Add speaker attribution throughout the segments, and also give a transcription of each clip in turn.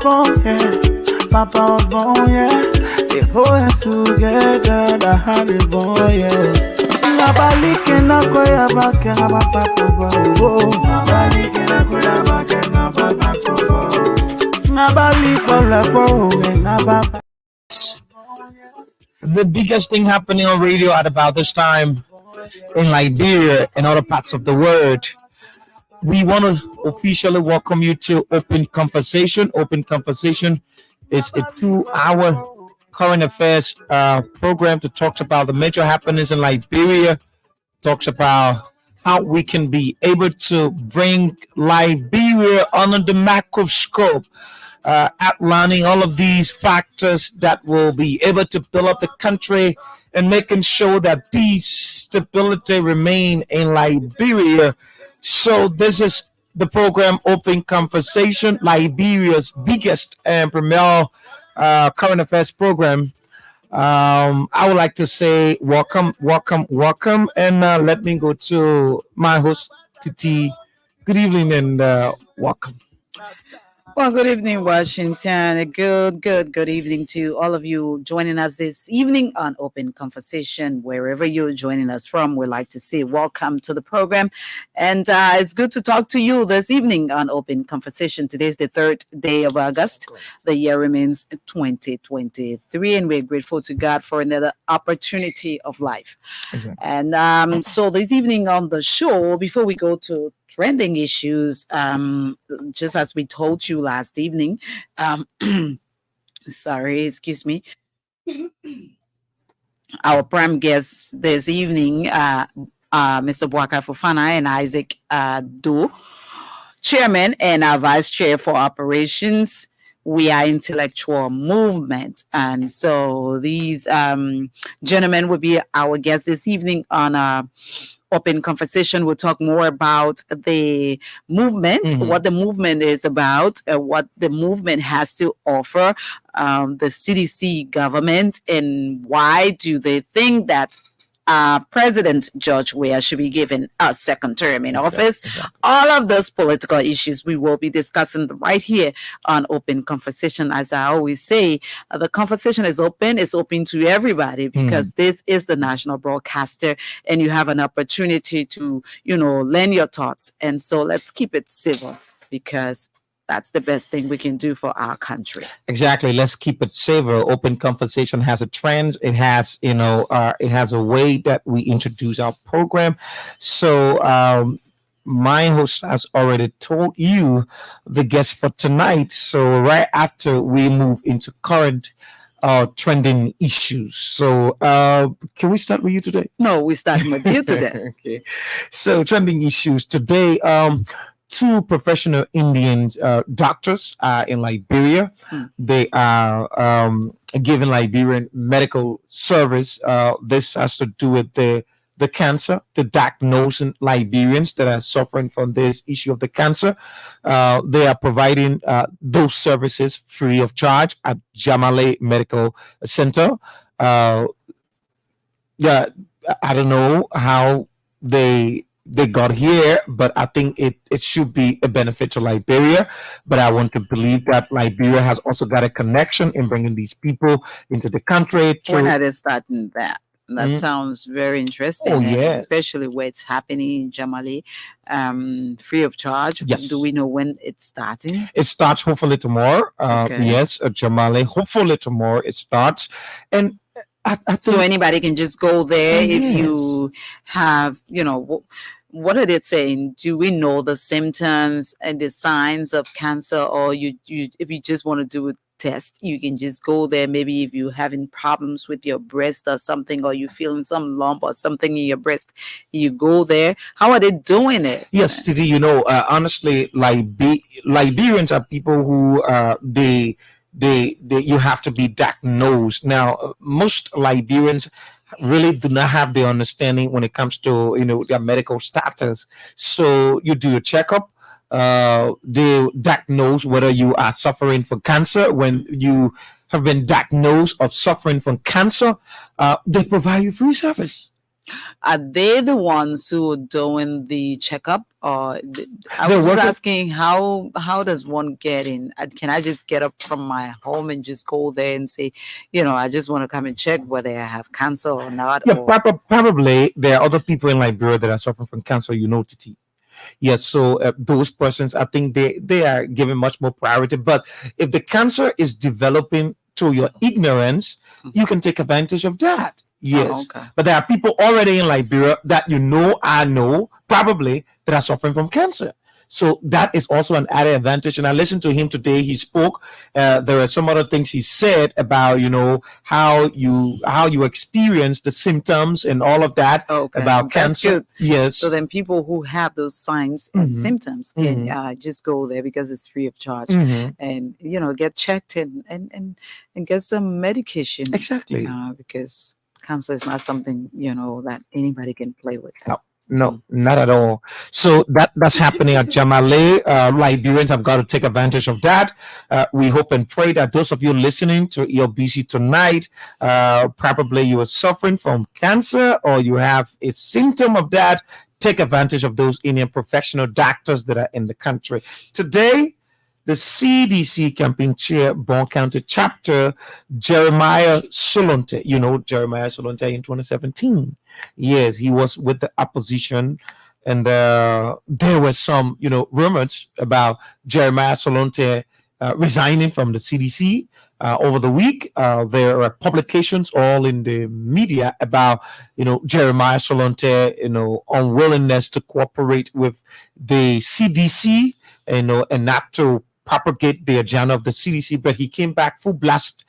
Speaker 1: born, yeah. Papa was born, yeah. They hold us together, the honey boy, yeah. Nabali kena koya bake na papa kobo. Nabali kena koya bake na papa kobo. Nabali kola kowe na papa.
Speaker 2: The biggest thing happening on radio at about this time in Liberia and other parts of the world. We want to officially welcome you to Open Conversation. Open Conversation is a 2-hour current affairs program to talk about the major happenings in Liberia, talks about how we can be able to bring Liberia under the microscope, outlining all of these factors that will be able to build up the country and making sure that peace, stability remain in Liberia. So this is the program Open Conversation, Liberia's biggest and premier current affairs program. I would like to say welcome, and let me go to my host, Titi. Good evening and welcome.
Speaker 3: Well, good evening, Washington. Good evening to all of you joining us this evening on Open Conversation. Wherever you're joining us from, we'd like to say welcome to the program. And it's good to talk to you this evening on Open Conversation. Today is the 3rd day of August. The year remains 2023, and we're grateful to God for another opportunity of life.
Speaker 2: Exactly.
Speaker 3: And so this evening on the show, before we go to trending issues, just as we told you last evening, sorry, excuse me, our prime guests this evening, Mr. Bwaka Fofana and Isaac Do, chairman and our vice chair for operations. We are intellectual movement, and so these gentlemen will be our guests this evening on Open Conversation. We'll talk more about the movement, what the movement is about, what the movement has to offer the CDC government, and why do they think that President George Weah should be given a second term in office. Exactly. All of those political issues we will be discussing right here on Open Conversation. As I always say, the conversation is open. It's open to everybody because this is the national broadcaster, and you have an opportunity to, lend your thoughts. And so let's keep it civil, because that's the best thing we can do for our country.
Speaker 2: Exactly. Let's keep it civil. Open Conversation has a trend. It has, it has a way that we introduce our program. So my host has already told you the guest for tonight. So right after we move into current trending issues. So can we start with you today?
Speaker 3: No, we're starting with you today.
Speaker 2: Okay. So trending issues today. 2 professional Indian doctors in Liberia. They are giving Liberian medical service. This has to do with the cancer, the diagnosing Liberians that are suffering from this issue of the cancer. They are providing those services free of charge at Jamale Medical Center. I don't know how they got here, but I think it should be a benefit to Liberia. But I want to believe that Liberia has also got a connection in bringing these people into the country.
Speaker 3: When are they starting that? That sounds very interesting.
Speaker 2: Oh, yeah.
Speaker 3: Especially where it's happening in Jamale, free of charge.
Speaker 2: Yes.
Speaker 3: Do we know when it's starting?
Speaker 2: It starts hopefully tomorrow.
Speaker 3: Okay.
Speaker 2: Yes, Jamale. Hopefully tomorrow it starts. And I think,
Speaker 3: so anybody can just go there if
Speaker 2: yes.
Speaker 3: you have, what are they saying? Do we know the symptoms and the signs of cancer, or you if you just want to do a test, you can just go there. Maybe if you're having problems with your breast or something, or you're feeling some lump or something in your breast, you go there. How are they doing it?
Speaker 2: Yes, Titi, honestly, Liberians are people who they you have to be diagnosed. Now, most Liberians really do not have the understanding when it comes to their medical status. So you do a checkup. They diagnose whether you are suffering from cancer. When you have been diagnosed of suffering from cancer, they provide you free service.
Speaker 3: Are they the ones who are doing the checkup? Or I
Speaker 2: They're
Speaker 3: was just
Speaker 2: working.
Speaker 3: asking how does one get in? Can I just get up from my home and just go there and say, I just want to come and check whether I have cancer or not?
Speaker 2: Yeah,
Speaker 3: Or
Speaker 2: probably there are other people in Liberia that are suffering from cancer. Titi. Yes, so those persons, I think they are given much more priority. But if the cancer is developing to your ignorance, you can take advantage of that.
Speaker 3: oh,
Speaker 2: Yes,
Speaker 3: okay.
Speaker 2: but there are people already in Liberia that I know probably that are suffering from cancer. So that is also an added advantage. And I listened to him today. He spoke. There are some other things he said about how you experience the symptoms and all of that
Speaker 3: Okay,
Speaker 2: about
Speaker 3: that's
Speaker 2: cancer.
Speaker 3: good.
Speaker 2: Yes.
Speaker 3: So then people who have those signs and symptoms can just go there because it's free of charge and get checked and get some medication.
Speaker 2: Exactly.
Speaker 3: Because cancer is not something that anybody can play with.
Speaker 2: No, not at all. So that's happening at Jamale. Liberians have got to take advantage of that. We hope and pray that those of you listening to ELBC tonight, probably you are suffering from cancer or you have a symptom of that. Take advantage of those Indian professional doctors that are in the country. Today, the CDC campaign chair, Bon County chapter, Jeremiah Solonte. You know Jeremiah Solonte in 2017. Yes, he was with the opposition, and there were some, rumors about Jeremiah Solonte resigning from the CDC. Over the week, there are publications all in the media about, Jeremiah Solonte, unwillingness to cooperate with the CDC, and not to propagate the agenda of the CDC. But he came back full blast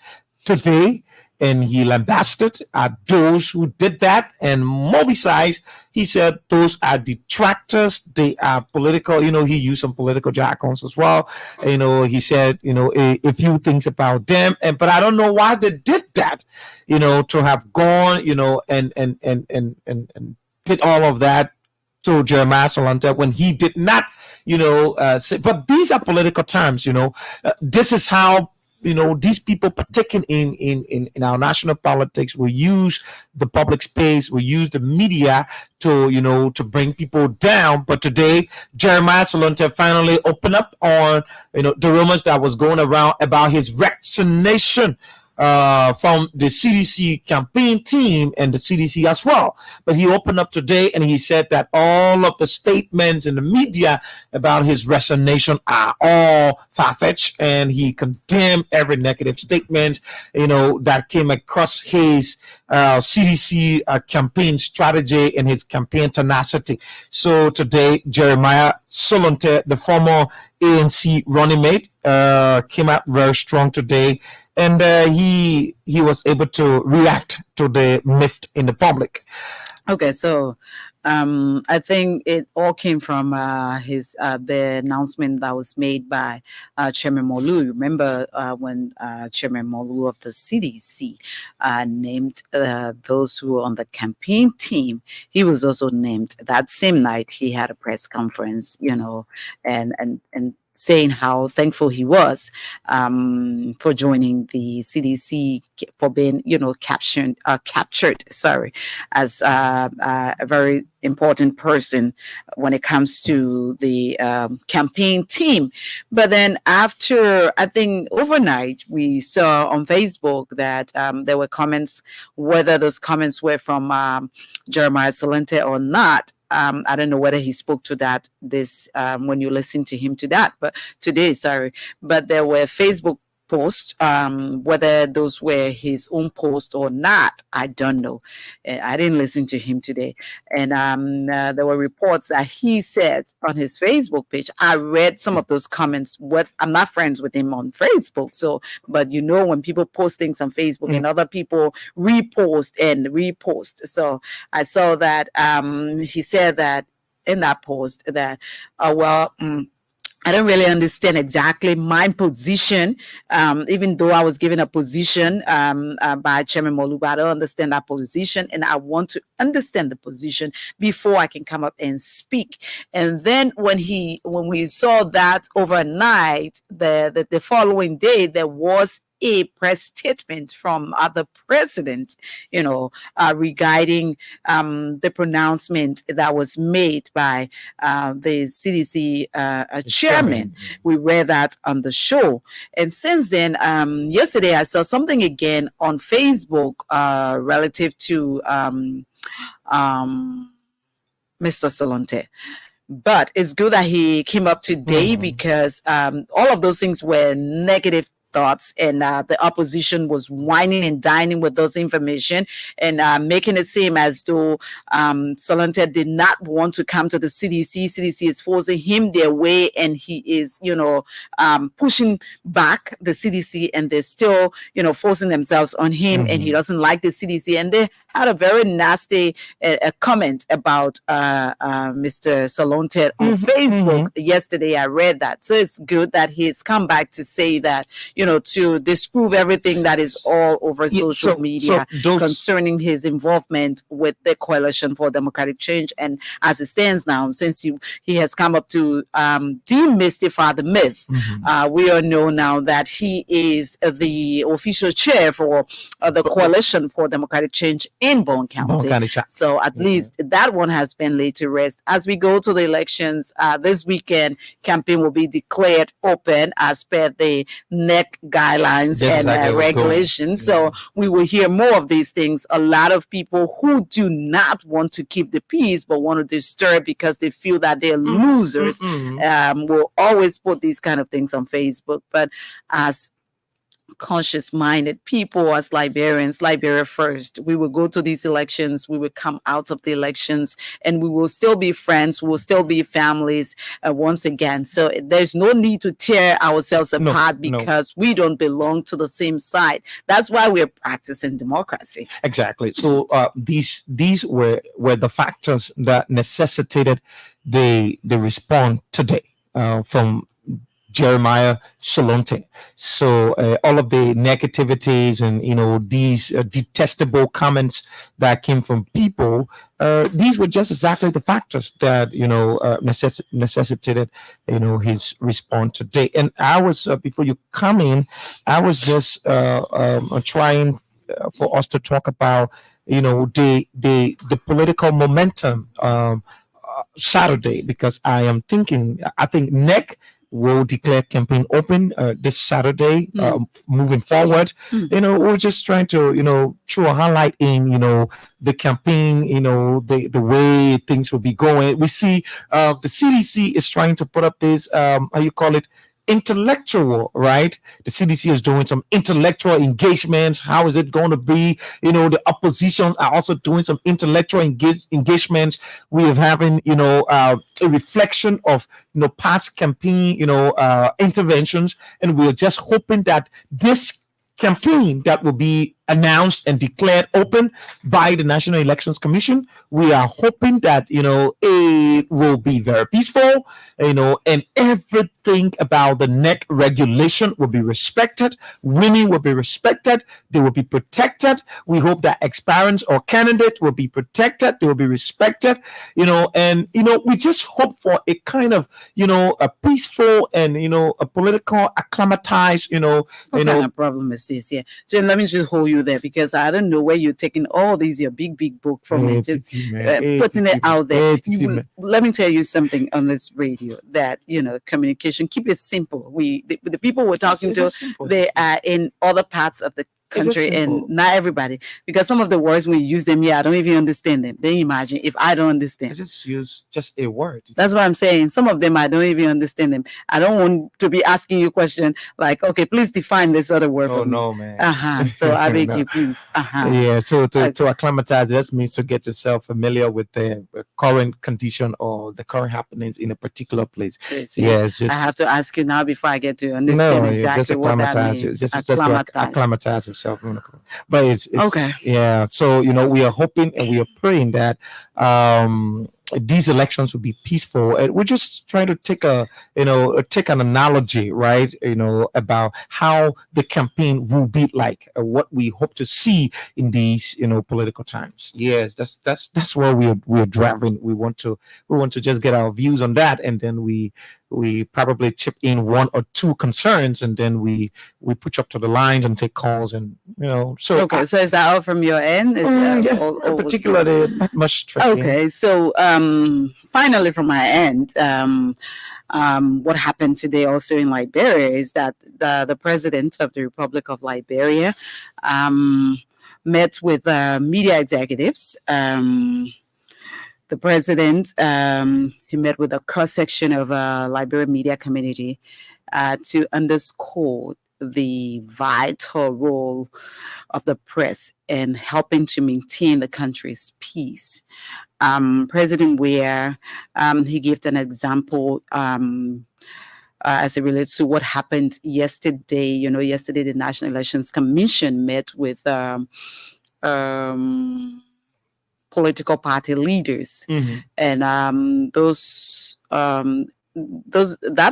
Speaker 2: today, and he lambasted at those who did that and mobilized. He said those are detractors. They are political. He used some political jargons as well. He said, a few things about them. But I don't know why they did that, to have gone, and did all of that to Jeremiah Solonte when he did not, say, but these are political times, this is how, these people partaking in our national politics will use the public space, will use the media to bring people down. But today, Jeremiah Solonte finally opened up on, the rumors that was going around about his vaccination from the CDC campaign team and the CDC as well. But he opened up today and he said that all of the statements in the media about his resignation are all far-fetched, and he condemned every negative statement, that came across his CDC campaign strategy and his campaign tenacity. So today, Jeremiah Solonte, the former ANC running mate, came out very strong today, and he was able to react to the myth in the public.
Speaker 3: Okay, so I think it all came from the announcement that was made by Chairman Molu. Remember when Chairman Molu of the CDC named those who were on the campaign team, he was also named that same night. He had a press conference, and saying how thankful he was for joining the CDC, for being, captured, as a very important person when it comes to the campaign team. But then after, I think overnight, we saw on Facebook that there were comments, whether those comments were from Jeremiah Solonte or not. I don't know whether he spoke to that when you listen to him to that, but today, but there were Facebook posts, whether those were his own post or not, I don't know. I didn't listen to him today. And there were reports that he said on his Facebook page. I read some of those comments. I'm not friends with him on Facebook, but when people post things on Facebook and other people repost. So I saw that he said that in that post that, I don't really understand exactly my position, even though I was given a position by Chairman Moluba. I don't understand that position, and I want to understand the position before I can come up and speak. And then when we saw that overnight, the following day, there was a press statement from the president, regarding the pronouncement that was made by the CDC chairman. We read that on the show. And since then, yesterday I saw something again on Facebook relative to Mr. Salonte. But it's good that he came up today because all of those things were negative thoughts, and the opposition was whining and dining with those information and making it seem as though Salonte did not want to come to the CDC. CDC is forcing him their way, and he is, pushing back the CDC, and they're still, forcing themselves on him, and he doesn't like the CDC. And they had a very nasty comment about Mr. Salonte on Facebook yesterday. I read that. So it's good that he's come back to say that, to disprove everything that is all over social media concerning his involvement with the Coalition for Democratic Change. And as it stands now, since he has come up to demystify the myth, we all know now that he is the official chair for the Coalition for Democratic Change in Bone County. So at least that one has been laid to rest. As we go to the elections this weekend, campaign will be declared open as per the NEC guidelines and regulations. So we will hear more of these things. A lot of people who do not want to keep the peace but want to disturb because they feel that they're losers will always put these kind of things on Facebook. But as conscious-minded people, as Liberians, Liberia first, we will go to these elections, we will come out of the elections, and we will still be friends, we will still be families once again. So there's no need to tear ourselves apart because we don't belong to the same side. That's why we're practicing democracy.
Speaker 2: Exactly. So these were the factors that necessitated the response today from Jeremiah Salonte. So all of the negativities and these detestable comments that came from people, these were just exactly the factors that necessitated his response today. And I was before you come in, I was just trying for us to talk about the political momentum Saturday, because I think NEC will declare campaign open this Saturday. Moving forward, we're just trying to throw a highlight in the campaign, the way things will be going. We see the CDC is trying to put up this how you call it, intellectual, right? The CDC is doing some intellectual engagements. How is it going to be? The oppositions are also doing some intellectual engagements. We are having a reflection of past campaign interventions, and we are just hoping that this campaign that will be announced and declared open by the National Elections Commission, we are hoping that it will be very peaceful, and everything about the NEC regulation will be respected. Women will be respected. They will be protected. We hope that aspirants or candidates will be protected. They will be respected. And we just hope for a kind of a peaceful and a political acclimatized
Speaker 3: what kind of problem is this here? Jim, let me just hold you there, because I don't know where you're taking all these your big book from and just putting it out there. Let me tell you something on this radio that communication, keep it simple. The people we're talking to, they are in other parts of the country and not everybody, because some of the words when you use them here, I don't even understand them. Then imagine if I don't understand.
Speaker 2: I just use just a word.
Speaker 3: That's what I'm saying. Some of them I don't even understand them. I don't want to be asking you a question like, okay, please define this other word for me.
Speaker 2: No, man.
Speaker 3: So I beg you, please.
Speaker 2: Yeah. So to acclimatize, that means to get yourself familiar with the current condition or the current happenings in a particular place.
Speaker 3: Yes. I have to ask you now before I get to understand exactly what that means.
Speaker 2: Just acclimatize yourself. But it's okay. Yeah. So we are hoping and we are praying that these elections will be peaceful. And we're just trying to take an analogy, right? About how the campaign will be like, what we hope to see in these political times. Yes, that's where we're driving. We want to just get our views on that, and then we we probably chip in one or two concerns, and then we push up to the lines and take calls, and so
Speaker 3: Okay, so is that all from your end?
Speaker 2: yeah, particularly not much stretching.
Speaker 3: Okay, so finally from my end, what happened today also in Liberia is that the president of the Republic of Liberia met with media executives. The president, he met with a cross-section of Liberian media community to underscore the vital role of the press in helping to maintain the country's peace. President Weah, he gave an example as it relates to what happened yesterday. Yesterday the National Elections Commission met with political party leaders, and that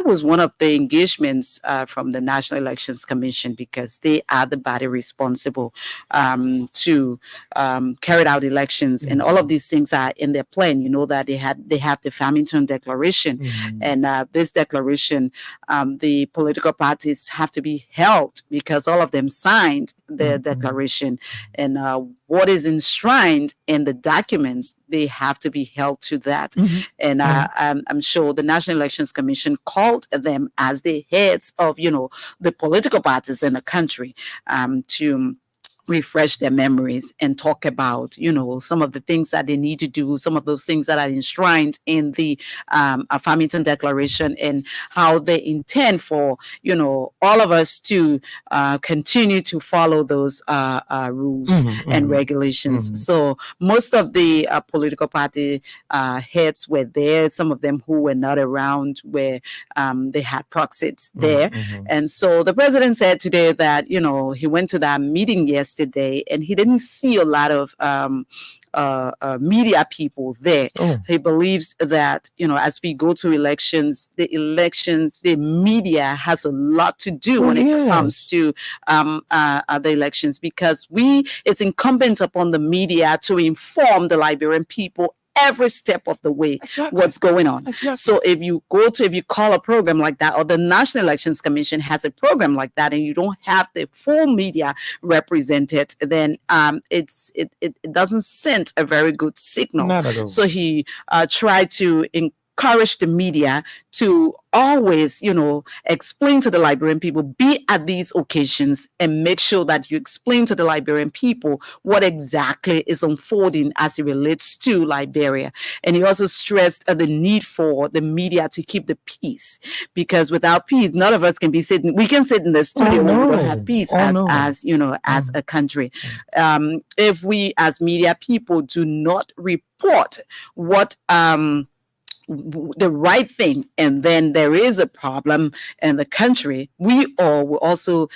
Speaker 3: was one of the engagements from the National Elections Commission, because they are the body responsible to carry out elections, and all of these things are in their plan. You know that they have the Farmington Declaration, and this declaration, the political parties have to be held because all of them signed the declaration, and what is enshrined in the documents, they have to be held to that. And I'm sure the National Elections Commission called them as the heads of, the political parties in the country to refresh their memories and talk about, some of the things that they need to do, some of those things that are enshrined in the Farmington Declaration, and how they intend for, all of us to continue to follow those rules and regulations. So most of the political party heads were there. Some of them who were not around where they had proxies there. And so the president said today that, he went to that meeting yesterday, and he didn't see a lot of media people there. He believes that, as we go to elections, the media has a lot to do when it comes to the elections, because it's incumbent upon the media to inform the Liberian people every step of the way what's going on. So if you call a program like that, or the National Elections Commission has a program like that, and you don't have the full media represented, then it doesn't send a very good signal.
Speaker 2: Not at all.
Speaker 3: So he tried to encourage the media to always, explain to the Liberian people, be at these occasions and make sure that you explain to the Liberian people what exactly is unfolding as it relates to Liberia. And he also stressed the need for the media to keep the peace, because without peace, none of us can be sitting. We can sit in the studio when we don't have peace as a country. If we as media people do not report what the right thing, and then there is a problem in the country, we all will also,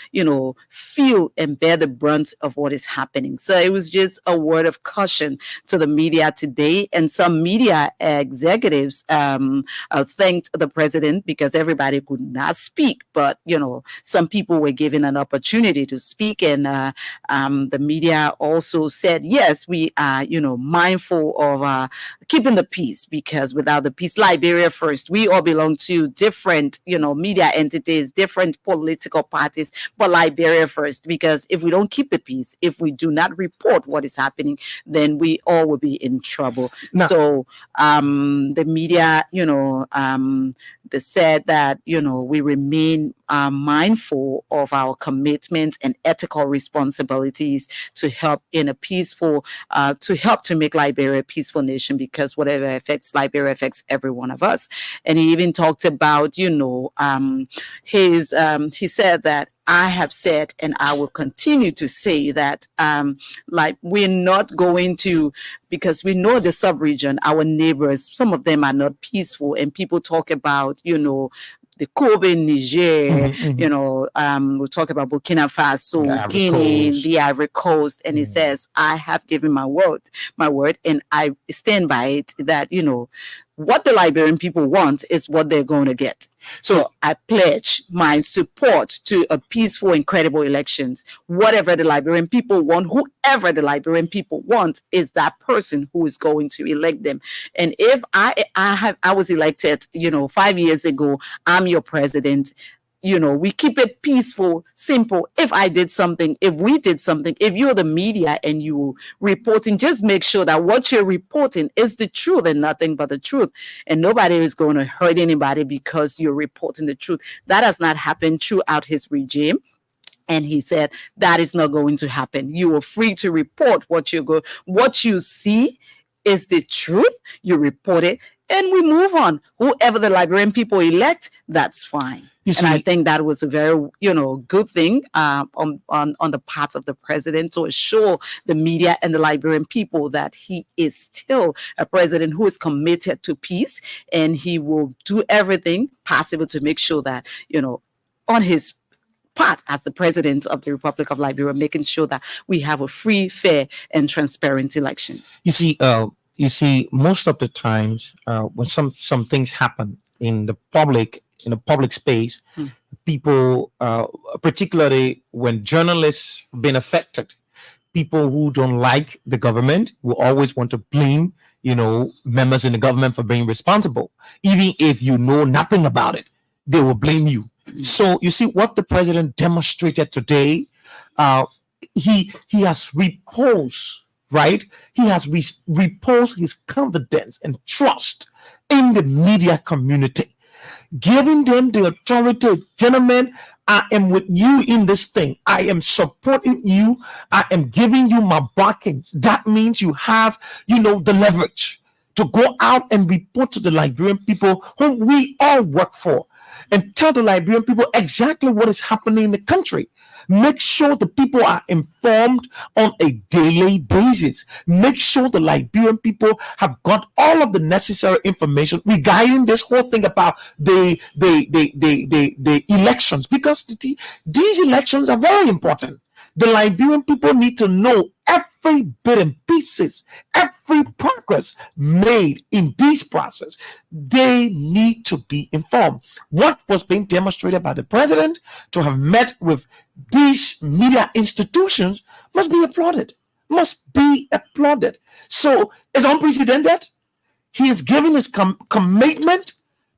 Speaker 3: feel and bear the brunt of what is happening. So it was just a word of caution to the media today. And some media executives thanked the president, because everybody could not speak, but, some people were given an opportunity to speak. And the media also said, yes, we are, mindful of keeping the peace, because without the peace, Liberia first. We all belong to different, media entities, different political parties, but Liberia first, because if we don't keep the peace, if we do not report what is happening, then we all will be in trouble. Now, so the media, they said that, we remain mindful of our commitments and ethical responsibilities to help in a peaceful, to help to make Liberia a peaceful nation, because whatever affects Liberia affects every one of us. And he even talked about, he said that, I have said, and I will continue to say that, we're not going to, because we know the sub-region, our neighbors, some of them are not peaceful, and people talk about, the Kobe, Niger, we'll talk about Burkina Faso, Guinea, the Ivory Coast, and it says, I have given my word, and I stand by it, that, what the Liberian people want is what they're going to get. So I pledge my support to a peaceful and credible elections. Whatever the Liberian people want, whoever the Liberian people want, is that person who is going to elect them. And if I was elected, 5 years ago, I'm your president. We keep it peaceful, simple. If I did something, if we did something, if you're the media and you reporting, just make sure that what you're reporting is the truth and nothing but the truth. And nobody is going to hurt anybody because you're reporting the truth. That has not happened throughout his regime. And he said that is not going to happen. You are free to report what you see is the truth. You report it and we move on. Whoever the Liberian people elect, that's fine. And I think that was a very, good thing on the part of the president to assure the media and the Liberian people that he is still a president who is committed to peace, and he will do everything possible to make sure that, on his part as the president of the Republic of Liberia, making sure that we have a free, fair, and transparent elections.
Speaker 2: You see, most of the times when some things happen in the public space, people, particularly when journalists have been affected, people who don't like the government will always want to blame, members in the government for being responsible. Even if you know nothing about it, they will blame you. So you see what the president demonstrated today. He has reposed, right? He has reposed his confidence and trust in the media community, giving them the authority. Gentlemen, I am with you in this thing. I am supporting you. I am giving you my backings. That means you have, the leverage to go out and report to the Liberian people whom we all work for, and tell the Liberian people exactly what is happening in the country. Make sure the people are informed on a daily basis. Make sure the Liberian people have got all of the necessary information regarding this whole thing about the elections, because these elections are very important. The Liberian people need to know every bit and pieces, every progress made in this process. They need to be informed. What was being demonstrated by the president to have met with these media institutions must be applauded. So it's unprecedented. He is giving his commitment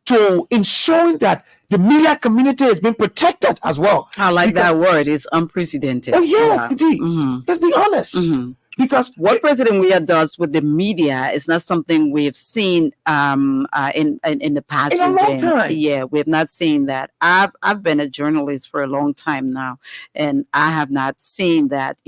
Speaker 2: to ensuring that the media community has been protected as well.
Speaker 3: I like that word. It's unprecedented.
Speaker 2: Oh yeah, indeed. Let's be honest. Because
Speaker 3: what President Weah does with the media is not something we've seen in the past.
Speaker 2: In a long time.
Speaker 3: Yeah, we have not seen that. I've been a journalist for a long time now, and I have not seen that,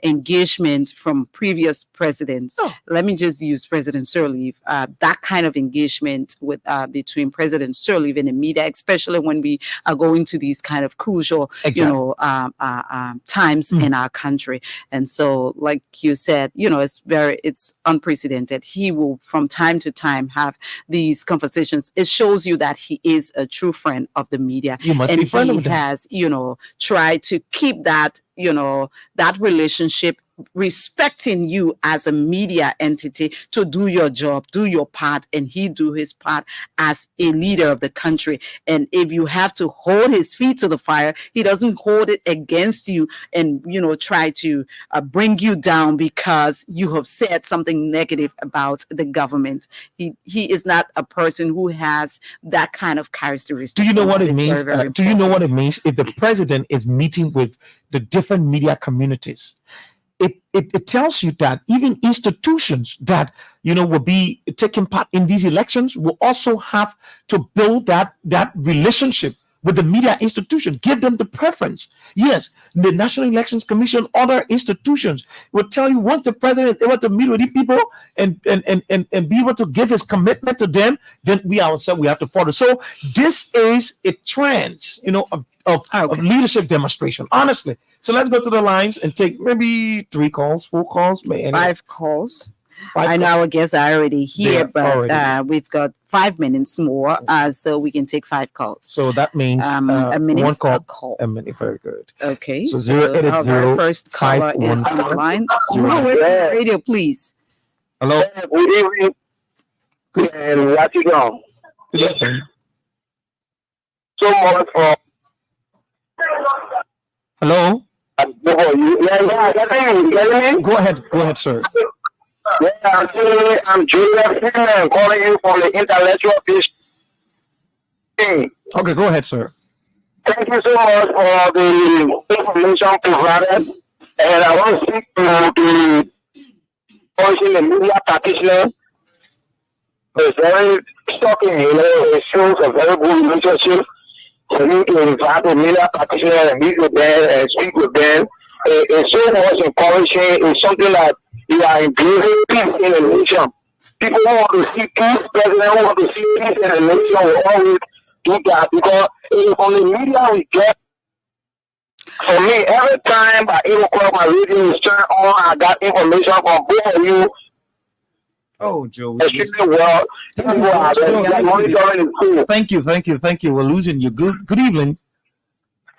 Speaker 3: engagement from previous presidents.
Speaker 2: Oh.
Speaker 3: Let me just use President Sirleaf. That kind of engagement with between President Sirleaf and the media, especially when we are going to these kind of crucial, times in our country. And so, like you said, it's unprecedented. He will from time to time have these conversations. It shows you that he is a true friend of the media.
Speaker 2: You must
Speaker 3: and
Speaker 2: be friend
Speaker 3: he
Speaker 2: of them.
Speaker 3: has, tried to keep that, that relationship, respecting you as a media entity to do your job, do your part, and he do his part as a leader of the country. And if you have to hold his feet to the fire, he doesn't hold it against you and try to bring you down because you have said something negative about the government. He is not a person who has that kind of characteristic.
Speaker 2: Do you know what it means?
Speaker 3: Very, very
Speaker 2: do you know what it means if the president is meeting with the different media communities? It tells you that even institutions that will be taking part in these elections will also have to build that relationship with the media institution, give them the preference. Yes, the National Elections Commission, other institutions will tell you once the president is able to meet with these people and be able to give his commitment to them, then we ourselves we have to follow. So this is a trend, of leadership demonstration, honestly. So let's go to the lines and take maybe 3 calls, 4 calls, maybe
Speaker 3: 5 calls. I know our guests are already here, but we've got 5 minutes more, so we can take 5 calls.
Speaker 2: So that means
Speaker 3: a minute,
Speaker 2: 1 call,
Speaker 3: a call.
Speaker 2: a minute. Very good.
Speaker 3: Okay.
Speaker 2: So 080
Speaker 3: our very first caller is on the line. Radio, please.
Speaker 2: Hello.
Speaker 4: Good evening. And Good evening.
Speaker 2: Good evening.
Speaker 4: so much for
Speaker 2: Hello?
Speaker 4: you. Yeah, getting me?
Speaker 2: Go ahead, sir.
Speaker 4: Yeah, I'm Julius Freeman calling you from the intellectual peace team.
Speaker 2: Okay, go ahead, sir.
Speaker 4: Thank you so much for the information provided. And I want to speak to the person, the media practitioner. It's very shocking, it shows a very good relationship. For you to invite the media practitioner and meet with them and speak with them, it's so much encouraging. It's something that you are including peace in the nation. People who want to see peace, president who want to see peace in the nation will always do that because it's on the media we get. For me, every time by 8 o'clock my radio is turned on, I got information from both of you.
Speaker 2: Oh, Joe.
Speaker 4: Extremely well. Monitoring is cool.
Speaker 2: Thank you. We're losing you. Good evening.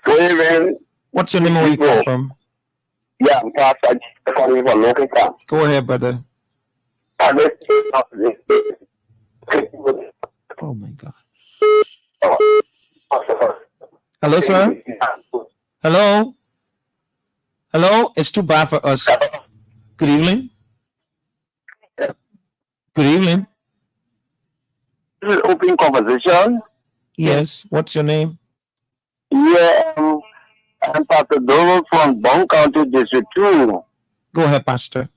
Speaker 4: Good evening.
Speaker 2: What's your name and where you come from?
Speaker 4: Yeah, I'm Pastor calling from local town.
Speaker 2: Go ahead, brother. Oh my God. Hello, sir. Hello. It's too bad for us. Good evening. Good evening.
Speaker 4: This is open conversation.
Speaker 2: Yes. What's your name?
Speaker 4: Yeah, I'm Pastor Dover from Bone County District 2.
Speaker 2: Go ahead, Pastor.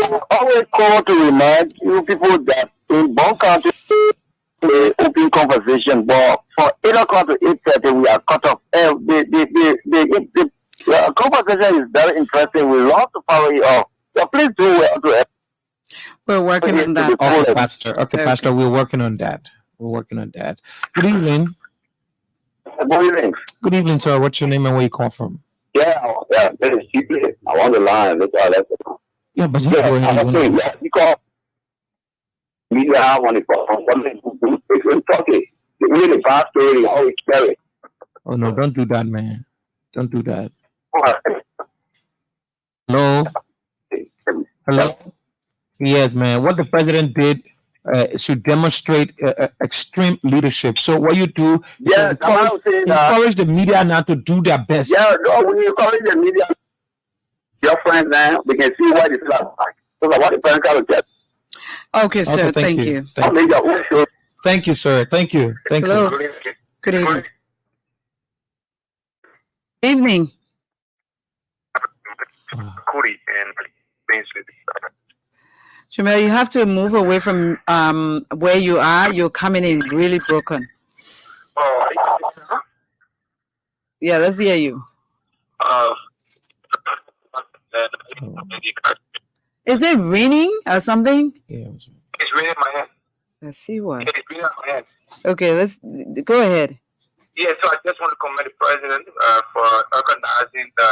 Speaker 4: I always call to remind you people that in Bone County, open conversation, but for 8 o'clock to 8:30, we are cut off. The conversation is very interesting. We love to follow you up. So please do well to help.
Speaker 3: We're working on that.
Speaker 2: Okay, Pastor. Okay, Pastor, we're working on that. Good evening.
Speaker 4: Good evening.
Speaker 2: Good evening, sir. What's your name and where you call from?
Speaker 4: Yeah, this is cheaply. I want the line. That's all.
Speaker 2: Yeah, but you go ahead.
Speaker 4: You call media. I want to call something. It's talking. It's really fast story. Always scary.
Speaker 2: Oh no! Don't do that, man. Don't do that. Hello. Yes, man. What the president did should demonstrate extreme leadership. So what you do, encourage the media now to do their best.
Speaker 4: Yeah, when you encourage the media, your friends now, we can see what it's like. So what the president got to get.
Speaker 3: Okay, sir. Thank you.
Speaker 2: Thank you, sir. Thank you.
Speaker 3: Hello. Good evening. Evening. Jamel, you have to move away from where you are. You're coming in really broken. Yeah, let's hear you. Is it raining or something?
Speaker 2: Yeah,
Speaker 4: it's raining in my head.
Speaker 3: Let's see what.
Speaker 4: Yeah, it's raining in my head.
Speaker 3: Okay, let's go ahead.
Speaker 4: Yeah, so I just want to commend the president for organizing a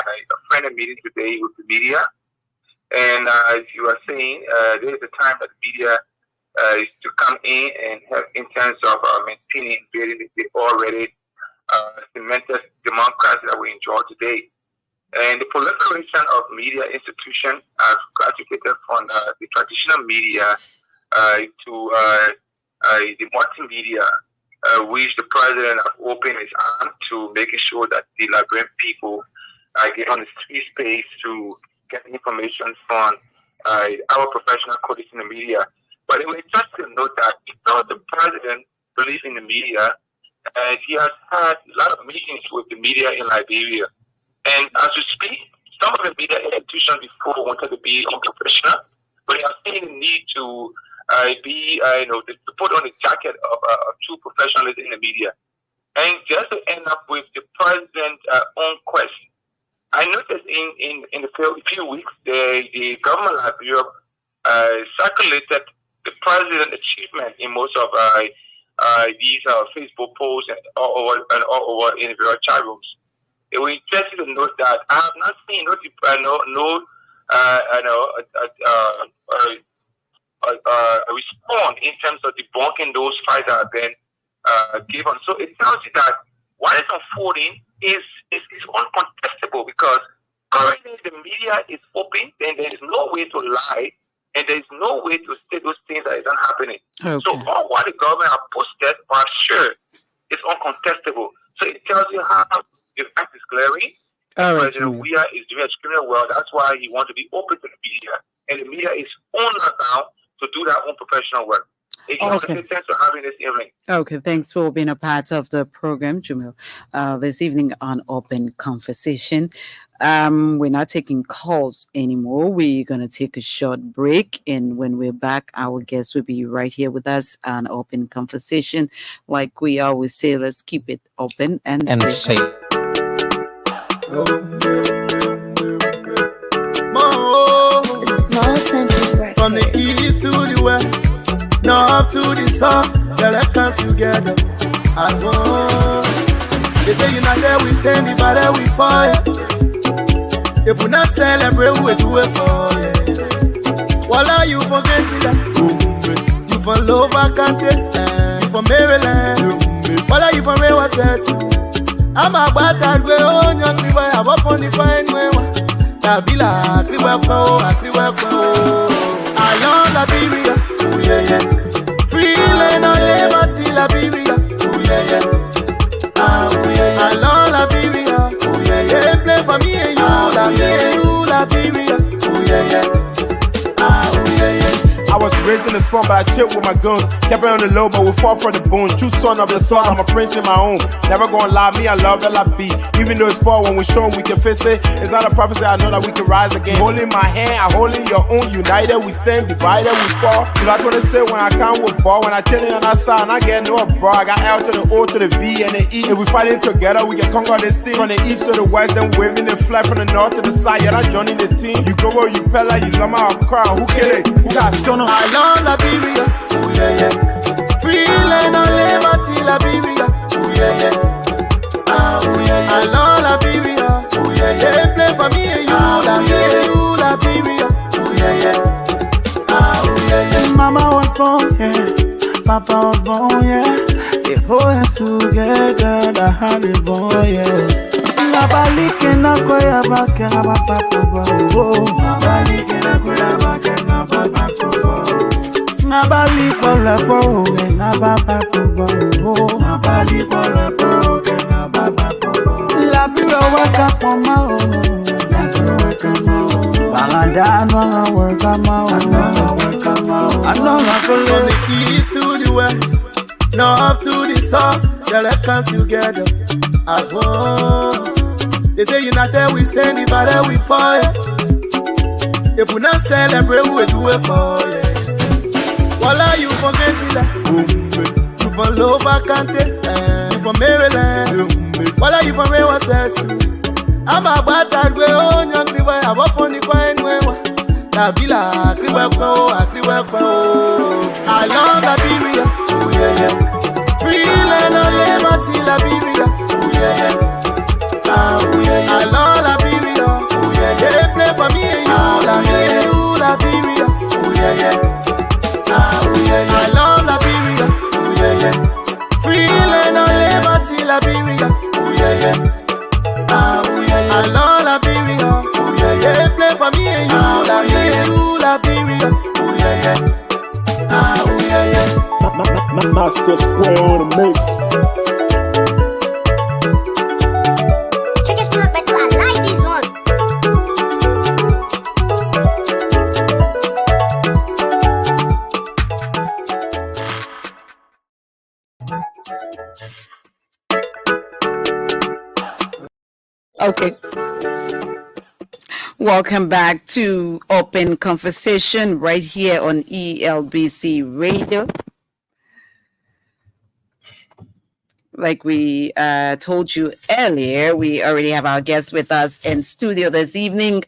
Speaker 4: friendly meeting today with the media. And as you are saying, there is a time that the media is to come in and have in terms of maintaining building the already cemented democracy that we enjoy today. And the proliferation of media institutions has graduated from the traditional media to the multimedia, which the president has opened his arm to making sure that the Liberian people get on the free space to get information from our professional colleagues in the media. But it was just to note that the president believes in the media, and he has had a lot of meetings with the media in Liberia. And as we speak, some of the media institutions before wanted to be unprofessional, but they are seeing the need to to put on the jacket of true professionalism in the media. And just to end up with the president's own quest, I noticed in the few weeks, the government of Liberia circulated the president's achievement in most of these Facebook posts and all over in various chat rooms. It was interesting to note that I have not seen a response in terms of debunking those fights that have been given. So it tells you that what is unfolding is uncontestable because currently the media is open and there is no way to lie And there's no way to say those things that is not happening.
Speaker 3: Okay.
Speaker 4: So all what the government have posted are sure, it's uncontestable. So it tells you how the fact is glaring.
Speaker 3: All right,
Speaker 4: President Weah is doing extremely well. That's why he wants to be open to the media. And the media is on now to do their own professional work. Okay. Thanks for having this evening.
Speaker 3: Okay, thanks for being a part of the program, Jamil. This evening on Open Conversation. We're not taking calls anymore. We're going to take a short break. And when we're back, our guest will be right here with us on Open Conversation. Like we always say, let's keep it open and safe.
Speaker 5: From the east to the west, north to the south, yeah, let's come together as one. They say united we stand, divided we fight. If we not celebrate, we do it for you. Voila, you forget that. You from Lower County, you from Maryland. Voila, you from Rewa Sessu. I'm a bastard, we own your people. I'm up on the fine way. Tabila, Kriwako. I love Liberia, oh yeah yeah. Free land on liberty, Liberia, oh yeah yeah. Oh yeah, I love Liberia, oh yeah yeah. They play for me and you, Liberia, oh yeah yeah. Oh yeah yeah.
Speaker 6: I was raised in the swamp, but I chilled with my guns. Kept it on the low, but we fought for the bones. True son of the sun, I'm a prince in my own. Never gonna lie, me, I love LIB. Even though it's far, when we show them we can face it. It's not a prophecy, I know that we can rise again. Holding my hand, I holding your own. United we stand, divided we fall. You know what I say when I come with ball. When I chillin' on that side, and I get no bro. I got L to the O to the V and the E. If we fighting together, we can conquer the sea. From the east to the west, then waving the flag from the north to the side. You're not joining the team. You go where you pella, you love my crown. Who kill it? Who got Jonah?
Speaker 5: I love Liberia, oh yeah yeah. Free land on liberty, Liberia, oh yeah yeah. Oh yeah, I love Liberia, oh yeah yeah. They play for me and you, Liberia, oh yeah yeah. Oh yeah yeah.
Speaker 1: Mama was born, yeah. Papa was born, yeah. They hold us together, the honey boy, yeah. Nabalike na koya bake na papa kobo. Nabalike na koya bake na papa kobo. Nabalike na koya na papa kobo. Nabalike na koya na papa kobo. La biro waka poma o. La biro waka ma o. Balanda anwa waka ma o.
Speaker 5: From the east to the west, north to the south, yeah, let's come together as one. They say united we stand, divided we fight. If we not celebrate, we do it for you. Voila, you forget that. You from Lower County, you from Maryland. Voila, you from Rewa Sessu. I'm a bastard, we own your people. I'm up on the fine way. Tabila, Kriwako. I love Liberia, oh yeah yeah. Free land on liberty, Liberia, oh yeah yeah. Oh yeah, I love Liberia, oh yeah, they play for me and you, Liberia, oh yeah, yeah. Oh yeah, I love Liberia, oh yeah, yeah. Free land on liberty, Liberia, oh yeah, yeah. Oh yeah, I love Liberia, oh yeah, they play for me and you, Liberia, oh yeah, yeah. Oh yeah, yeah.
Speaker 6: Master Square on the mix.
Speaker 3: Okay. Welcome back to Open Conversation right here on ELBC Radio. Like we told you earlier, we already have our guest with us in studio this evening.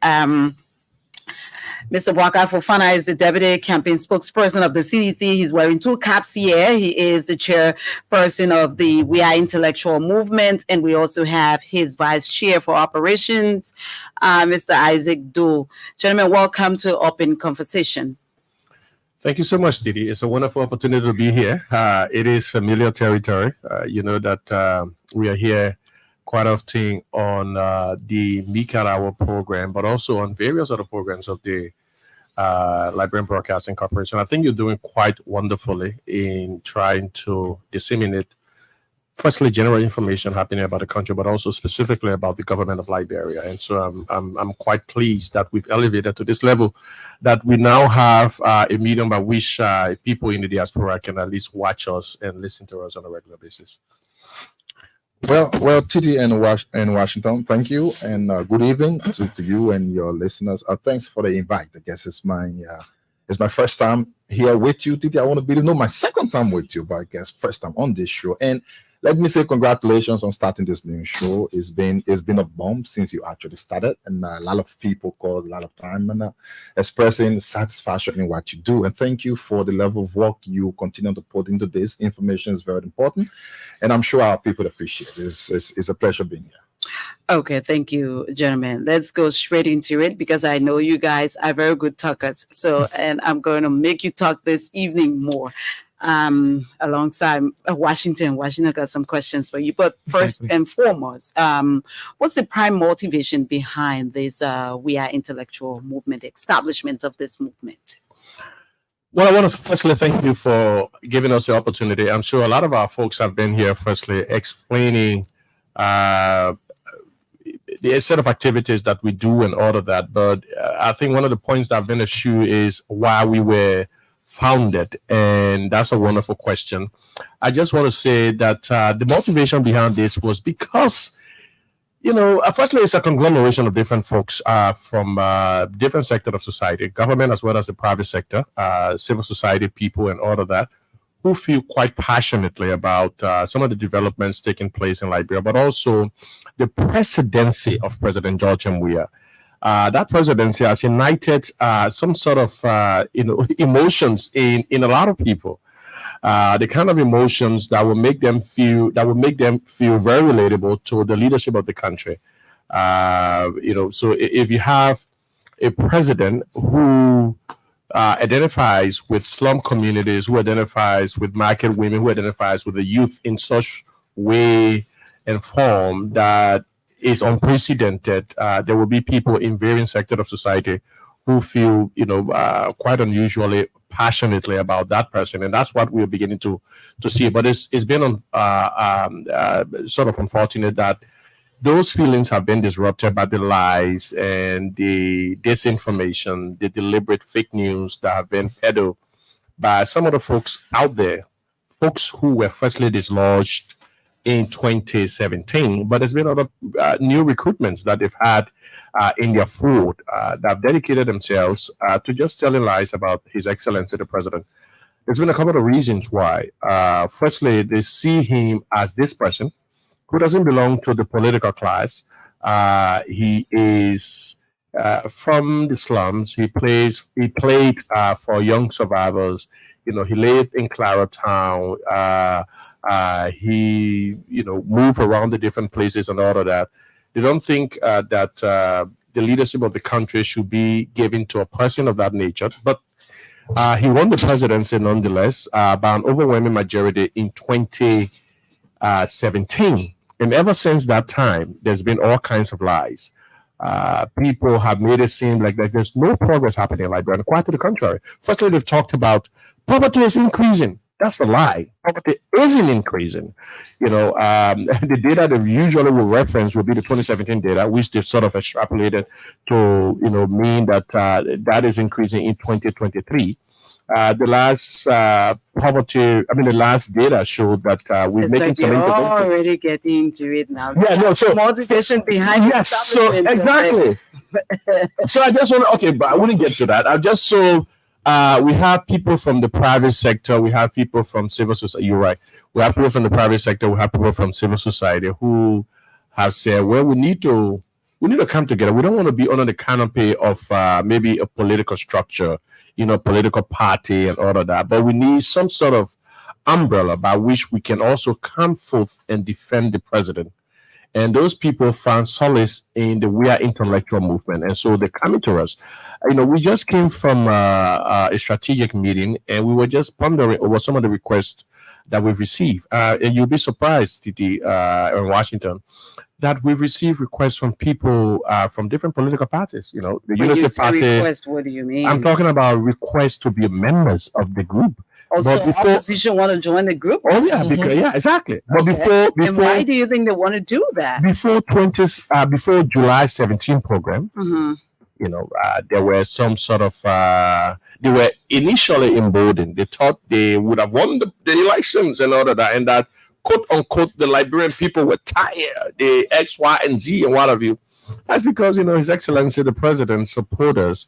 Speaker 3: Mr. Bwaka Fofana is the deputy campaign spokesperson of the CDC. He's wearing two caps here. He is the chairperson of the We Are Intellectual Movement, and we also have his vice chair for operations, Mr. Isaac Do. Gentlemen, welcome to Open Conversation.
Speaker 7: Thank you so much, Didi. It's a wonderful opportunity to be here. It is familiar territory. You know that we are here quite often on the Meek at Hour program, but also on various other programs of the Liberian Broadcasting Corporation. I think you're doing quite wonderfully in trying to disseminate, firstly, general information happening about the country, but also specifically about the government of Liberia. And so I'm quite pleased that we've elevated to this level, that we now have a medium by which people in the diaspora can at least watch us and listen to us on a regular basis.
Speaker 8: Well, Titi and Washington, thank you, and good evening to you and your listeners. Thanks for the invite. I guess it's my first time here with you, Titi. I want to be my second time with you, but I guess first time on this show. And let me say congratulations on starting this new show. It's been a bomb since you actually started, and a lot of people call a lot of time and expressing satisfaction in what you do. And thank you for the level of work you continue to put into this. Information is very important, and I'm sure our people appreciate it. It's a pleasure being here.
Speaker 3: Okay, thank you, gentlemen. Let's go straight into it because I know you guys are very good talkers. So, and I'm going to make you talk this evening more. Alongside Washington got some questions for you, but first and foremost, what's the prime motivation behind this We Are Intellectual movement, establishment of this movement?
Speaker 7: Well, I want to firstly thank you for giving us the opportunity. I'm sure a lot of our folks have been here firstly explaining the set of activities that we do and all of that, but I think one of the points that have been a issue is why we were founded, and that's a wonderful question. I just want to say that the motivation behind this was because, firstly, it's a conglomeration of different folks from different sectors of society, government as well as the private sector, civil society people, and all of that, who feel quite passionately about some of the developments taking place in Liberia, but also the presidency of President George M. Weah. That presidency has united some sort of emotions in a lot of people. The kind of emotions that will make them feel very relatable to the leadership of the country. So if you have a president who identifies with slum communities, who identifies with market women, who identifies with the youth in such way and form that is unprecedented, there will be people in various sectors of society who feel, quite unusually passionately about that person, and that's what we're beginning to see. But it's been sort of unfortunate that those feelings have been disrupted by the lies and the disinformation, the deliberate fake news that have been peddled by some of the folks out there, folks who were firstly dislodged in 2017, but there's been other new recruitments that they've had in their fold that have dedicated themselves to just telling lies about His Excellency the President. There's been a couple of reasons why. Firstly, they see him as this person who doesn't belong to the political class. He is from the slums. He played for young survivors. He lived in Claratown. He moved around the different places and all of that. They don't think that the leadership of the country should be given to a person of that nature. But he won the presidency nonetheless by an overwhelming majority in 2017. And ever since that time, there's been all kinds of lies. People have made it seem like there's no progress happening in Liberia. Quite to the contrary. Firstly, they've talked about poverty is increasing. That's a lie. Poverty isn't increasing. The data they usually will reference will be the 2017 data, which they've sort of extrapolated to, mean that that is increasing in 2023. The last data showed that we're making some intervention.
Speaker 3: Already getting into it now.
Speaker 7: Yeah, no. So
Speaker 3: motivation behind
Speaker 7: yes. So exactly. So I just want to. But I wouldn't get to that. We have people from the private sector. We have people from civil society. You're right. We have people from the private sector. We have people from civil society who have said, well, we need to come together. We don't want to be under the canopy of maybe a political structure, political party and all of that. But we need some sort of umbrella by which we can also come forth and defend the president. And those people found solace in the We Are Intellectual movement. And so they're coming to us. We just came from a strategic meeting, and we were just pondering over some of the requests that we've received. And you'll be surprised, Titi, in Washington. that we've received requests from people from different political parties. You know, the
Speaker 3: When
Speaker 7: Unity
Speaker 3: you say
Speaker 7: Party.
Speaker 3: request, what do you mean?
Speaker 7: I'm talking about requests to be members of the group.
Speaker 3: Also,
Speaker 7: But before-
Speaker 3: opposition want to join the group.
Speaker 7: Oh yeah, because yeah, exactly. But
Speaker 3: Okay.
Speaker 7: before
Speaker 3: And why do you think they want to do that?
Speaker 7: before July 17 program,
Speaker 3: Mhm.
Speaker 7: you know, there were some sort of they were initially emboldened. They thought they would have won the elections and all of that, and that quote unquote the Liberian people were tired, the X, Y, and Z and what have you. That's because, you know, His Excellency the President's supporters,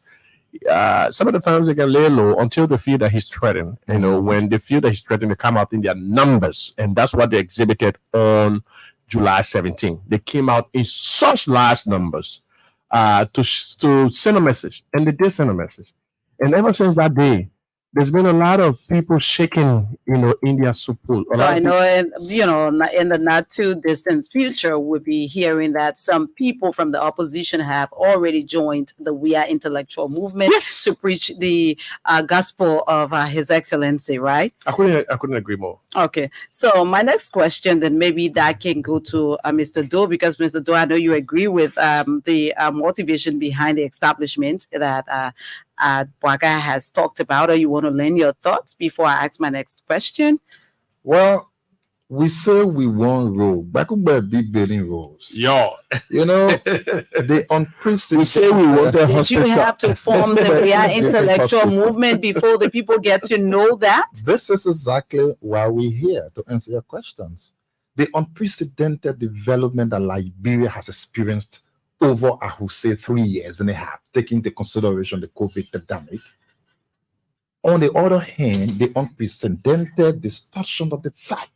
Speaker 7: some of the times they can lay low until they feel that he's threatened. You know, when they feel that he's threatened, they come out in their numbers, and that's what they exhibited on July 17. They came out in such large numbers to send a message, and they did send a message. And ever since that day, there's been a lot of people shaking, you know, India's support.
Speaker 3: So I know, in the not too distant future, we'll be hearing that some people from the opposition have already joined the We Are Intellectual movement to preach the gospel of His Excellency, right?
Speaker 7: I couldn't agree more.
Speaker 3: Okay, so my next question, then maybe that can go to Mr. Doe, because Mr. Doe, I know you agree with the motivation behind the establishment that Bwaga has talked about, or you want to lend your thoughts before I ask my next question?
Speaker 8: Well, we say we want role. Back by big building roles.
Speaker 7: Yo,
Speaker 8: You know, the unprecedented.
Speaker 7: we say we want a
Speaker 3: Did you
Speaker 7: hospital.
Speaker 3: have to form the We Are Intellectual movement before the people get to know that?
Speaker 8: This is exactly why we're here, to answer your questions. The unprecedented development that Liberia has experienced over, I would say, 3 years and a half, taking into consideration the COVID pandemic. On the other hand, the unprecedented distortion of the fact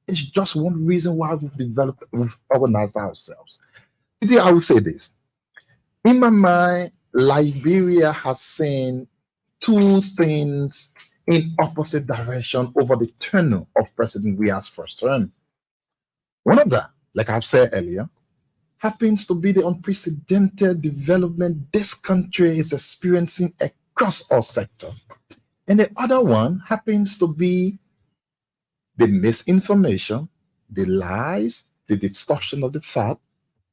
Speaker 8: is just one reason why we've organized ourselves. I will say this. In my mind, Liberia has seen two things in opposite direction over the tenure of President Weah's first term. One of them, like I've said earlier, happens to be the unprecedented development this country is experiencing across all sectors. And the other one happens to be the misinformation, the lies, the distortion of the fact,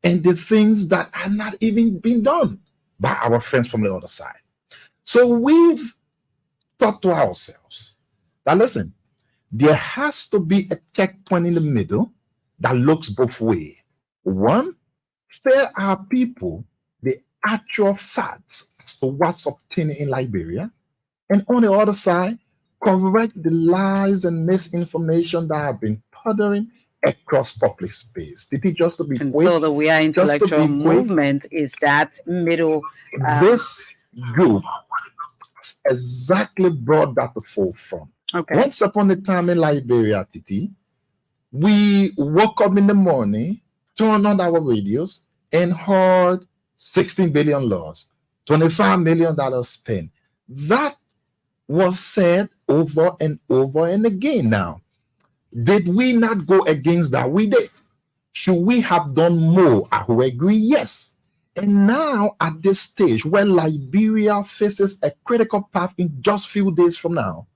Speaker 8: and the things that are not even being done by our friends from the other side. So we've thought to ourselves that, listen, there has to be a checkpoint in the middle that looks both ways. One, tell our people the actual facts as to what's obtaining in Liberia, and on the other side, correct the lies and misinformation that have been puttering across public space. Did it just to be
Speaker 3: And
Speaker 8: quick?
Speaker 3: so the We Are Intellectual movement is that middle.
Speaker 8: This group has exactly brought that to forefront.
Speaker 3: Okay.
Speaker 8: Once upon a time in Liberia, Titi, we woke up in the morning, turned on our radios, and heard 16 billion lost, $25 million spent. That was said over and over and again. Now, did we not go against that? We did. Should we have done more? I will agree, yes. And now, at this stage where Liberia faces a critical path in just few days from now,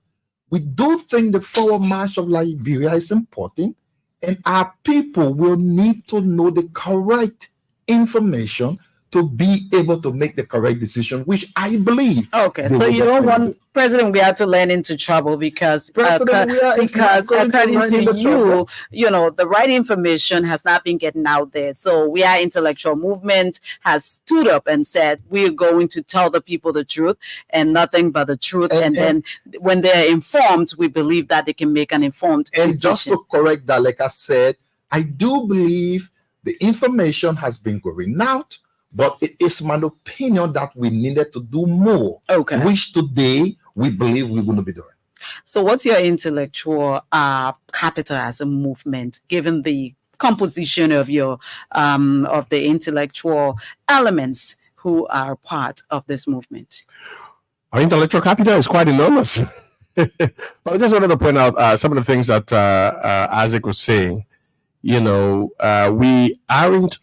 Speaker 8: we do think the forward march of Liberia is important, and our people will need to know the correct information to be able to make the correct decision, which I believe.
Speaker 3: Okay, so you don't want President Weah to land into trouble because according to you, you know, the right information has not been getting out there. So We Are Intellectual movement has stood up and said, we're going to tell the people the truth and nothing but the truth. And then when they're informed, we believe that they can make an informed decision.
Speaker 8: And just to correct that, like I said, I do believe the information has been going out, but it is my opinion that we needed to do more.
Speaker 3: Okay.
Speaker 8: Which today we believe we're going to be doing.
Speaker 3: So what's your intellectual capital as a movement, given the composition of your of the intellectual elements who are part of this movement?
Speaker 7: Our intellectual capital is quite enormous. But I just wanted to point out some of the things that Isaac was saying. You know, we aren't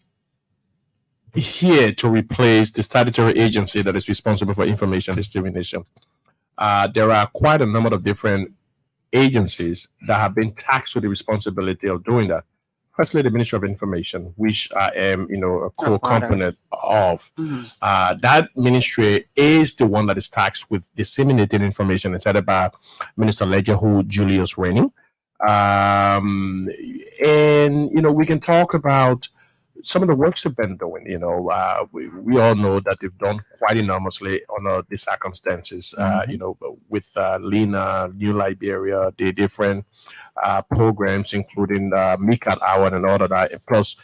Speaker 7: here to replace the statutory agency that is responsible for information dissemination. There are quite a number of different agencies that have been tasked with the responsibility of doing that. Firstly, the Ministry of Information, which I am, a core
Speaker 3: part of.
Speaker 7: component of. That ministry is the one that is tasked with disseminating information, it's headed by Minister Lejehu Julius Rennie. And we can talk about some of the works they've been doing. We all know that they've done quite enormously under the circumstances. With Lena, New Liberia, the different programs, including MICAT Hour and all of that, plus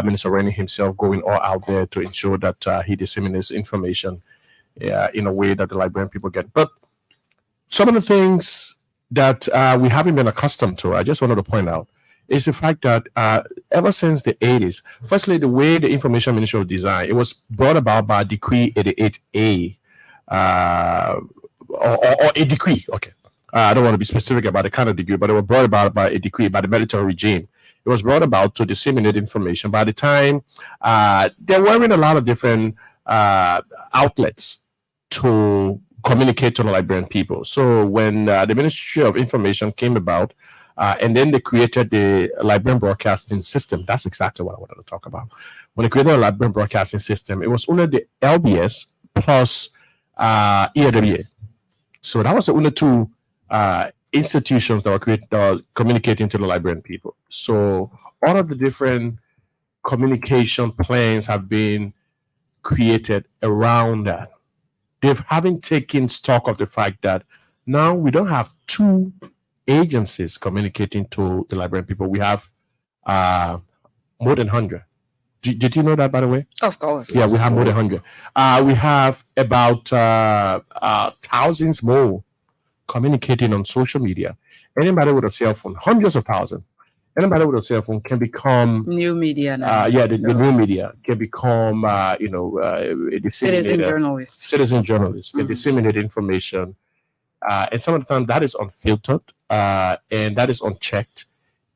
Speaker 7: Minister Rennie himself going all out there to ensure that he disseminates information in a way that the Liberian people get. But some of the things that we haven't been accustomed to, I just wanted to point out, is the fact that ever since the 80s, firstly, the way the Information Ministry was designed, it was brought about by Decree 88A, or a decree, okay. I don't want to be specific about the kind of decree, but it was brought about by a decree, by the military regime. It was brought about to disseminate information. By the time, there weren't a lot of different outlets to communicate to the Liberian people. So when the Ministry of Information came about, and then they created the Liberian Broadcasting System. That's exactly what I wanted to talk about. When they created the Liberian Broadcasting System, it was only the LBS plus ELBC. So that was the only two institutions that were communicating to the Liberian people. So all of the different communication plans have been created around that. They haven't taken stock of the fact that now we don't have two agencies communicating to the Liberian people. We have more than 100. Did you know that, by the way?
Speaker 3: Of course.
Speaker 7: Yeah, we have more than 100. We have about thousands more communicating on social media. Anybody with a cell phone, hundreds of thousands. Anybody with a cell phone can become
Speaker 3: new media now.
Speaker 7: The new media can become a
Speaker 3: Citizen journalists
Speaker 7: can disseminate information. And some of the time that is unfiltered and that is unchecked.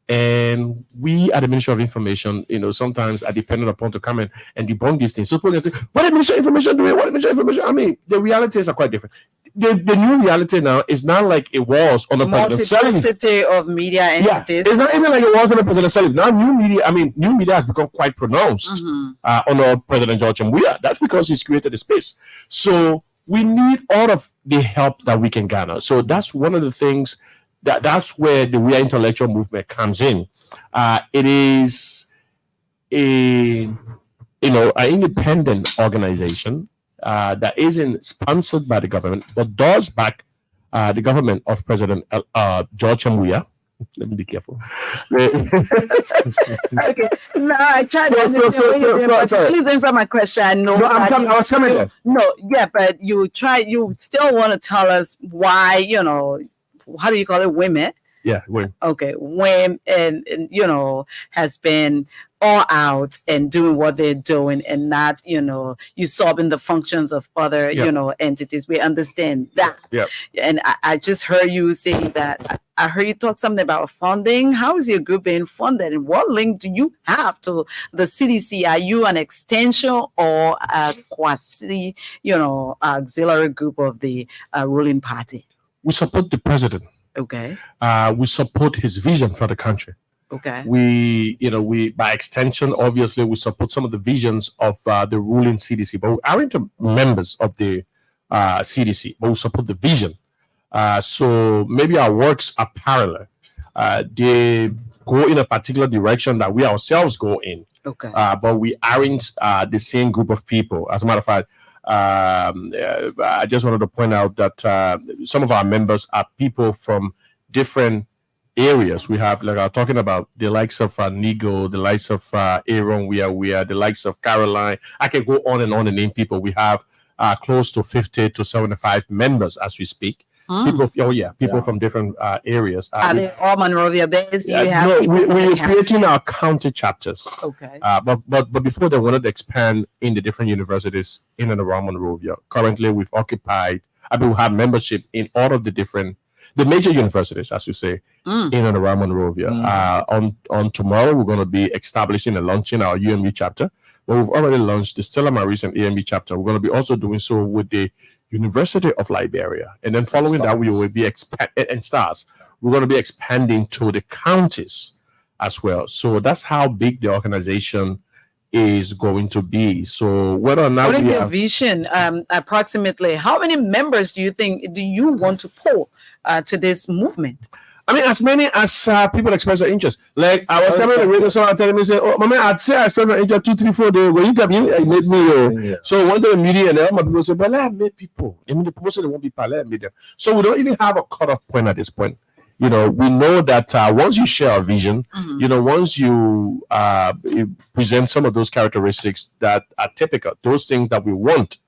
Speaker 7: And we at the Ministry of Information, sometimes are dependent upon to come in and debunk these things. So people can say, what is the Ministry of Information doing? What is the Ministry of Information? I mean, the realities are quite different. The new reality now is not like it was on the
Speaker 3: multiplicity of media entities.
Speaker 7: Yeah, it's not even like it was on the President. Now new media has become quite pronounced under President George Weah. That's because he's created a space. So we need all of the help that we can garner. So that's one of the things that's where the We Are Intellectual movement comes in. It is an independent organization that isn't sponsored by the government, but does back the government of President George Weah. Let me be careful.
Speaker 3: Okay. No, I tried to please answer my question. I know.
Speaker 7: No, I was coming there.
Speaker 3: No, yeah, but you still want to tell us why, how do you call it, women?
Speaker 7: Yeah, women.
Speaker 3: Okay, women and has been all out and doing what they're doing and not, usurping the functions of other, entities. We understand that.
Speaker 7: Yeah.
Speaker 3: And I just heard you say that. I heard you talk something about funding. How is your group being funded? And what link do you have to the CDC? Are you an extension or a quasi, auxiliary group of the ruling party?
Speaker 7: We support the president.
Speaker 3: Okay.
Speaker 7: We support his vision for the country.
Speaker 3: Okay.
Speaker 7: We by extension, obviously, we support some of the visions of the ruling CDC, but we aren't members of the CDC, but we support the vision. So maybe our works are parallel. They go in a particular direction that we ourselves go in.
Speaker 3: Okay.
Speaker 7: But we aren't the same group of people. As a matter of fact, I just wanted to point out that some of our members are people from different areas. We have, like I was talking about, the likes of Nigo, the likes of Aaron, we are the likes of Caroline. I can go on and name people. We have close to 50 to 75 members as we speak. People from different areas.
Speaker 3: Are they all Monrovia based?
Speaker 7: We're creating our county chapters.
Speaker 3: Okay.
Speaker 7: But before they wanted to expand in the different universities in and around Monrovia. Currently, we have membership in all of the major universities, as you say, in and around Monrovia. On tomorrow, we're going to be establishing and launching our UME chapter. But we've already launched the Stella Maris and AME chapter. We're going to be also doing so with the University of Liberia. And then following that, we will be expanding to the counties. as well. So that's how big the organization is going to be. So whether or not
Speaker 3: What is
Speaker 7: we
Speaker 3: your
Speaker 7: have,
Speaker 3: vision? Approximately, how many members do you want to pull to this movement?
Speaker 7: I mean, as many as people express their interest. Like I was telling the radio, someone telling me, say, "Oh, my man, I'd say I spent my interest 2, 3, 4 days. Go interview, and made me."
Speaker 8: Yeah.
Speaker 7: So one day the media and all my people say, "But let me people. I mean, the people say they won't be let me them." So we don't even have a cutoff point at this point. You know, we know that once you share a vision, you know, once you present some of those characteristics that are typical, those things that we want,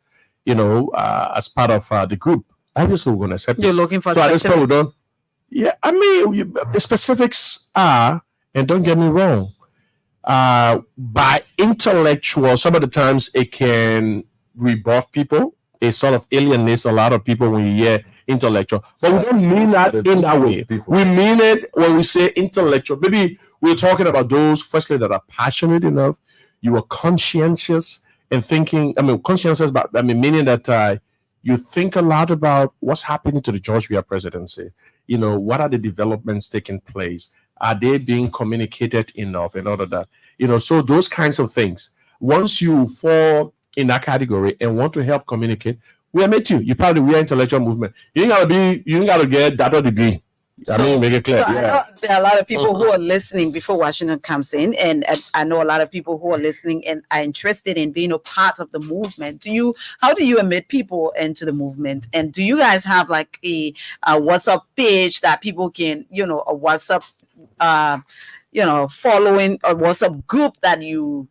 Speaker 7: you know, as part of the group, obviously we're going to accept it.
Speaker 3: You're looking for
Speaker 7: So at
Speaker 3: the
Speaker 7: this point, we don't. Yeah, I mean, the specifics are, and don't get me wrong, by intellectual, some of the times it can rebuff people. It sort of alienates a lot of people when you hear intellectual. But we don't mean that in that way. We mean it when we say intellectual. Maybe we're talking about those, firstly, that are passionate enough. You are conscientious and thinking, conscientious about, meaning that you think a lot about what's happening to the George Weah presidency. You know, what are the developments taking place? Are they being communicated enough and all of that? You know, so those kinds of things. Once you fall in that category and want to help communicate, we are met you. You're part of the We Are Intellectual movement. You ain't gotta get that degree. I mean, make it clear.
Speaker 3: So I know there are a lot of people who are listening before Washington comes in, and I know a lot of people who are listening and are interested in being a part of the movement. How do you admit people into the movement? And do you guys have like a WhatsApp page that people can, a WhatsApp, following, a WhatsApp group that your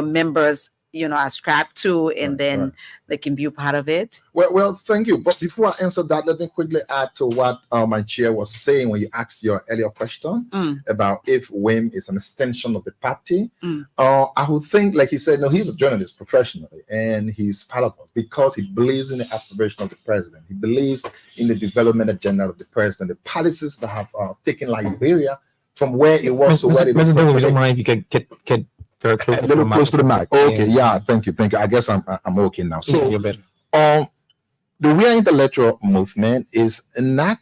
Speaker 3: members ascribe to, and then they can be a part of it?
Speaker 8: Well, thank you. But before I answer that, let me quickly add to what my chair was saying when you asked your earlier question about if WIM is an extension of the party. I would think, like he said, no, he's a journalist professionally, and he's part of us because he believes in the aspiration of the president. He believes in the development agenda of the president, the policies that have taken Liberia from where it was to where it is.
Speaker 2: President, we don't mind if you can get very close,
Speaker 8: a little close to the mic. Okay, yeah, thank you. I guess I'm okay now. So, the We Are Intellectual movement is not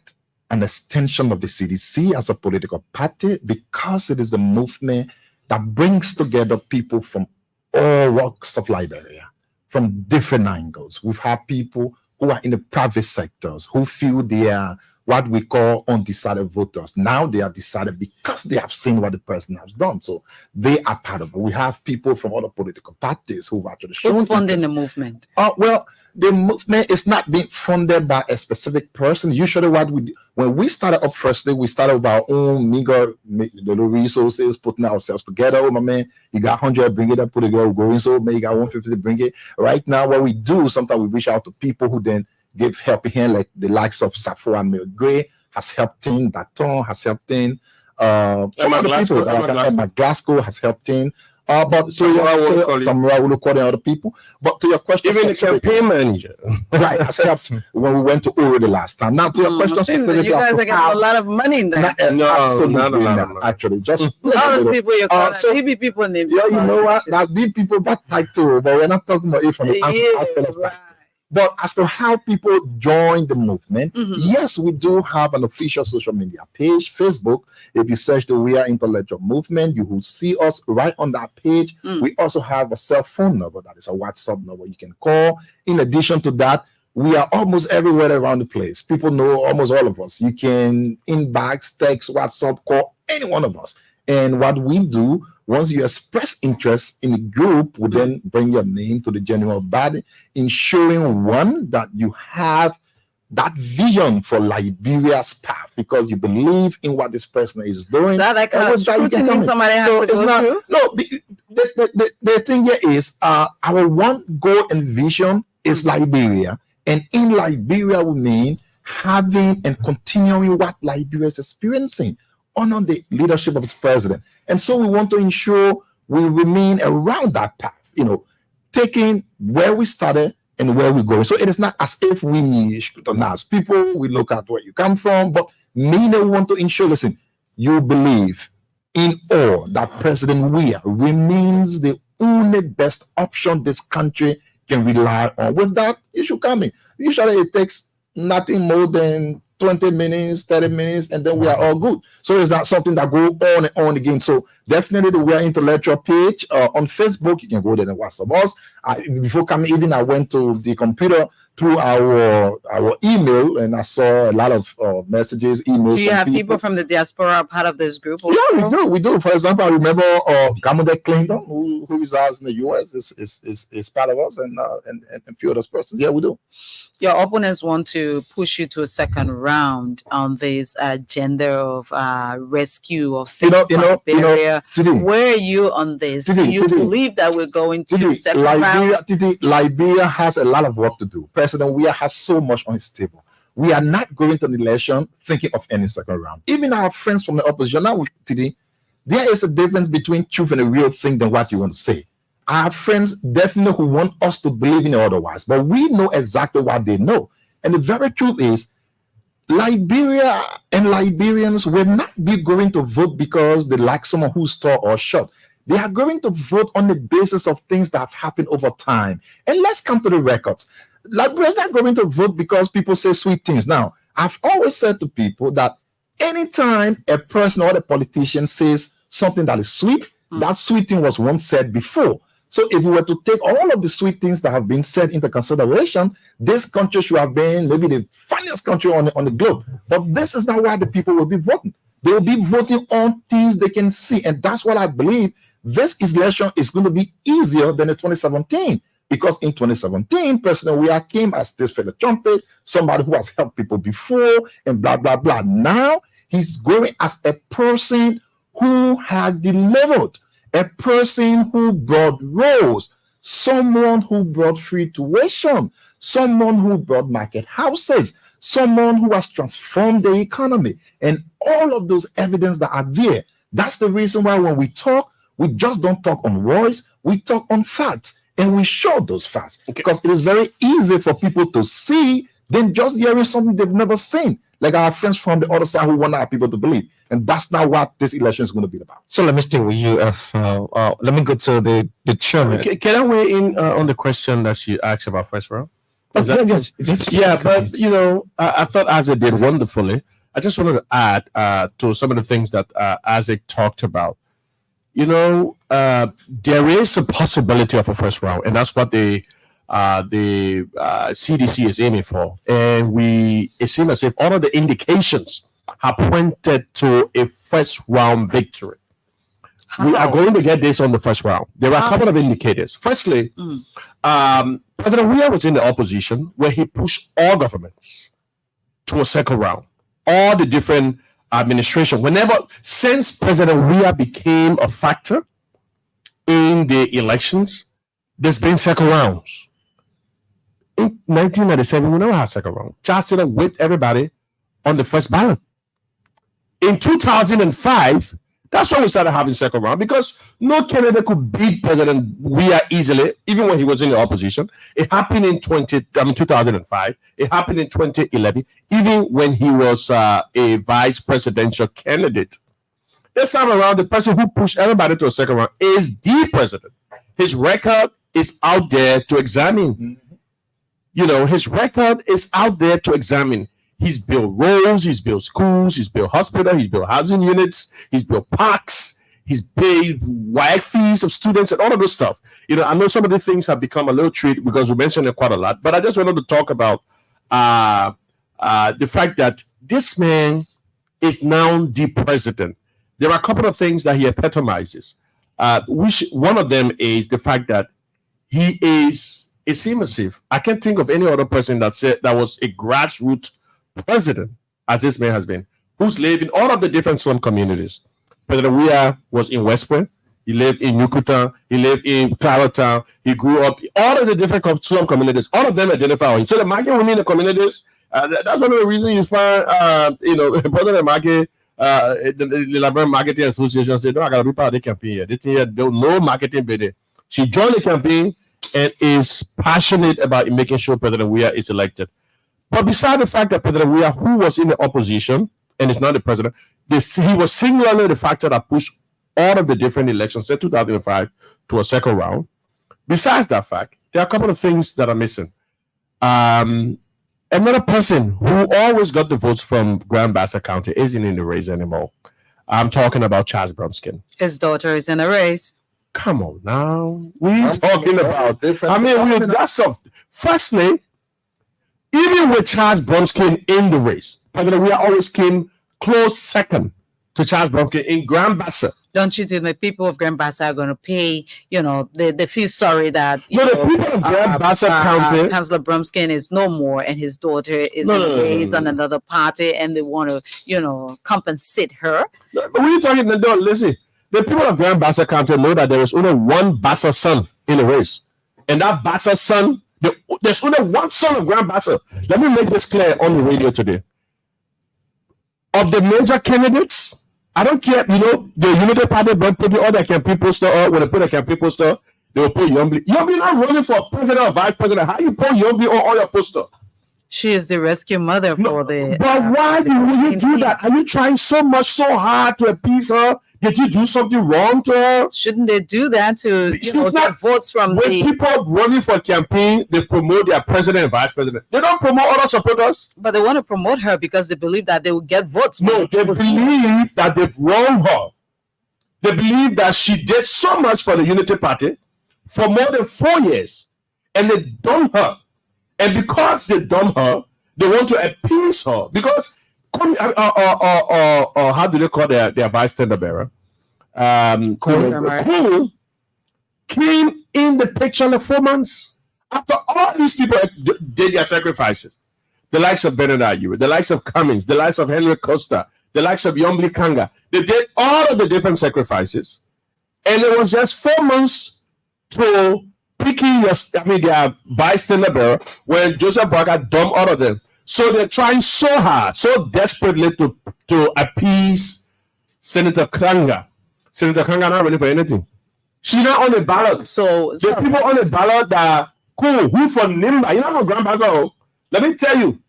Speaker 8: an extension of the CDC as a political party, because it is the movement that brings together people from all walks of Liberia, from different angles. We've had people who are in the private sectors who feel they are what we call undecided voters. Now they are decided because they have seen what the president has done. So they are part of it. We have people from other political parties who've actually shown
Speaker 3: who's funding the movement.
Speaker 8: Well, the movement is not being funded by a specific person. Usually when we started up firstly, we started with our own meager little resources, putting ourselves together. Oh, my man, you got 100, bring it up, put it going. So maybe you got 150, bring it. Right now, what we do, sometimes we reach out to people who then give helping hand, like the likes of Safora Mill Gray has helped in, Daton has helped in, Emma Glasgow has helped in, but so some Raul and other people. But to your question,
Speaker 7: even the campaign manager,
Speaker 8: right, has helped when we went to Uri the last time. Now to your question specifically,
Speaker 3: you guys are getting a lot of money in there.
Speaker 8: No. Actually, just
Speaker 3: all those people you're calling, BB people names.
Speaker 8: Yeah, you know what? Now BB people got tied too, but we're not talking about it from the But as to how people join the movement, yes, we do have an official social media page, Facebook. If you search the We Are Intellectual Movement, you will see us right on that page. We also have a cell phone number, that is a WhatsApp number you can call. In addition to that, we are almost everywhere around the place. People know almost all of us. You can inbox, text, WhatsApp, call any one of us. And what we do, once you express interest in the group, we then bring your name to the general body, ensuring one, that you have that vision for Liberia's path, because you believe in what this person is doing.
Speaker 3: That kind of scrutiny somebody has to go through?
Speaker 8: No, the thing here is our one goal and vision is Liberia. And in Liberia, we mean having and continuing what Liberia is experiencing under the leadership of its president. And so we want to ensure we remain around that path, taking where we started and where we're going. So it is not as if we scrutinize people, we look at where you come from, but mainly we want to ensure, listen, you believe in all that President Weah remains the only best option this country can rely on. With that, you should come in. Usually it takes nothing more than 20 minutes, 30 minutes, and then we are all good. So it's not something that go on and on again. So definitely we are intellectual page on Facebook. You can go there and watch us. Before coming, even I went to the computer through our email, and I saw a lot of messages, emails.
Speaker 3: Do you have people from the diaspora part of this group?
Speaker 8: Yeah, we do. For example, I remember Gamode Clinton, who resides in the U.S., is part of us, and a few other persons. Yeah, we do.
Speaker 3: Your opponents want to push you to a second round on this agenda of rescue of Liberia. Where are you on this? Do you believe that we're going to the second round?
Speaker 8: Liberia has a lot of work to do. President Weah has so much on his table. We are not going to the election thinking of any second round. Even our friends from the opposition now, today, there is a difference between truth and a real thing than what you want to say. Our friends definitely who want us to believe in it otherwise, but we know exactly what they know. And the very truth is, Liberia and Liberians will not be going to vote because they like someone who's tall or short. They are going to vote on the basis of things that have happened over time. And let's come to the records. Liberians are not going to vote because people say sweet things. Now, I've always said to people that anytime a person or a politician says something that is sweet, that sweet thing was once said before. So if we were to take all of the sweet things that have been said into consideration, this country should have been maybe the funniest country on the globe. But this is not why the people will be voting. They will be voting on things they can see. And that's what I believe. This election is going to be easier than the 2017. Because in 2017, President Weah came as this for the trumpet, somebody who has helped people before, and blah, blah, blah. Now, he's going as a person who has delivered, a person who brought roads, someone who brought free tuition, someone who brought market houses, someone who has transformed the economy, and all of those evidence that are there. That's the reason why when we talk, we just don't talk on voice, we talk on facts, and we show those facts. Because it is very easy for people to see than just hearing something they've never seen. Like our friends from the other side who want our people to believe. And that's not what this election is going to be about.
Speaker 2: So let me stay with you. Let me go to the chairman.
Speaker 7: Can I weigh in on the question that she asked about first round?
Speaker 2: Yeah,
Speaker 7: but I thought Isaac did wonderfully. I just wanted to add to some of the things that Isaac talked about. There is a possibility of a first round, and that's what the CDC is aiming for. And it seems as if all of the indications have pointed to a first round victory. We are going to get this on the first round. There are a couple of indicators. Firstly, President Weah was in the opposition where he pushed all governments to a second round. All the different administration, since President Weah became a factor in the elections, there's been second rounds. In 1997, we never had second round. Just with everybody on the first ballot. In 2005, that's when we started having second round, because no candidate could beat President Weah easily, even when he was in the opposition. It happened in 2005. It happened in 2011, even when he was a vice presidential candidate. This time around, the person who pushed everybody to a second round is the president. His record is out there to examine. His record is out there to examine. He's built roads, he's built schools, he's built hospitals, he's built housing units, he's built parks, he's paid WAG fees of students and all of this stuff. I know some of the things have become a little treat because we mentioned it quite a lot, but I just wanted to talk about the fact that this man is now the president. There are a couple of things that he epitomizes. One of them is the fact that he is immersive. I can't think of any other person that was a grassroots president, as this man has been, who's lived in all of the different slum communities. President Weah was in West Point. He lived in Yukuta. He lived in Claratown. He grew up all of the different slum communities. All of them identify. So the market women in the communities. That's one of the reasons you find, President Market, the Liberian Marketing Association said, "No, I got to be part of the campaign here. This here, no marketing bid." She joined the campaign and is passionate about making sure President Weah is elected. But beside the fact that President Weah, who was in the opposition and is not the president, he was singularly the factor that pushed all of the different elections in 2005 to a second round. Besides that fact, there are a couple of things that are missing. Another person who always got the votes from Grand Bassa County isn't in the race anymore. I'm talking about Charles Bromskin.
Speaker 3: His daughter is in a race.
Speaker 7: Come on now. We're talking about different. I mean, that's a, firstly, even with Charles Bromskin in the race, we always came close second to Charles Bromskin in Grand Bassa.
Speaker 3: Don't you think the people of Grand Bassa are going to pay, they feel sorry that
Speaker 7: the people of Grand Bassa County,
Speaker 3: Councillor Bromskin is no more and his daughter is raised on another party and they want to, compensate her?
Speaker 7: But when you're talking, listen, the people of Grand Bassa County know that there is only one Bassa son in the race. And that Bassa son, there's only one son of Grand Bassa. Let me make this clear on the radio today. Of the major candidates, I don't care, the Unity Party but put all their campaign poster up. When they put a campaign poster, they will put Yombly. Yombly not running for president or vice president. How you put Yombly on all your poster?
Speaker 3: She is the rescue mother for the.
Speaker 7: But why will you do that? Are you trying so hard to appease her? Did you do something wrong to her?
Speaker 3: Shouldn't they do that to get votes from
Speaker 7: when people running for campaign, they promote their president and vice president. They don't promote other supporters.
Speaker 3: But they want to promote her because they believe that they will get votes.
Speaker 7: No, they believe that they've wronged her. They believe that she did so much for the Unity Party for more than 4 years. And they dumped her. And because they dumped her, they want to appease her. Because how do they call their vice tender bearer? Cole came in the picture in 4 months after all these people did their sacrifices. The likes of Bernard Ayew, the likes of Cummings, the likes of Henry Costa, the likes of Yombly Kanga. They did all of the different sacrifices, and it was just 4 months to picking their vice tender bearer when Joseph Barker dumped all of them. So they're trying so hard, so desperately to appease Senator Kanga. Senator Kanga not running for anything. She's not on the ballot. So the people on the ballot that cool, who from Nimba, you're not from Grand Bassa. Let me tell you,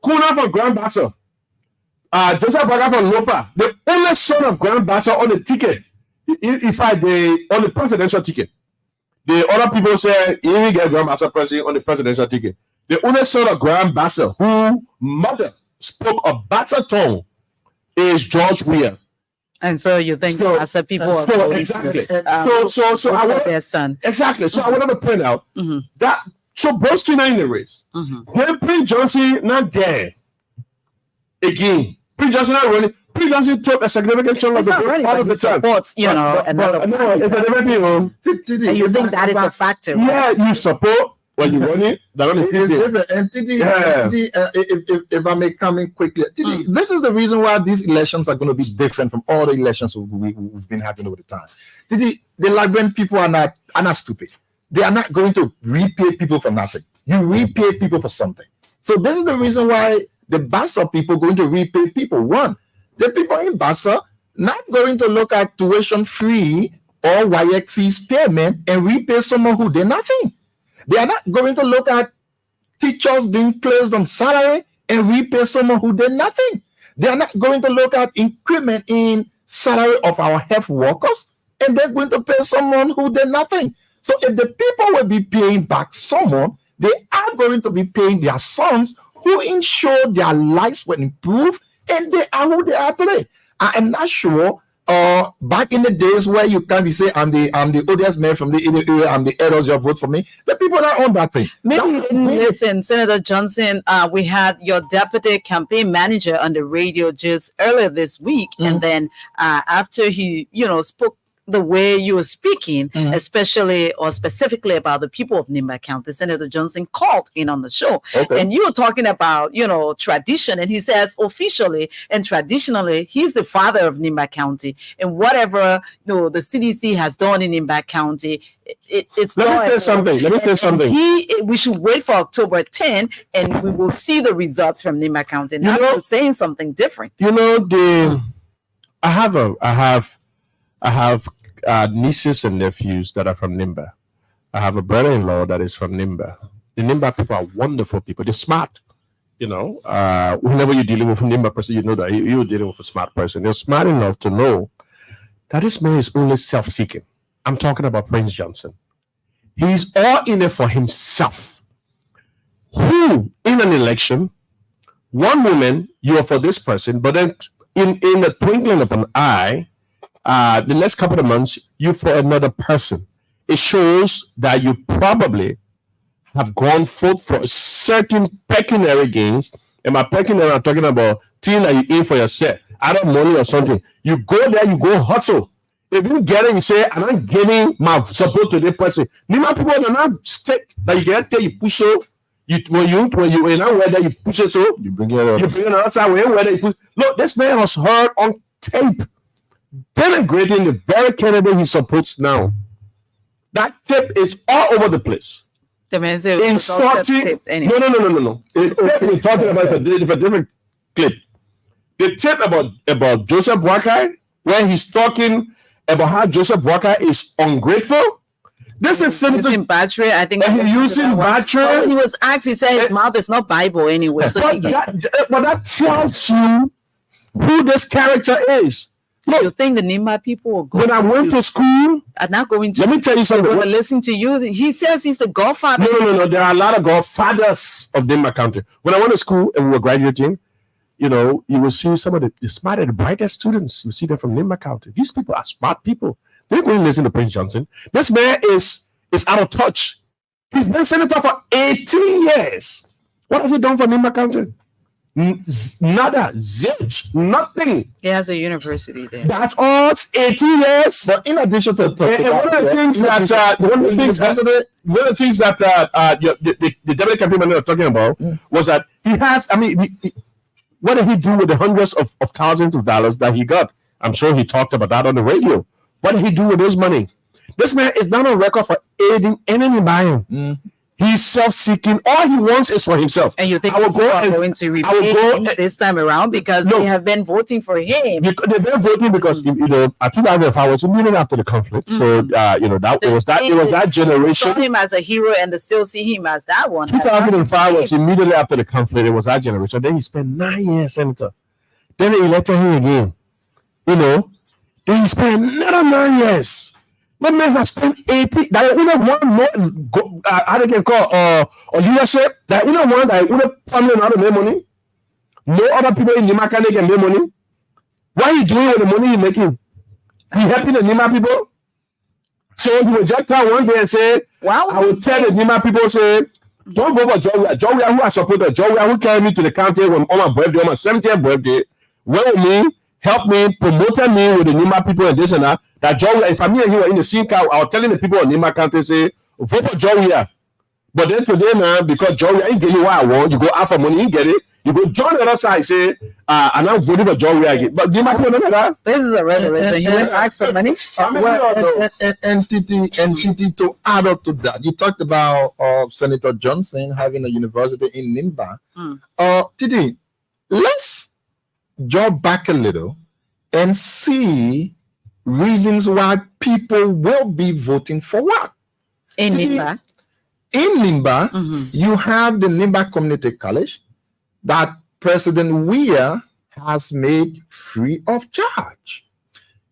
Speaker 7: cool not from Grand Bassa. Joseph Barker from Lofa, the only son of Grand Bassa on the ticket. In fact, on the presidential ticket. The other people say he didn't get Grand Bassa president on the presidential ticket. The only son of Grand Bassa who mother spoke a Bassa tongue is George Weir.
Speaker 3: And so you think Bassa people are
Speaker 7: exactly. So I want
Speaker 3: their son.
Speaker 7: Exactly. So I wanted to point out that Bromskin not in the race. Then Prince Johnson not there again. Prince Johnson not running. Prince Johnson took a significant chunk of the all of the time.
Speaker 3: Supports, no,
Speaker 7: it's a different thing.
Speaker 3: And you think that is a factor?
Speaker 7: Yeah, you support. When you run it,
Speaker 8: it's different. And Titi, if I may come in quickly, Titi, this is the reason why these elections are going to be different from all the elections we've been having over the time. Titi, the Liberian people are not stupid. They are not going to repay people for nothing. You repay people for something. So this is the reason why the Bassa people are going to repay people. One, the people in Bassa not going to look at tuition-free or WAEC fees payment and repay someone who did nothing. They are not going to look at teachers being placed on salary and repay someone who did nothing. They are not going to look at increment in salary of our health workers, and they're going to pay someone who did nothing. So if the people will be paying back someone, they are going to be paying their sons who ensured their lives will improve, and they are who they are today. I am not sure. Back in the days where you can be say I'm the oldest man from the area, I'm the elders, you vote for me. The people are on that thing.
Speaker 3: Maybe you didn't listen, Senator Johnson. We had your deputy campaign manager on the radio just earlier this week, and then after he, spoke the way you were speaking, especially or specifically about the people of Nimba County, Senator Johnson called in on the show. Okay. And you were talking about, tradition. And he says officially and traditionally, he's the father of Nimba County. And whatever, the CDC has done in Nimba County, it's
Speaker 7: Let me say something.
Speaker 3: We should wait for October 10 and we will see the results from Nimba County. Now you're saying something different.
Speaker 7: I have nieces and nephews that are from Nimba. I have a brother-in-law that is from Nimba. The Nimba people are wonderful people. They're smart. Whenever you're dealing with a Nimba person, you know that you're dealing with a smart person. They're smart enough to know that this man is only self-seeking. I'm talking about Prince Johnson. He's all in it for himself. Who you in an election, one woman, you are for this person, but then in the twinkling of an eye, the next couple of months, you for another person. It shows that you probably have gone forth for certain pecuniary gains. And by pecuniary, I'm talking about things that you in for yourself, either money or something. You go there, you go hustle. If you get it, you say, I'm not giving my support to this person. Nima people are not stick that you get there, you push so. When you whether you push it so, you bring it outside, whether you push. Look, this man was heard on tape denigrating the very candidate he supports now. That tape is all over the place.
Speaker 3: The man said
Speaker 7: insulting. Anyway. No. We're talking about a different clip. The tape about Joseph Boakai, where he's talking about how Joseph Boakai is ungrateful. This is
Speaker 3: using battery. I think
Speaker 7: he's using battery.
Speaker 3: Oh, he was asked. He said his mouth is not Bible anyway. So
Speaker 7: but that tells you who this character is.
Speaker 3: Look, you think the Nimba people are going
Speaker 7: when I went to school
Speaker 3: are not going to?
Speaker 7: Let me tell you something.
Speaker 3: Going to listen to you. He says he's a godfather.
Speaker 7: No. There are a lot of godfathers of Nimba County. When I went to school and we were graduating, you will see some of the smartest, the brightest students. You see them from Nimba County. These people are smart people. They're going to listen to Prince Johnson. This man is out of touch. He's been senator for 18 years. What has he done for Nimba County? Nada, zilch, nothing.
Speaker 3: He has a university there.
Speaker 7: That's all. It's 18 years.
Speaker 8: But in addition to
Speaker 7: one of the things that the deputy campaign manager was talking about was that he has. I mean, what did he do with the hundreds of thousands of dollars that he got? I'm sure he talked about that on the radio. What did he do with his money? This man is not on record for aiding anybody. He's self-seeking. All he wants is for himself.
Speaker 3: And you think people are going to repay him this time around because they have been voting for him?
Speaker 7: They've been voting because 2005 was immediately after the conflict. So it was that generation.
Speaker 3: Saw him as a hero and they still see him as that one.
Speaker 7: 2005 was immediately after the conflict. It was that generation. Then he spent 9 years senator. Then they elected him again. Then he spent another 9 years. That man has spent 80. That one more, how they can call or leadership. That one that family not make money. No other people in Nima can make money. What are you doing with the money you making? He helping the Nima people. So he will just come one day and say, "Wow!" I will tell the Nima people, say, "Don't vote for Joria. Joria, who I supported, Joria, who carried me to the county on my birthday, on my 70th birthday, went with me." Help me, promoted me with the Nima people and this and that. That Joria, if I'm here, he were in the same car, I was telling the people on Nima County, say, vote for Joria. But then today, man, because Joria ain't getting what I want, you go out for money, you get it. You go join the other side, say, I'm not voting for Joria again. But Nima people know that.
Speaker 3: This is a revelation. You went to ask for money?
Speaker 8: Entity to add up to that. You talked about Senator Johnson having a university in Nimba. Titi, let's jump back a little and see reasons why people will be voting for what?
Speaker 3: In Nimba,
Speaker 8: you have the Nimba Community College that President Weah has made free of charge.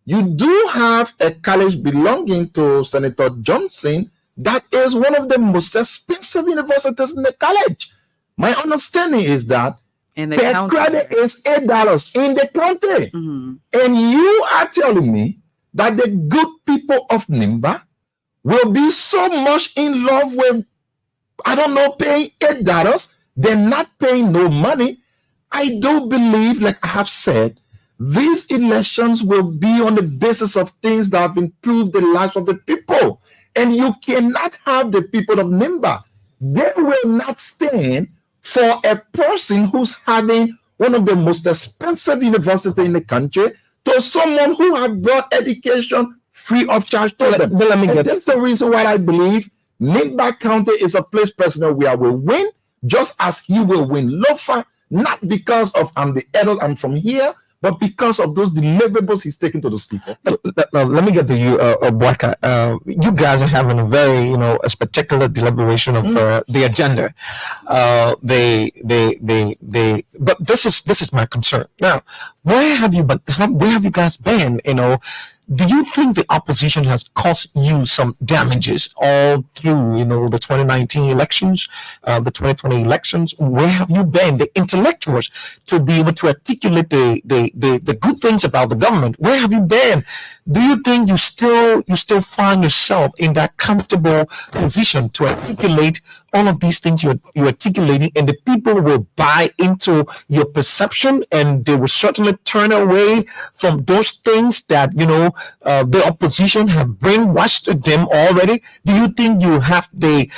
Speaker 8: You do have a college belonging to Senator Johnson that is one of the most expensive universities in the college. My understanding is that the credit is $8 in the country. And you are telling me that the good people of Nimba will be so much in love with, paying $8. They're not paying no money. I do believe, like I have said, these elections will be on the basis of things that have improved the lives of the people. And you cannot have the people of Nimba. They will not stand for a person who's having one of the most expensive universities in the country to someone who have brought education free of charge to them. That's the reason why I believe Nimba County is a place President Weah will win, just as he will win Lofa, not because of I'm the adult, I'm from here, but because of those deliverables he's taking to those people.
Speaker 2: Now, let me get to you, Boakai. You guys are having a very, a spectacular deliberation of the agenda. But this is my concern. Now, where have you guys been? Do you think the opposition has caused you some damages all through, the 2019 elections, the 2020 elections? Where have you been, the intellectuals, to be able to articulate the good things about the government? Where have you been? Do you think you still find yourself in that comfortable position to articulate all of these things you're articulating, and the people will buy into your perception, and they will certainly turn away from those things that the opposition have brainwashed them already? Do you think you have the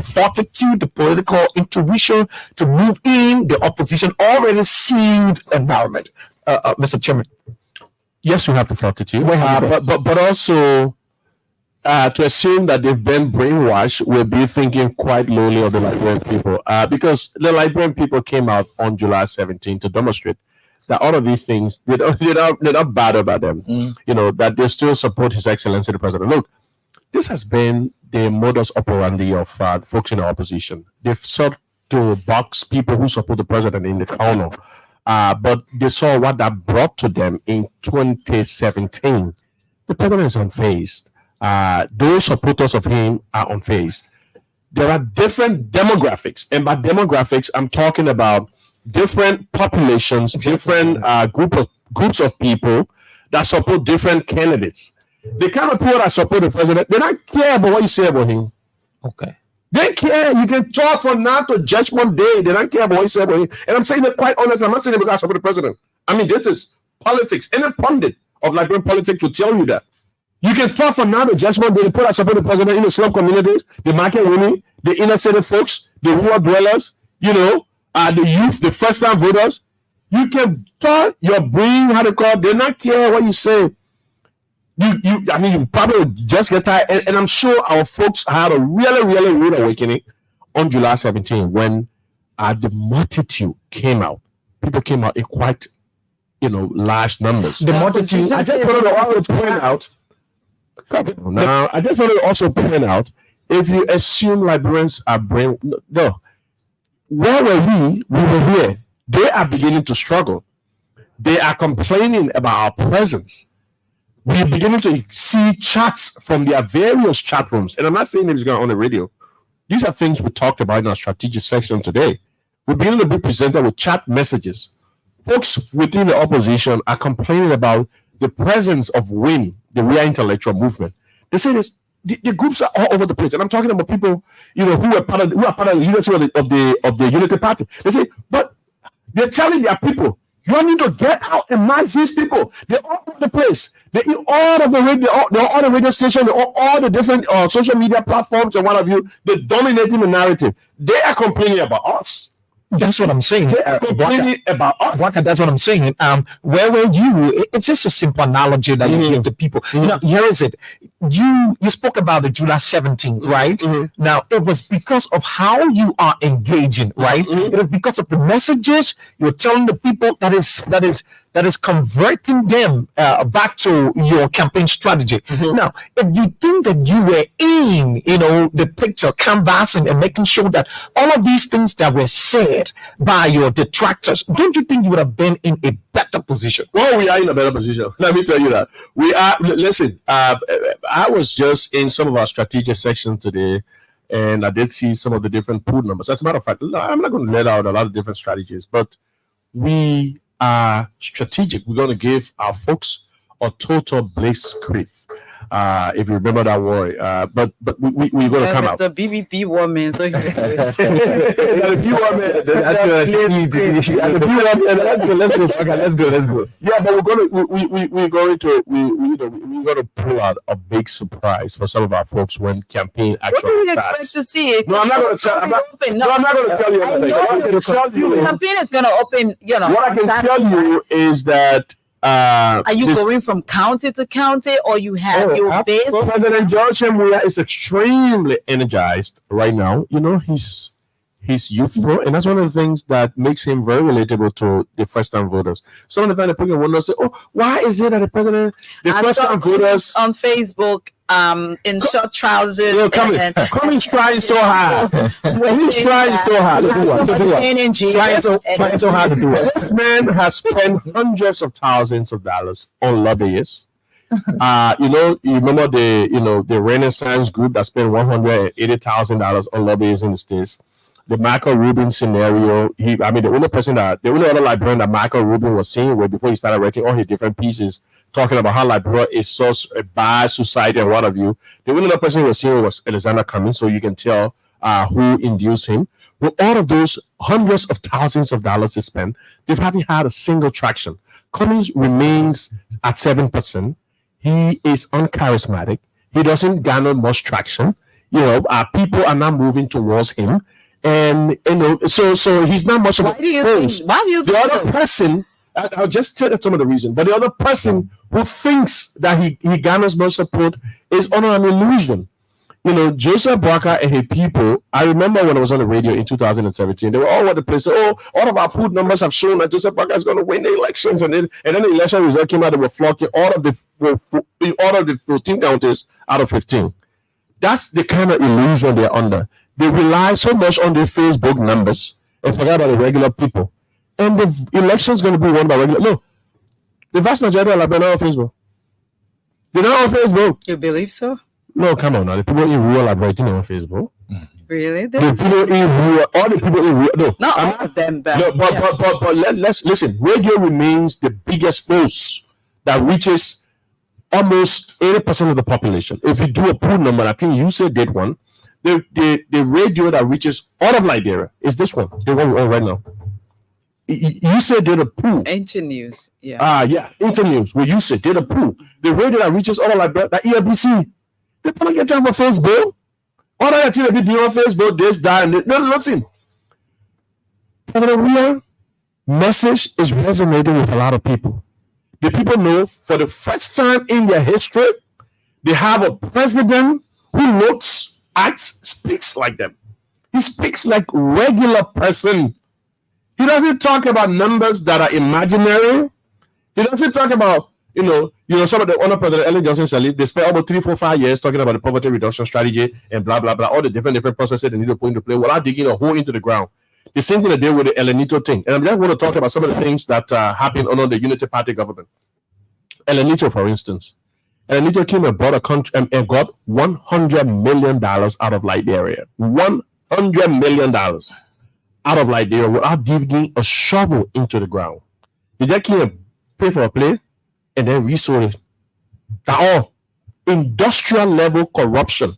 Speaker 2: fortitude, the political intuition to move in the opposition already sealed environment, Mr. Chairman?
Speaker 7: Yes, we have the fortitude, but also to assume that they've been brainwashed will be thinking quite lowly of the Liberian people, because the Liberian people came out on July 17 to demonstrate that all of these things, they're not bad about them, that they still support His Excellency the President. Look, this has been the modus operandi of folks in the opposition. They've sought to box people who support the president in the corner, but they saw what that brought to them in 2017. The president is unfazed. Those supporters of him are unfazed. There are different demographics, and by demographics, I'm talking about different populations, different groups of people that support different candidates. The kind of people that support the president, they don't care about what you say about him.
Speaker 2: Okay.
Speaker 7: They care. You can talk from now to Judgment Day. They don't care about what you say about him. And I'm saying that quite honest. I'm not saying it because I support the president. I mean, this is politics. Any pundit of Liberian politics will tell you that. You can talk from now to Judgment Day. The people that support the president in the slum communities, the market women, the inner city folks, the rural dwellers, the youth, the first-time voters. You can talk your brain, how to call it. They not care what you say. You probably just get tired. And I'm sure our folks had a really, really rude awakening on July 17 when the multitude came out. People came out in quite, large numbers.
Speaker 2: The multitude.
Speaker 7: I just wanted to also point out. Now, I just wanted to also point out, if you assume Liberians are no. Where were we? We were here. They are beginning to struggle. They are complaining about our presence. We're beginning to see chats from their various chat rooms. And I'm not saying it's going on the radio. These are things we talked about in our strategic section today. We're beginning to be presented with chat messages. Folks within the opposition are complaining about the presence of WIN, the Real Intellectual Movement. They say this. The groups are all over the place, and I'm talking about people, who are part of the leadership of the Unity Party. They say, but they're telling their people, you need to get out and match these people. They're all over the place. They're in all of the radio, all the radio stations, all the different social media platforms, and what have you. They're dominating the narrative. They are complaining about us.
Speaker 2: That's what I'm saying.
Speaker 7: They are complaining about us.
Speaker 2: That's what I'm saying. Where were you? It's just a simple analogy that you give to people. Now, here is it. You spoke about the July 17th, right? Now, it was because of how you are engaging, right? It is because of the messages you're telling the people that is converting them back to your campaign strategy. Now, if you think that you were in, the picture, canvassing and making sure that all of these things that were said by your detractors, don't you think you would have been in a better position?
Speaker 7: Well, we are in a better position. Let me tell you that. We are, listen, I was just in some of our strategic sections today, and I did see some of the different pool numbers. As a matter of fact, I'm not going to let out a lot of different strategies, but we are strategic. We're going to give our folks a total blitzkrieg. If you remember that word, but we're going to come out.
Speaker 3: The BBP woman, so
Speaker 7: the B woman. Let's go. Okay, let's go. Yeah, but we're going to pull out a big surprise for some of our folks when campaign actually
Speaker 3: starts. What do you
Speaker 7: starts.
Speaker 3: expect to see?
Speaker 7: No, I'm not going to tell. I'm not going to tell you anything.
Speaker 3: The campaign is going to open.
Speaker 7: What I can tell you is that.
Speaker 3: Are you going from county to county, or you have your base?
Speaker 7: President George Mweya is extremely energized right now. He's youthful, and that's one of the things that makes him very relatable to the first-time voters. Some of the time, the people wonder, say, "Oh, why is it that the first-time voters
Speaker 3: on Facebook in short trousers.
Speaker 7: Cummings trying so hard. He's trying so hard to do what? Trying so hard to do it. This man has spent hundreds of thousands of dollars on lobbyists. You remember the Renaissance group that spent $180,000 on lobbyists in the States. The Michael Rubin scenario. The only other librarian that Michael Rubin was seeing with before he started writing all his different pieces, talking about how Liberia is such a bad society and what have you. The only other person he was seeing was Alexander Cummings, so you can tell who induced him. With all of those hundreds of thousands of dollars to spend, they haven't had a single traction. Cummings remains at 7%. He is uncharismatic. He doesn't garner much traction. People are not moving towards him. And so he's not much of a force.
Speaker 3: Why do you think
Speaker 7: the other person, I'll just tell you some of the reason, but the other person who thinks that he garners much support is under an illusion. Joseph Boakai and his people, I remember when I was on the radio in 2017, they were all over the place. All of our poll numbers have shown that Joseph Boakai is going to win the elections. And then the election result came out, they were flocking all of the 14 counties out of 15. That's the kind of illusion they're under. They rely so much on their Facebook numbers and forget about the regular people. And the election is going to be won by regular. No, the vast majority of Liberia are on Facebook. They're not on Facebook.
Speaker 3: You believe so?
Speaker 7: No, come on now. The people in rural are writing on Facebook.
Speaker 3: Really?
Speaker 7: The people in rural, all the people in rural. No,
Speaker 3: not all of them.
Speaker 7: But let's listen. Radio remains the biggest force that reaches almost 80% of the population. If you do a poll number, I think you said did one. The radio that reaches all of Liberia is this one, the one we're on right now. You said did a pool.
Speaker 3: Internews, yeah.
Speaker 7: Internews. Well, you said did a pool. The radio that reaches all of Liberia, the ELBC. They don't get time for Facebook. All that thing they do on Facebook, this, that, and this. No, listen. The real message is resonating with a lot of people. The people know for the first time in their history, they have a president who looks, acts, speaks like them. He speaks like regular person. He doesn't talk about numbers that are imaginary. He doesn't talk about, some of the honor president Ellen Johnson Sirleaf, they spent about 3, 4, 5 years talking about the poverty reduction strategy and blah, blah, blah, all the different processes they need to put into play without digging a hole into the ground. The same thing they did with the Elenito thing. And I'm just going to talk about some of the things that happened under the Unity Party government. Elenito, for instance. Elenito came and bought a country and got $100 million out of Liberia. $100 million out of Liberia without digging a shovel into the ground. They just came and paid for a play and then resold it. That all industrial level corruption.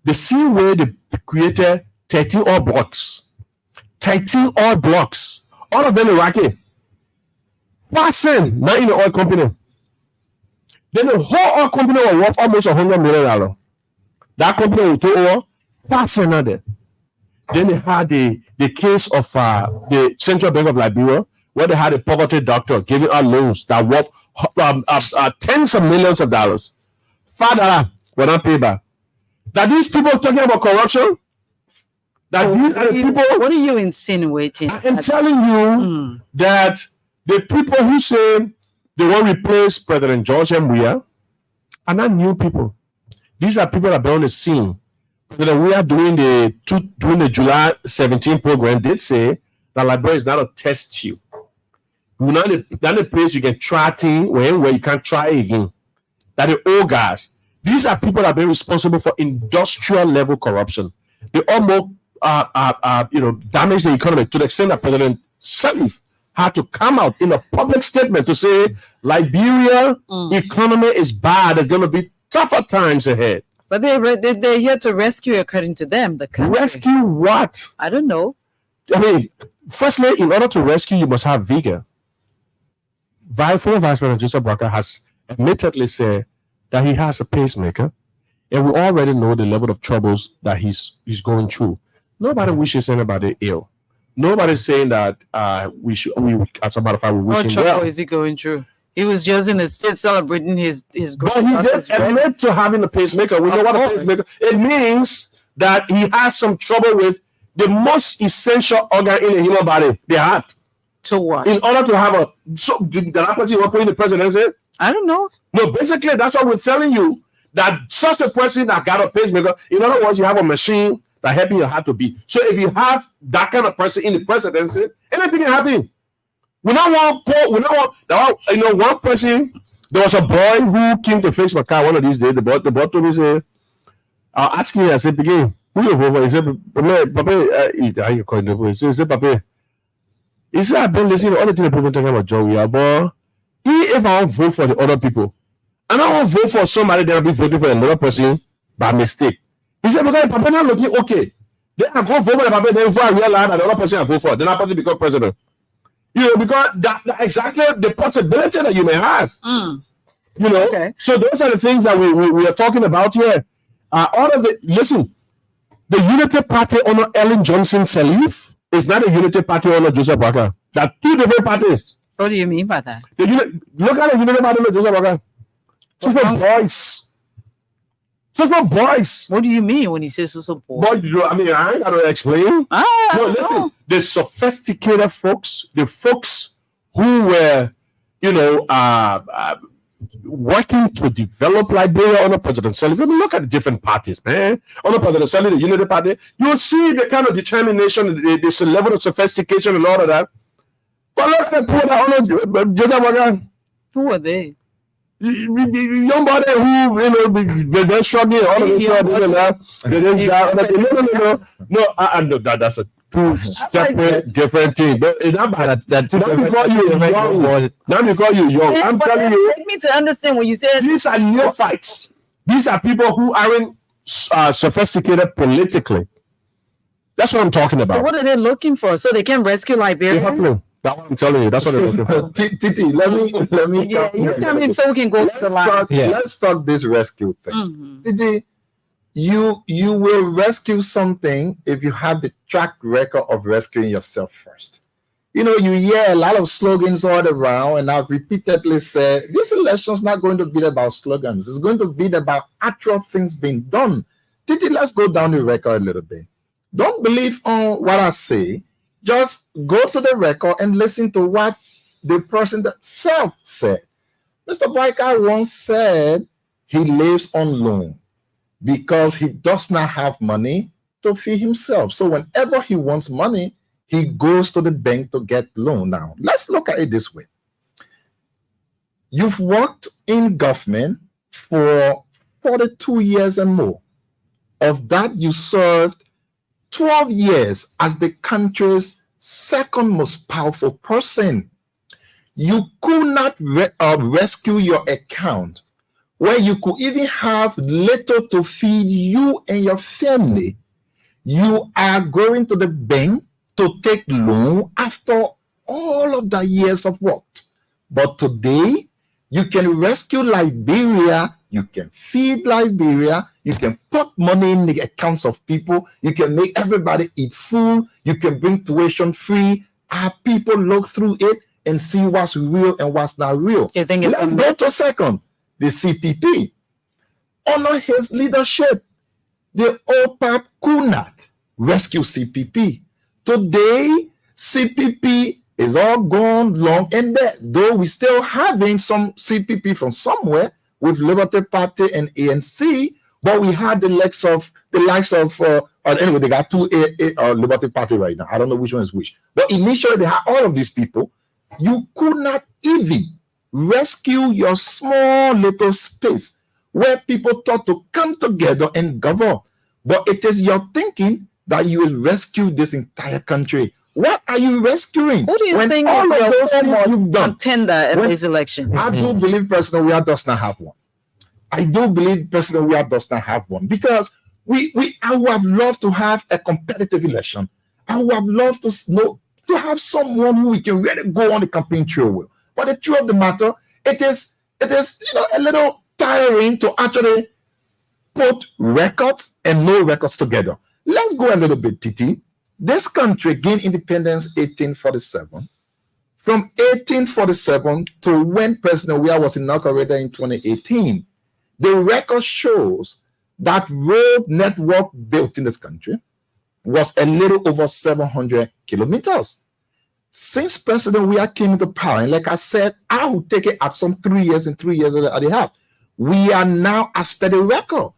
Speaker 7: The same way they created 13 oil blocks. 13 oil blocks. All of them Iraqi. Passing, not in the oil company. Then the whole oil company was worth almost $100 million. That company will take over, passing on there. Then they had the case of the Central Bank of Liberia, where they had a poverty doctor giving out loans that worth tens of millions of dollars. Father, when I pay back. That these people talking about corruption, that these are the people.
Speaker 3: What are you insinuating?
Speaker 7: I'm telling you that the people who say they want to replace President George M. Weah are not new people. These are people that have been on the scene. President Weah during the July 17 program did say that Liberia is not a test tube. You're not a place you can try things where you can't try again. That the old guys. These are people that have been responsible for industrial level corruption. They almost damage the economy to the extent that President Sirleaf had to come out in a public statement to say Liberia economy is bad. There's going to be tougher times ahead.
Speaker 3: But they're here to rescue, according to them, the country.
Speaker 7: Rescue what?
Speaker 3: I don't know.
Speaker 7: I mean, firstly, in order to rescue, you must have vigor. Former Vice President Joseph Boakai has admittedly said that he has a pacemaker, and we already know the level of troubles that he's going through. Nobody wishes anybody ill. Nobody's saying that we as a matter of fact, we wish him well.
Speaker 3: What trouble is he going through? He was just in the States celebrating his
Speaker 7: growth. But he did admit to having a pacemaker. We know what a pacemaker. It means that he has some trouble with the most essential organ in the human body, the heart.
Speaker 3: So what?
Speaker 7: In order to have did that person you were putting the presidency?
Speaker 3: I don't know.
Speaker 7: No, basically that's what we're telling you. that such a person that got a pacemaker, in other words, you have a machine that helping your heart to beat. So if you have that kind of person in the presidency, anything can happen. We don't want, one person, there was a boy who came to fix my car one of these days. The boy told me, say, I'll ask him, I said, begin, who you vote for? He said, Papa, how you call the boy? He said, Papa, he said, I've been listening to all the things people talking about Joey, but if I want to vote for the other people, and I want to vote for somebody that will be voting for another person by mistake. He said, because Papa not looking okay. Then I go vote for the Papa, then before I realize that the other person I vote for, then I probably become president. Because that exactly the possibility that you may have. Okay. So those are the things that we are talking about here. Listen, the Unity Party under Ellen Johnson Sirleaf is not a Unity Party under Joseph Boakai. There are two different parties.
Speaker 3: What do you mean by that?
Speaker 7: Look at the Unity Party under Joseph Boakai. So for boys. So for boys.
Speaker 3: What do you mean when you say so boys?
Speaker 7: But I ain't got to explain. Listen, the sophisticated folks, the folks who were, working to develop Liberia under President Sirleaf. Look at the different parties, man. Under President Sirleaf, the Unity Party, you'll see the kind of determination, this level of sophistication and all of that. But look at the people that under
Speaker 3: Who are they?
Speaker 7: Young body who they're struggling all of this. No, that's a two separate different things. But it's not bad that not because you're young. I'm telling you.
Speaker 3: Take me to understand what you said.
Speaker 7: These are neophytes. These are people who aren't sophisticated politically. That's what I'm talking about.
Speaker 3: So what are they looking for? So they can rescue Liberia?
Speaker 7: That's what I'm telling you. That's what they're looking for.
Speaker 8: Titi, let me.
Speaker 3: Yeah, you come in so we can go to the line.
Speaker 8: Let's talk this rescue thing. Titi, you will rescue something if you have the track record of rescuing yourself first. You hear a lot of slogans all around, and I've repeatedly said this election is not going to be about slogans. It's going to be about actual things being done. Titi, let's go down the record a little bit. Don't believe on what I say. Just go to the record and listen to what the person themselves said. Mr. Boakai once said he lives on loan because he does not have money to feed himself. So whenever he wants money, he goes to the bank to get loan. Now, let's look at it this way. You've worked in government for 42 years and more. Of that, you served 12 years as the country's second most powerful person. You could not rescue your account where you could even have little to feed you and your family. You are going to the bank to take loan after all of the years of work. But today, you can rescue Liberia, you can feed Liberia, you can put money in the accounts of people, you can make everybody eat food, you can bring tuition free. Our people look through it and see what's real and what's not real. Let's go to second, the CPP. Under his leadership, the OPAP could not rescue CPP. Today, CPP is all gone long and dead, though we still having some CPP from somewhere with Liberty Party and ANC, but we had the likes of anyway, they got two Liberty Party right now. I don't know which one is which. But initially, they had all of these people. You could not even rescue your small little space where people thought to come together and govern. But it is your thinking that you will rescue this entire country. What are you rescuing?
Speaker 3: Who do you think
Speaker 8: all of those things you've done?
Speaker 3: Contender at this election?
Speaker 8: I do believe President Weah does not have one. I do believe President Weah does not have one because I would have loved to have a competitive election. I would have loved to have someone who we can really go on the campaign trail with. But the truth of the matter, it is a little tiring to actually put records and no records together. Let's go a little bit, Titi. This country gained independence 1847. From 1847 to when President Weah was inaugurated in 2018, the record shows that road network built in this country was a little over 700 kilometers. Since President Weah came into power, and like I said, I will take it at some 3 years and 3 years and a half. we are now, as per the record,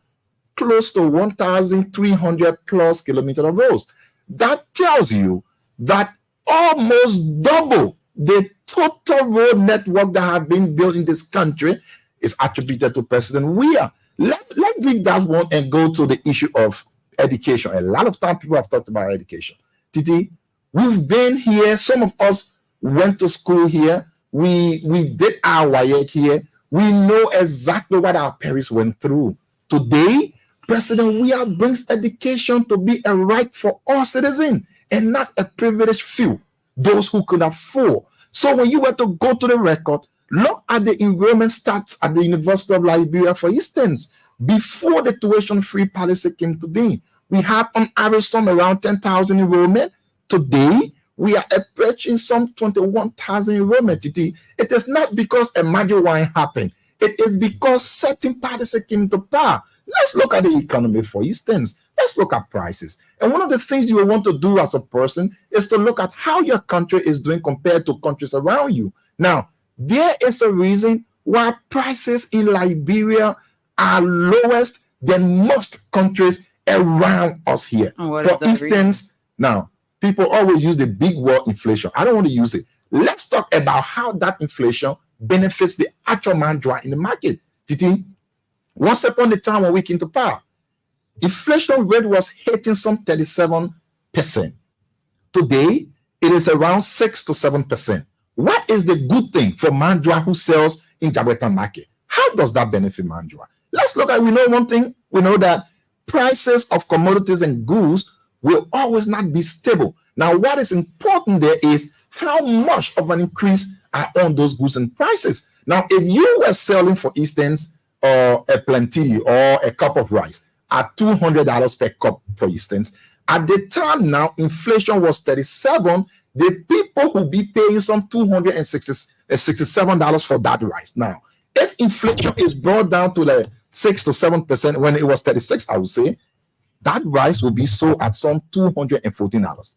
Speaker 8: close to 1,300 plus kilometers of roads. That tells you that almost double the total road network that have been built in this country is attributed to President Weah. Let's leave that one and go to the issue of education. A lot of time people have talked about education. Titi, we've been here. Some of us went to school here. We did our WAEC here. We know exactly what our parents went through. Today, President Weah brings education to be a right for all citizens and not a privileged few, those who could afford. So when you were to go to the record, look at the enrollment stats at the University of Liberia, for instance. Before the tuition-free policy came to be, we had on average some around 10,000 enrollment. Today, we are approaching some 21,000 enrollment. It is not because a magic wine happened. It is because certain policy came to power. Let's look at the economy, for instance. Let's look at prices. And one of the things you will want to do as a person is to look at how your country is doing compared to countries around you. Now, there is a reason why prices in Liberia are lowest than most countries around us here. For instance, now, people always use the big word inflation. I don't want to use it. Let's talk about how that inflation benefits the actual mandra in the market. Titi, once upon a time when we came to power, inflation rate was hitting some 37%. Today, it is around 6 to 7%. What is the good thing for mandra who sells in Jabwetan market? How does that benefit mandra? Let's look at, we know one thing, we know that prices of commodities and goods will always not be stable. Now, what is important there is how much of an increase are on those goods and prices. Now, if you were selling, for instance, a plenty or a cup of rice at $200 per cup, for instance, at the time now, inflation was 37, the people who be paying some $267 for that rice. Now, if inflation is brought down to like 6 to 7%, when it was 36, I would say, that rice will be sold at some $214.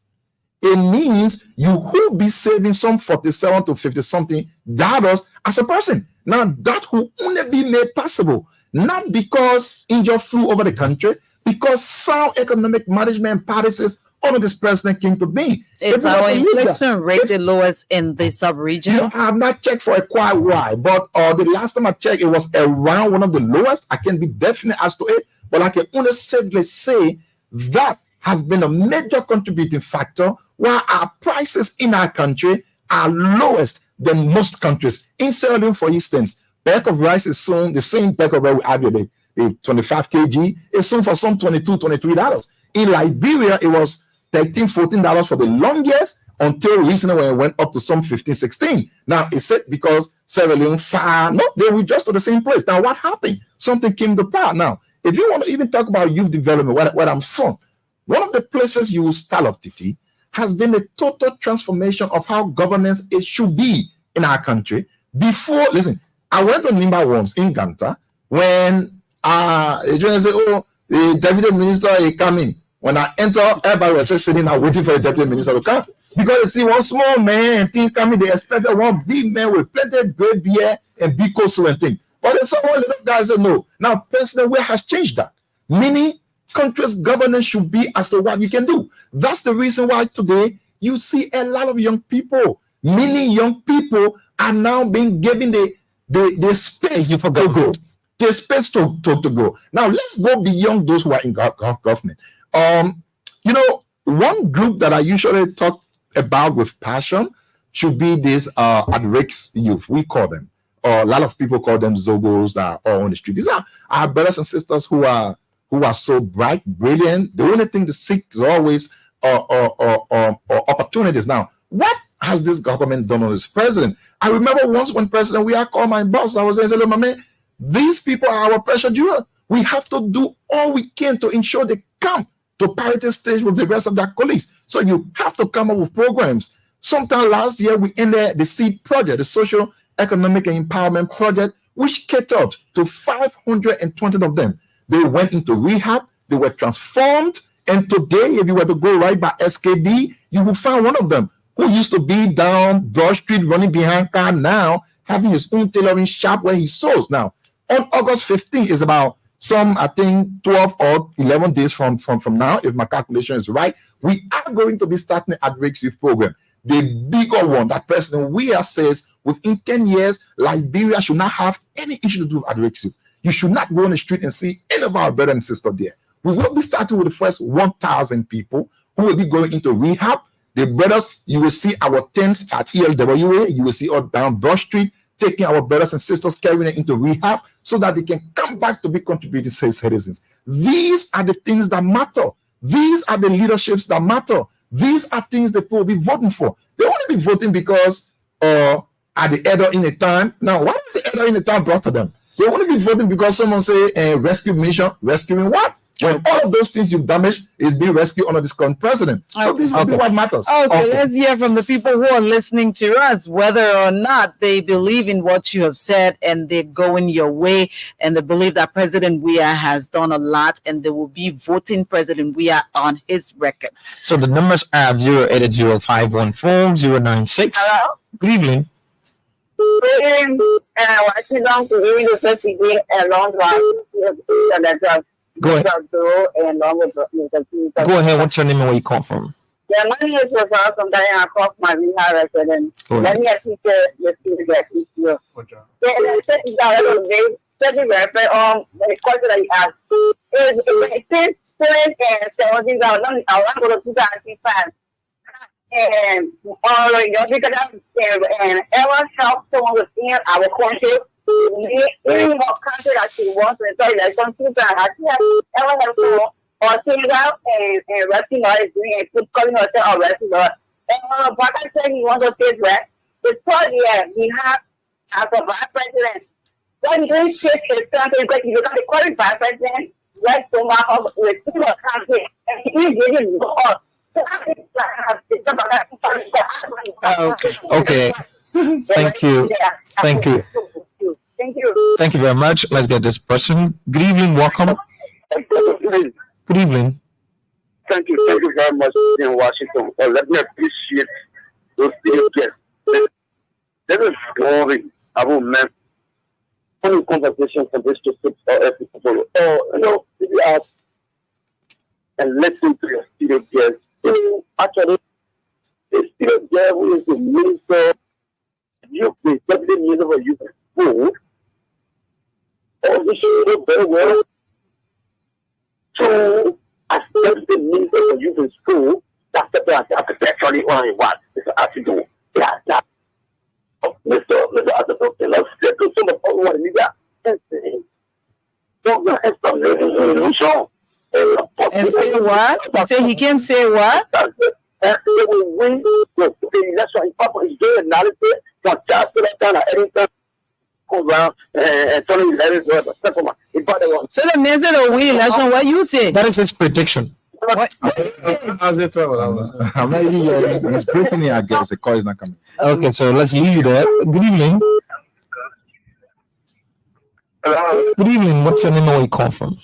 Speaker 8: It means you will be saving some 47 to 50 something dollars as a person. Now, that will only be made possible, not because India flew over the country, because sound economic management policies under this president came to be.
Speaker 3: Is our inflation rate the lowest in the sub-region?
Speaker 8: You know, I have not checked for a quite while, but the last time I checked, it was around one of the lowest. I can be definite as to it, but I can only safely say that has been a major contributing factor why our prices in our country are lowest than most countries. In Sierra Leone, for instance, bag of rice is sold, the same bag of rice we have here, the 25 kg, is sold for some $22, $23. In Liberia, it was $13, $14 for the longest until recently when it went up to some 15, 16. Now, it's said because Sierra Leone far, no, they were just to the same place. Now, what happened? Something came to power. Now, if you want to even talk about youth development, where I'm from, one of the places you will start up, Titi, has been a total transformation of how governance it should be in our country. Before, listen, I went to Nimba once in Ganta when the journalist said, oh, the deputy minister is coming. When I enter, everybody was just sitting there waiting for the deputy minister to come. Because you see one small man thing coming, they expected one big man with plenty of great beer and big coastal and thing. But then some little guys said no. Now, President Weah has changed that. Many countries' governance should be as to what you can do. That's the reason why today you see a lot of young people. Many young people are now being given the space to go. The space to go. Now, let's go beyond those who are in government. You know, one group that I usually talk about with passion should be this at-risk youth. We call them. Or a lot of people call them Zogos that are on the street. These are our brothers and sisters who are so bright, brilliant. The only thing to seek is always opportunities. Now, what has this government done on this president? I remember once when President Weah called my boss, I was saying, look, my man, these people are our pressure juror. We have to do all we can to ensure they come to parity stage with the rest of their colleagues. So you have to come up with programs. Sometime last year, we ended the SEED project, the Social Economic and Empowerment Project, which catered to 520 of them. They went into rehab, they were transformed, and today, if you were to go right by SKD, you will find one of them who used to be down Broad Street running behind car, now having his own tailoring shop where he sews. Now, on August 15th. Is about I think 12 or 11 days from now, if my calculation is right. We are going to be starting the Advocacy Youth Program. The bigger one that President Weah says within 10 years, Liberia should not have any issue to do with advocacy. You should not go on the street and see any of our brothers and sisters there. We will be starting with the first 1,000 people who will be going into rehab. The brothers, you will see our tents at ELWA. You will see us down Broad Street, taking our brothers and sisters, carrying them into rehab so that they can come back to be contributing citizens. These are the things that matter. These are the leaderships that matter. These are things that people will be voting for. They won't be voting because at the elder in a time. Now, what is the elder in a time brought to them? They won't be voting because someone say rescue mission. Rescuing what? When all of those things you've damaged is being rescued under this current president. So this will be what matters.
Speaker 3: Okay, let's hear from the people who are listening to us, whether or not they believe in what you have said and they're going your way, and they believe that President Weah has done a lot and they will be voting President Weah on his record.
Speaker 2: So the numbers are 080514096.
Speaker 9: Hello?
Speaker 2: Good evening.
Speaker 9: Good evening. Watching down to you the first degree and long drive.
Speaker 2: Go ahead. Go ahead. What's your name and where you come from?
Speaker 9: Yeah, my name is Rafael from Diana Cross, my rehab resident. Let me ask you the student that you feel. Yeah, the question that you asked is since 2017, I want to go to 2005. And all of you because and ever help someone within our country. Any more country that she wants to tell you that some people have ever help someone or things out and resting her is doing and put calling herself or resting her. But I said he wants to say that the third year we have as a vice president. When he takes his country, because you look at the current vice president, like someone of the single country, and he is getting God.
Speaker 2: Okay. Thank you. Thank you.
Speaker 9: Thank you.
Speaker 2: Thank you very much. Let's get this person. Good evening. Welcome. Good evening.
Speaker 10: Thank you very much in Washington. Let me appreciate those guests. There is glory about men. Funny conversation from this to six or every people. If you ask and listen to your studio guests. Actually, the studio guest who is the minister, the deputy minister for youth and school, also should very well. So, as deputy minister for youth and school, that's the thing architecturally only what is to do. Yeah, that. Mr. Advocate, let's get to some of what we got. Don't get some show.
Speaker 3: And say what? Say he can say what?
Speaker 10: They will win the election in public. He's doing analysis from just to that kind of anything around and telling you that is the second one.
Speaker 3: So the minister will win election. What you say?
Speaker 2: That is his prediction.
Speaker 3: What?
Speaker 8: I'm not even It's breaking here, I guess. The call is not coming.
Speaker 2: Okay, so let's leave you there. Good evening.
Speaker 4: Hello.
Speaker 2: Good evening. What's your name and where you come from?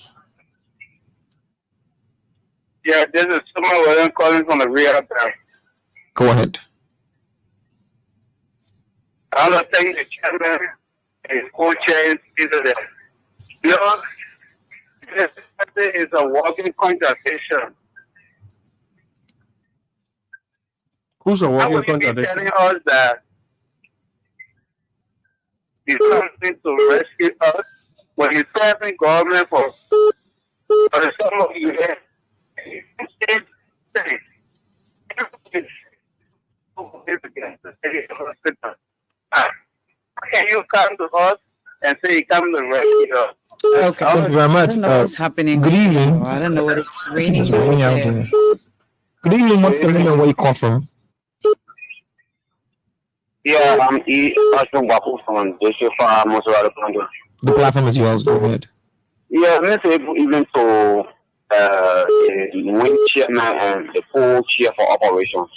Speaker 4: Yeah, this is someone where I'm calling from the rehab bank.
Speaker 2: Go ahead.
Speaker 4: I want to thank the chairman and his co-chairs. This is a walking contradiction.
Speaker 7: Who's a
Speaker 4: How
Speaker 7: walking
Speaker 4: would you be
Speaker 7: contradiction?
Speaker 4: telling us that he's coming to rescue us when he's serving government for the some of you here? Can you come to us and say you come to rescue us?
Speaker 3: Okay.
Speaker 2: Thank you very much.
Speaker 3: I don't know what's happening.
Speaker 2: Good evening.
Speaker 3: I don't know what it's raining.
Speaker 2: It's raining out
Speaker 3: there.
Speaker 2: there. Good evening. What's your name and where you come from?
Speaker 10: Yeah, I'm Ashton Wapu from District Farm, Moserado County.
Speaker 2: The platform is yours. Go ahead.
Speaker 10: Yeah, let's say even to the wing chairman and the full chair for operations.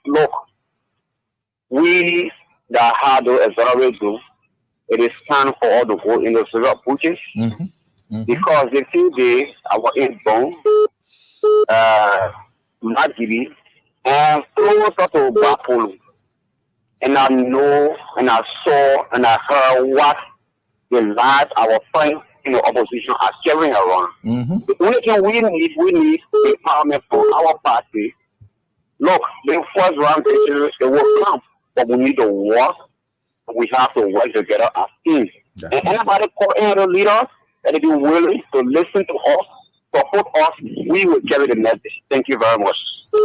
Speaker 10: Look, we that had to accelerate do. It is time for all to go in the civil approaches because the few days our inbound, Magiri, and close to Bapolo. And I know, and I saw, and I heard what the lives our friends in the opposition are carrying around. The only thing we need empowerment for our party. Look, the first round victory, it will come, but we need to work. We have to work together as teams. And anybody call any other leaders that they be willing to listen to us, support us, we will carry the message. Thank you very much.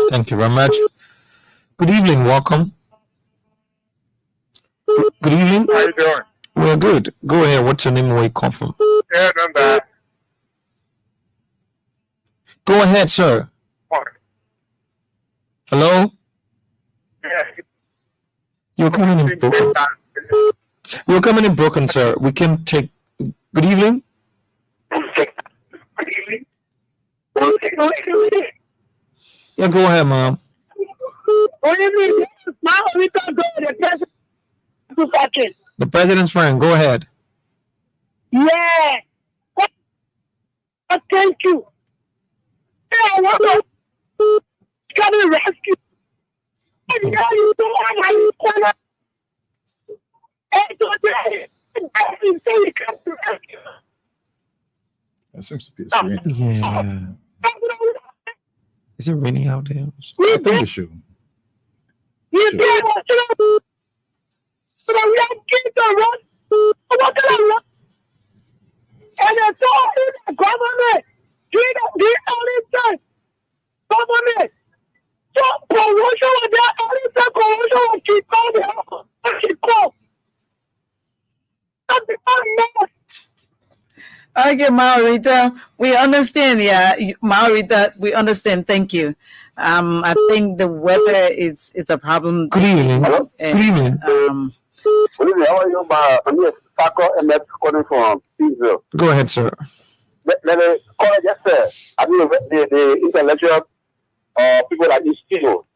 Speaker 2: Thank you very much. Good evening. Welcome. Good evening.
Speaker 10: How you doing?
Speaker 2: We're good. Go ahead. What's your name and where you come from?
Speaker 10: Yeah, I'm back.
Speaker 2: Go ahead, sir. Hello?
Speaker 10: Yeah.
Speaker 2: You're coming in broken. You're coming in broken, sir. We can take. Good evening. Yeah, go ahead, mom. The president's friend. Go ahead.
Speaker 9: Yeah. Thank you. I want to come and rescue. And now you don't have my corner.
Speaker 8: That seems to be a screen.
Speaker 2: Yeah. Is it raining out there?
Speaker 8: I think it should.
Speaker 9: And it's all in the government. The only thing. Government. So promotion of that only thing promotion will keep going. Keep going.
Speaker 3: Okay, Maurita, we understand. Yeah, Maurita, we understand. Thank you. I think the weather is a problem.
Speaker 2: Good evening.
Speaker 10: Hello?
Speaker 2: Good evening.
Speaker 10: Good evening. How are you? I'm here, Paco, and that's calling from Peaceville.
Speaker 2: Go ahead, sir.
Speaker 10: Let me call it yesterday. I mean, the intellectual people that you still,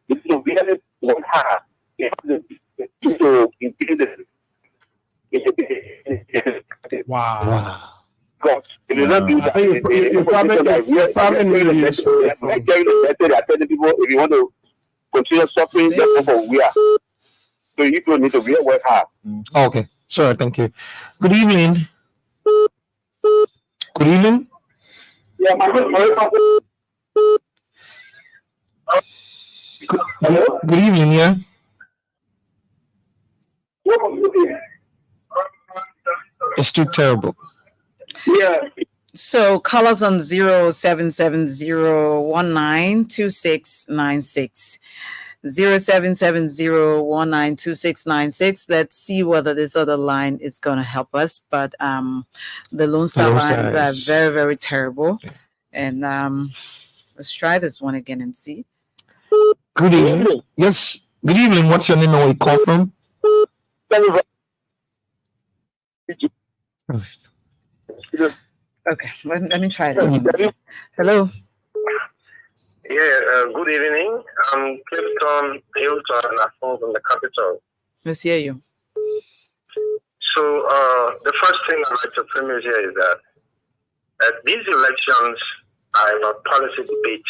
Speaker 10: it's really work hard. To increase
Speaker 7: Wow.
Speaker 10: God. If you don't do that, if you want to continue suffering, just go we are. So you don't need to really work hard.
Speaker 2: Okay. Sure. Thank you. Good evening. Good evening.
Speaker 10: Yeah,
Speaker 2: Good evening. Yeah. It's too terrible.
Speaker 10: Yeah.
Speaker 3: So call us on 0770192696. 0770192696. Let's see whether this other line is going to help us. But the Lone Star lines are very, very terrible. And let's try this one again and see.
Speaker 2: Good evening. Yes. Good evening. What's your name and where you call from?
Speaker 3: Okay, let me try that. Hello.
Speaker 4: Yeah, good evening. I'm Clifton Hilton, I'm from the capital.
Speaker 3: Let's hear you.
Speaker 4: So the first thing I'd like to premise here is that these elections are a policy debate.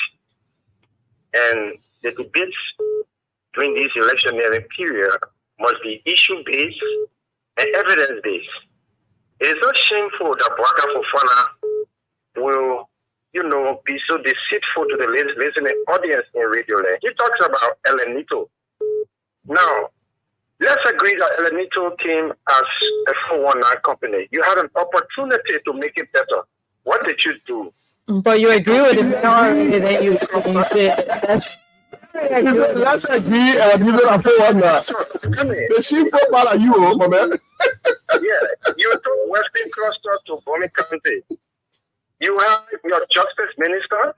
Speaker 4: And the debates during this electionary period must be issue-based and evidence-based. It is not shameful that Bwaka Fofana will, be so deceitful to the listening audience in Radio Land. He talks about Elenito. Now, let's agree that Elenito came as a 419 company. You had an opportunity to make it better. What did you do?
Speaker 3: But you agree with the minority that you said that's.
Speaker 7: Let's agree and give it a 419. The sheep so bad at you, my man.
Speaker 4: Yeah, you took Western Cluster to Bomi County. You have your justice minister,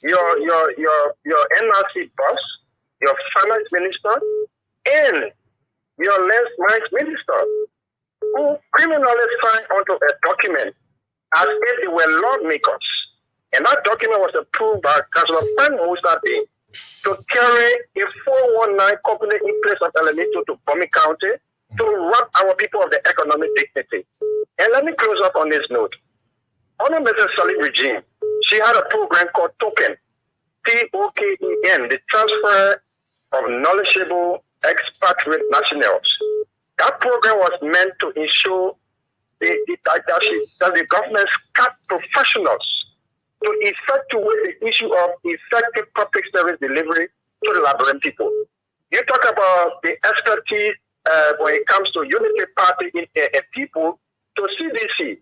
Speaker 4: your NRC boss, your finance minister, and your land mines minister, who criminally signed onto a document as if they were lawmakers. And that document was approved by Councilor Frank Mustafi to carry a 419 company in place of Elenito to Bomi County to rob our people of the economic dignity. And let me close up on this note. Under Mrs. Salih regime, she had a program called Token, TOKEN, the transfer of knowledgeable expatriate nationals. That program was meant to ensure
Speaker 10: that the government cut professionals to effectuate the issue of effective public service delivery to the Liberian people. You talk about the expertise when it comes to unity party in people to CDC.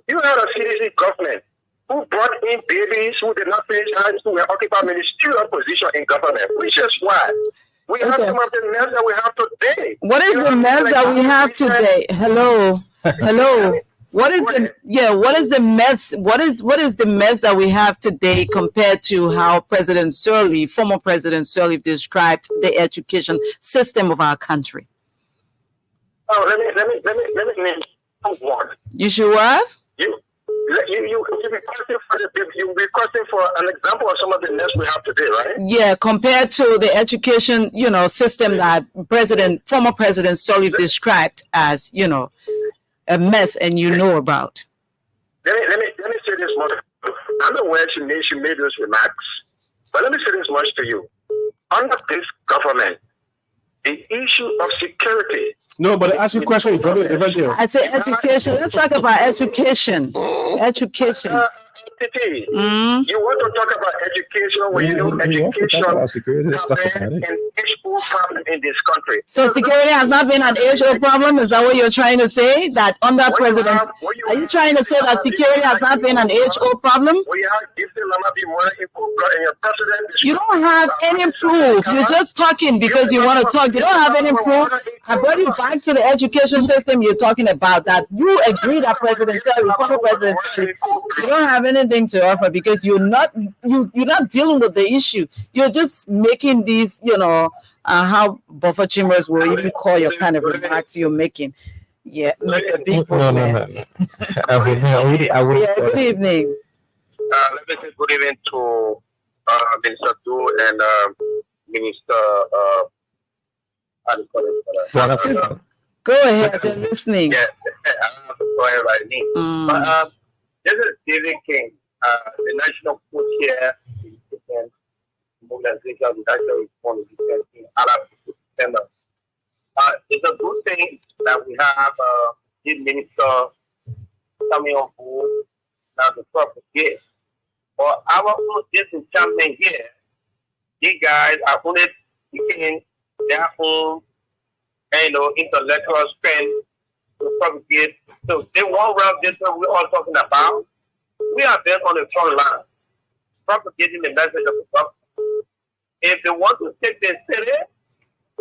Speaker 10: You had a CDC government who brought in babies who did not finish high school and occupy ministerial position in government, which is why we have some of the mess that we have today.
Speaker 3: What is the mess that we have today? Hello. What is the mess? What is the mess that we have today compared to how former President Sirleaf described the education system of our country?
Speaker 10: Oh, let me name one.
Speaker 3: You sure what?
Speaker 10: You'll be requesting for an example of some of the mess we have today, right?
Speaker 3: Yeah, compared to the education, system that former President Sirleaf described as, a mess, and about.
Speaker 10: Let me say this much. I'm aware she made those remarks, but let me say this much to you. Under this government, the issue of security.
Speaker 7: No, but ask you a question.
Speaker 3: I say education. Let's talk about education. Education.
Speaker 10: You want to talk about education when you know education has been an age-old problem in this country.
Speaker 3: So security has not been an age-old problem? Is that what you're trying to say? That under President, are you trying to say that security has not been an age-old problem? You don't have any proof. You're just talking because you want to talk. You don't have any proof. I brought you back to the education system you're talking about, that you agree that President Sirleaf, former President Sirleaf, you don't have anything to offer because you're not dealing with the issue. You're just making these, how buffer chambers will even call your kind of remarks you're making. Yeah, make a big
Speaker 2: No.
Speaker 3: Good evening.
Speaker 10: Let me say good evening to Minister Du and Minister.
Speaker 3: Go ahead, I'm listening.
Speaker 10: Yeah, I have to go ahead right now. But this is David King, the national co-chair and mobilization of the national response in Arab September. It's a good thing that we have the minister coming on board now the proper year. But our own disenchantment here, these guys are only taking their own intellectual strength to propagate. So they won't rub this what we're all talking about. We are there on the front line, propagating the message of the gospel. If they want to take the city,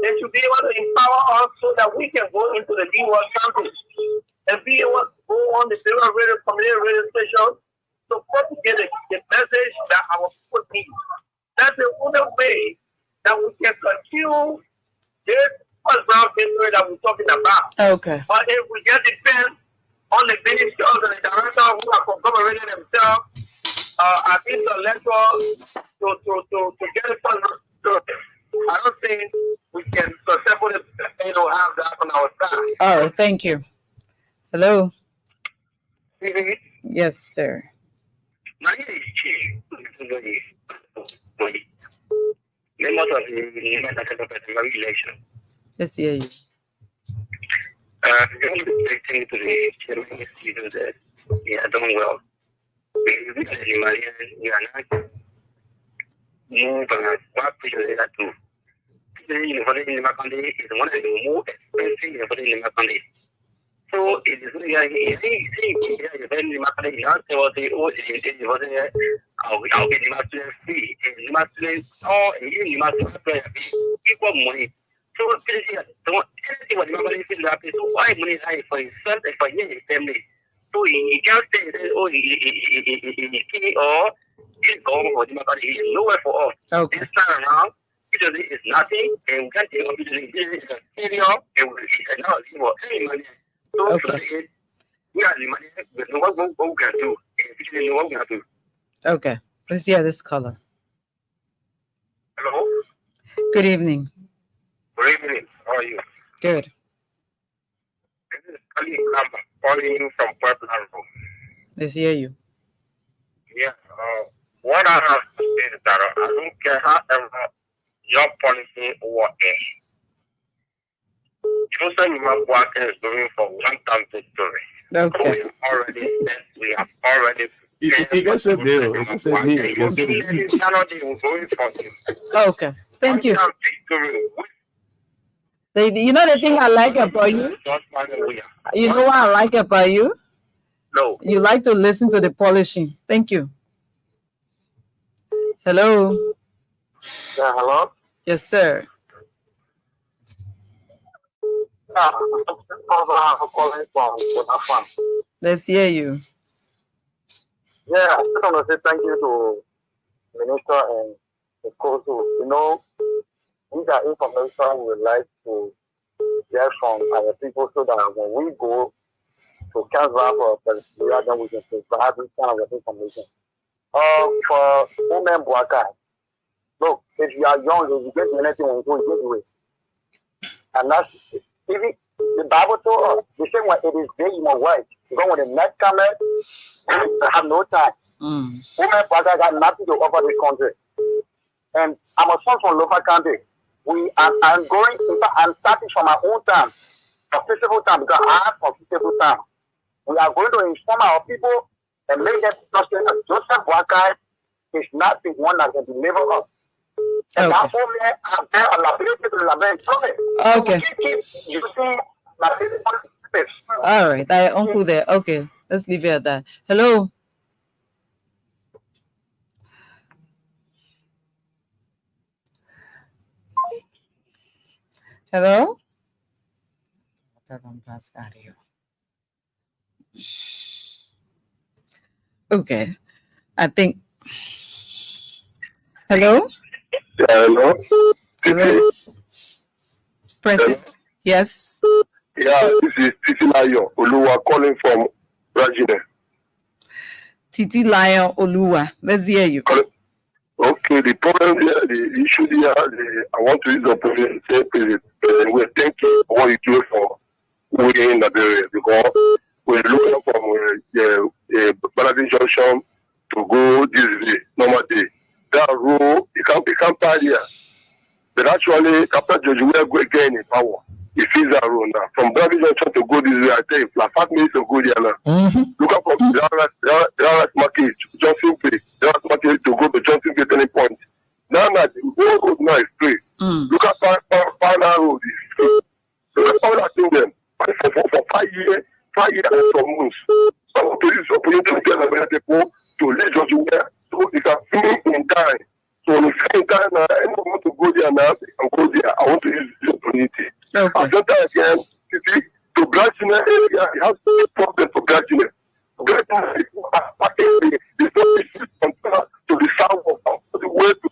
Speaker 10: they should be able to empower us so that we can go into the new world campus and be able to go on the radio community radio station to propagate the message that our people need. That's the only way that we can continue this ground history that we're talking about.
Speaker 3: Okay.
Speaker 10: But if we get depend on the ministers and the director who are conglomerating themselves as intellectuals to get it done, I don't think we can successfully have that on our side.
Speaker 3: Oh, thank you. Hello.
Speaker 10: Yes,
Speaker 3: sir. Let's hear you.
Speaker 10: Thing to the chairman is that we are doing well. We are not move what we are to. University in Makande is one of the more expensive universities in Makande. So it is really easy. When you Makande is not so the old university, I'll get you free. You must play all you must play equal money. So anything what Makande is happy. So why money high for himself and for his family? So he can't say that he or he's going for Makande is nowhere for us.
Speaker 3: Okay.
Speaker 10: This time around. Usually it's nothing, and we can't take usually it's a failure, and we cannot leave any money. So
Speaker 3: okay.
Speaker 10: We are the money, but no one we can do. Usually no one we can do.
Speaker 3: Okay. Let's hear this caller.
Speaker 10: Hello?
Speaker 3: Good evening.
Speaker 10: Good evening. How are you?
Speaker 3: Good.
Speaker 10: This is Ali Lamba calling you from Puebla.
Speaker 3: Let's hear you.
Speaker 10: Yeah. What I have to say is that I don't care however your policy or Susan Imambuaka is going for one-time victory.
Speaker 3: Okay.
Speaker 10: We have already.
Speaker 7: It's a deal. It's a deal.
Speaker 3: Okay. Thank you. You know the thing I like about you? You know what I like about you?
Speaker 10: No.
Speaker 3: You like to listen to the polishing. Thank you. Hello.
Speaker 10: Hello?
Speaker 3: Yes, sir. Let's hear you.
Speaker 10: Yeah, I just want to say thank you to Minister and the coach. You know, these are information we would like to get from our people so that when we go to Canada for Peruvian, then we can provide this kind of information. For women workers, look, if you are young, if you get anything, we go get it. And that's even the Bible told us the same way it is day in my work. Because when the next comes, I have no time. Women workers got nothing to offer this country. And I'm a son from local country. I'm going, in fact, I'm starting from my own time, a peaceful time, because I have a peaceful time. We are going to inform our people and make them understand that Joseph Boakai is not the one that can deliver us. And that's why I'm there on the ability to lament.
Speaker 3: Okay. All right. I uncle there. Okay. Let's leave it at that. Hello. Hello. Okay. I think. Hello.
Speaker 10: Hello.
Speaker 3: Hello. President. Yes.
Speaker 10: Yeah, this is Titi Lion Oluwa calling from Virginia.
Speaker 3: Titi Lion Oluwa. Let's hear you.
Speaker 10: Okay, the problem here, the issue here, I want to use the opportunity to say, President, we thank you for what you do for we in the area because we're looking from the Balancing Junction to go this way, normal day. That road, you can't pass here. But actually, after Judge, we are going again in power. It is that road now. From Balancing Junction to go this way, I tell you, like 5 minutes to go there now. Look up from the market, Johnson Bay, the market to go to Johnson Bay any point. Now that the whole road now is free. Look at Final Road is free. So all that thing then for 5 years and some months. Some police opportunity to tell the people to let Judge where so they can finish in time. So when you finish in time now, anyone want to go there now and go there. I want to use this opportunity.
Speaker 3: Okay.
Speaker 10: At that time again, you see, to Brazil area, it has a problem for Brazil. Brazil is not to the south of the way to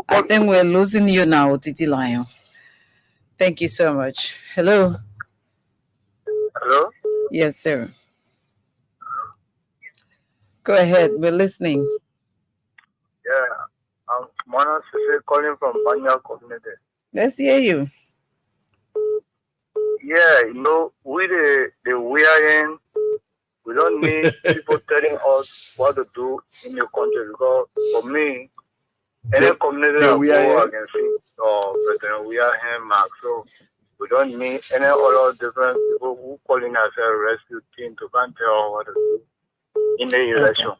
Speaker 3: I think we're losing you now, Titi Lion. Thank you so much. Hello.
Speaker 10: Hello?
Speaker 3: Yes, sir. Go ahead. We're listening.
Speaker 10: Yeah. I'm Mona Sise calling from Banya community.
Speaker 3: Let's hear you.
Speaker 10: Yeah, you know, we the wearing, we don't need people telling us what to do in your country because for me, any community that go against it or President we are him mark. So we don't need any other different people who calling ourselves rescue team to come tell what to do in the election.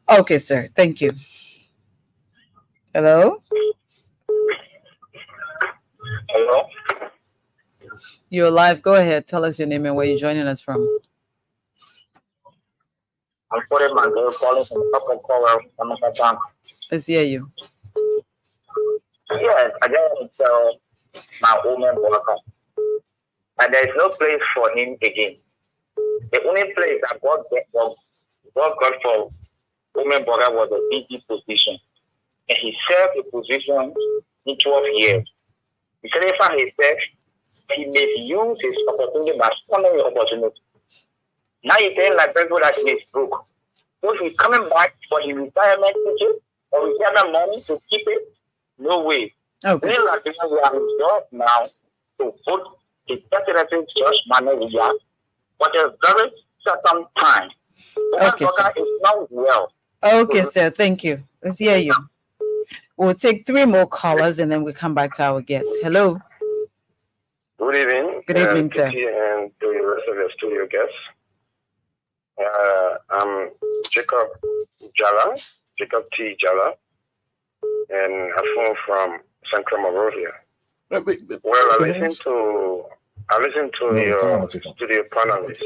Speaker 3: Okay, sir. Thank you. Hello?
Speaker 10: Hello?
Speaker 3: You're live. Go ahead. Tell us your name and where you're joining us from.
Speaker 10: I'm putting my girl calling from Japan.
Speaker 3: Let's hear you.
Speaker 10: Yes, I just want to tell my woman worker that there is no place for him again. The only place that God got for women worker was a BG position. And he served the position in 12 years. He said for himself, he misused his opportunity by squandering the opportunity. Now he's saying like people that he is broke. So he's coming back for his retirement ticket or retirement money to keep it? No way.
Speaker 3: Okay.
Speaker 10: We are his job now to put the presidency just money we have, but a very certain time.
Speaker 3: Okay, sir.
Speaker 10: Is not well.
Speaker 3: Okay, sir. Thank you. Let's hear you. We'll take 3 more callers and then we'll come back to our guests. Hello.
Speaker 10: Good evening.
Speaker 3: Good evening, sir.
Speaker 10: And to the rest of the studio guests. I'm Jacob T. Jala, and I phone from Central Monrovia. Well, I listened to your studio panelists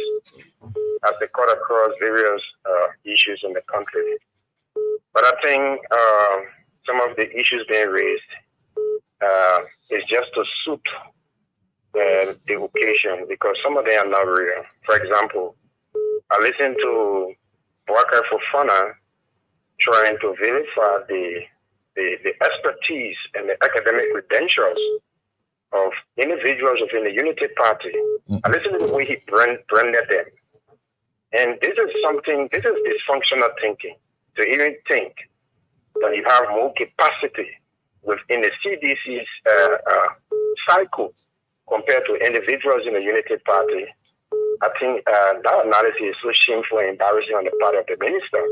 Speaker 10: as they cut across various issues in the country. But I think some of the issues being raised is just to suit the occasion, because some of them are not real. For example, I listened to Bwaka Fofana trying to verify the expertise and the academic credentials of individuals within the Unity Party. I listened to the way he branded them. And this is dysfunctional thinking, to even think that you have more capacity within the CDC's cycle compared to individuals in the Unity Party. I think that analysis is so shameful and embarrassing on the part of the minister.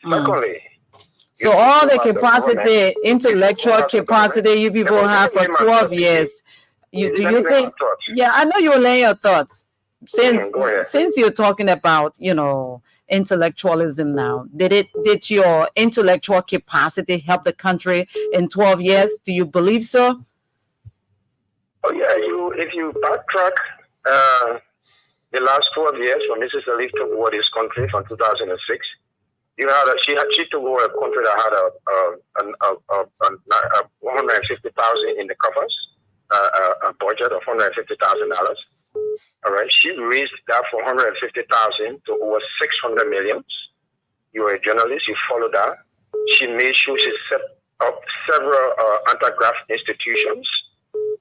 Speaker 10: Secondly,
Speaker 3: so all the capacity, intellectual capacity you people have for 12 years, do you think? Yeah, I know you were laying your thoughts. Since you're talking about, intellectualism now, did your intellectual capacity help the country in 12 years? Do you believe so?
Speaker 10: Oh yeah, if you backtrack the last 12 years from Mrs. Salif took over this country from 2006, she took over a country that had 150,000 in the coffers, a budget of $150,000. All right, she raised that from 150,000 to over 600 million. You were a journalist, you followed that. She made sure she set up several anti-graft institutions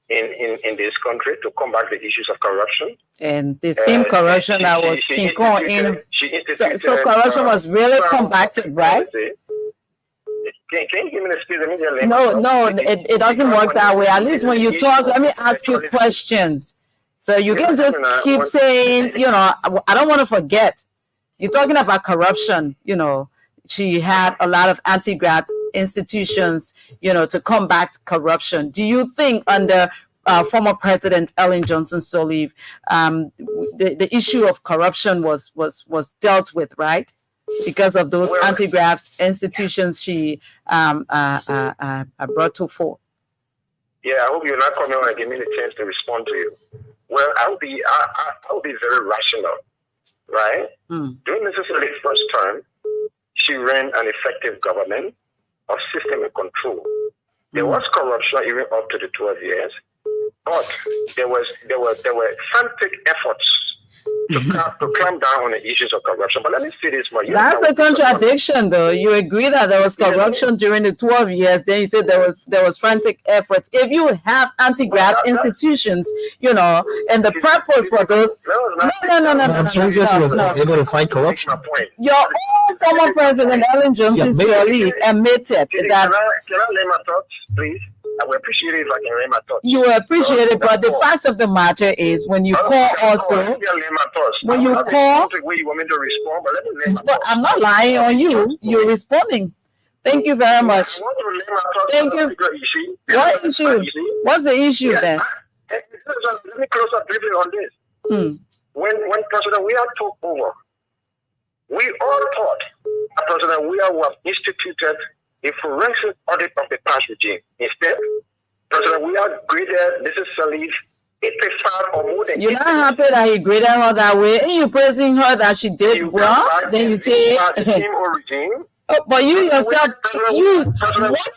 Speaker 10: in this country to combat the issues of corruption.
Speaker 3: And the same corruption that was King Kong in. So corruption was really combated, right?
Speaker 10: Can you give me the speed immediately?
Speaker 3: No, it doesn't work that way. At least when you talk, let me ask you questions. So you can just keep saying, I don't want to forget. You're talking about corruption, she had a lot of anti-graft institutions, to combat corruption. Do you think under former President Ellen Johnson Sirleaf, the issue of corruption was dealt with, right? Because of those anti-graft institutions she brought to fore.
Speaker 10: Yeah, I hope you're not coming on and give me the chance to respond to you. Well, I would be very rational, right? During Mrs. Sirleaf's first term, she ran an effective government of system and control. There was corruption even up to the 12 years, but there were frantic efforts to clamp down on the issues of corruption. But let me say this more.
Speaker 3: That's a contradiction, though. You agree that there was corruption during the 12 years, then you said there was frantic efforts. If you have anti-graft institutions, and the purpose for those... No.
Speaker 2: Able to fight corruption.
Speaker 3: Your own former President Ellen Johnson Sirleaf admitted that...
Speaker 10: Can I lay my thoughts, please? I would appreciate it if I can lay my thoughts.
Speaker 3: You appreciate it, but the fact of the matter is, when you call us, though, when you call,
Speaker 10: you want me to respond, but let me lay my
Speaker 3: but I'm not lying on you. You're responding. Thank you very much. Thank you. What issue? What's the issue then?
Speaker 10: Let me close up briefly on this. When President Weah took over, we all thought that President Weah would have instituted a forensic audit of the past regime. Instead, President Weah graded Mrs. Sirleaf 85 or more than.
Speaker 3: You're not happy that he graded her that way, and you're praising her that she did well. Then you say, but you yourself, what was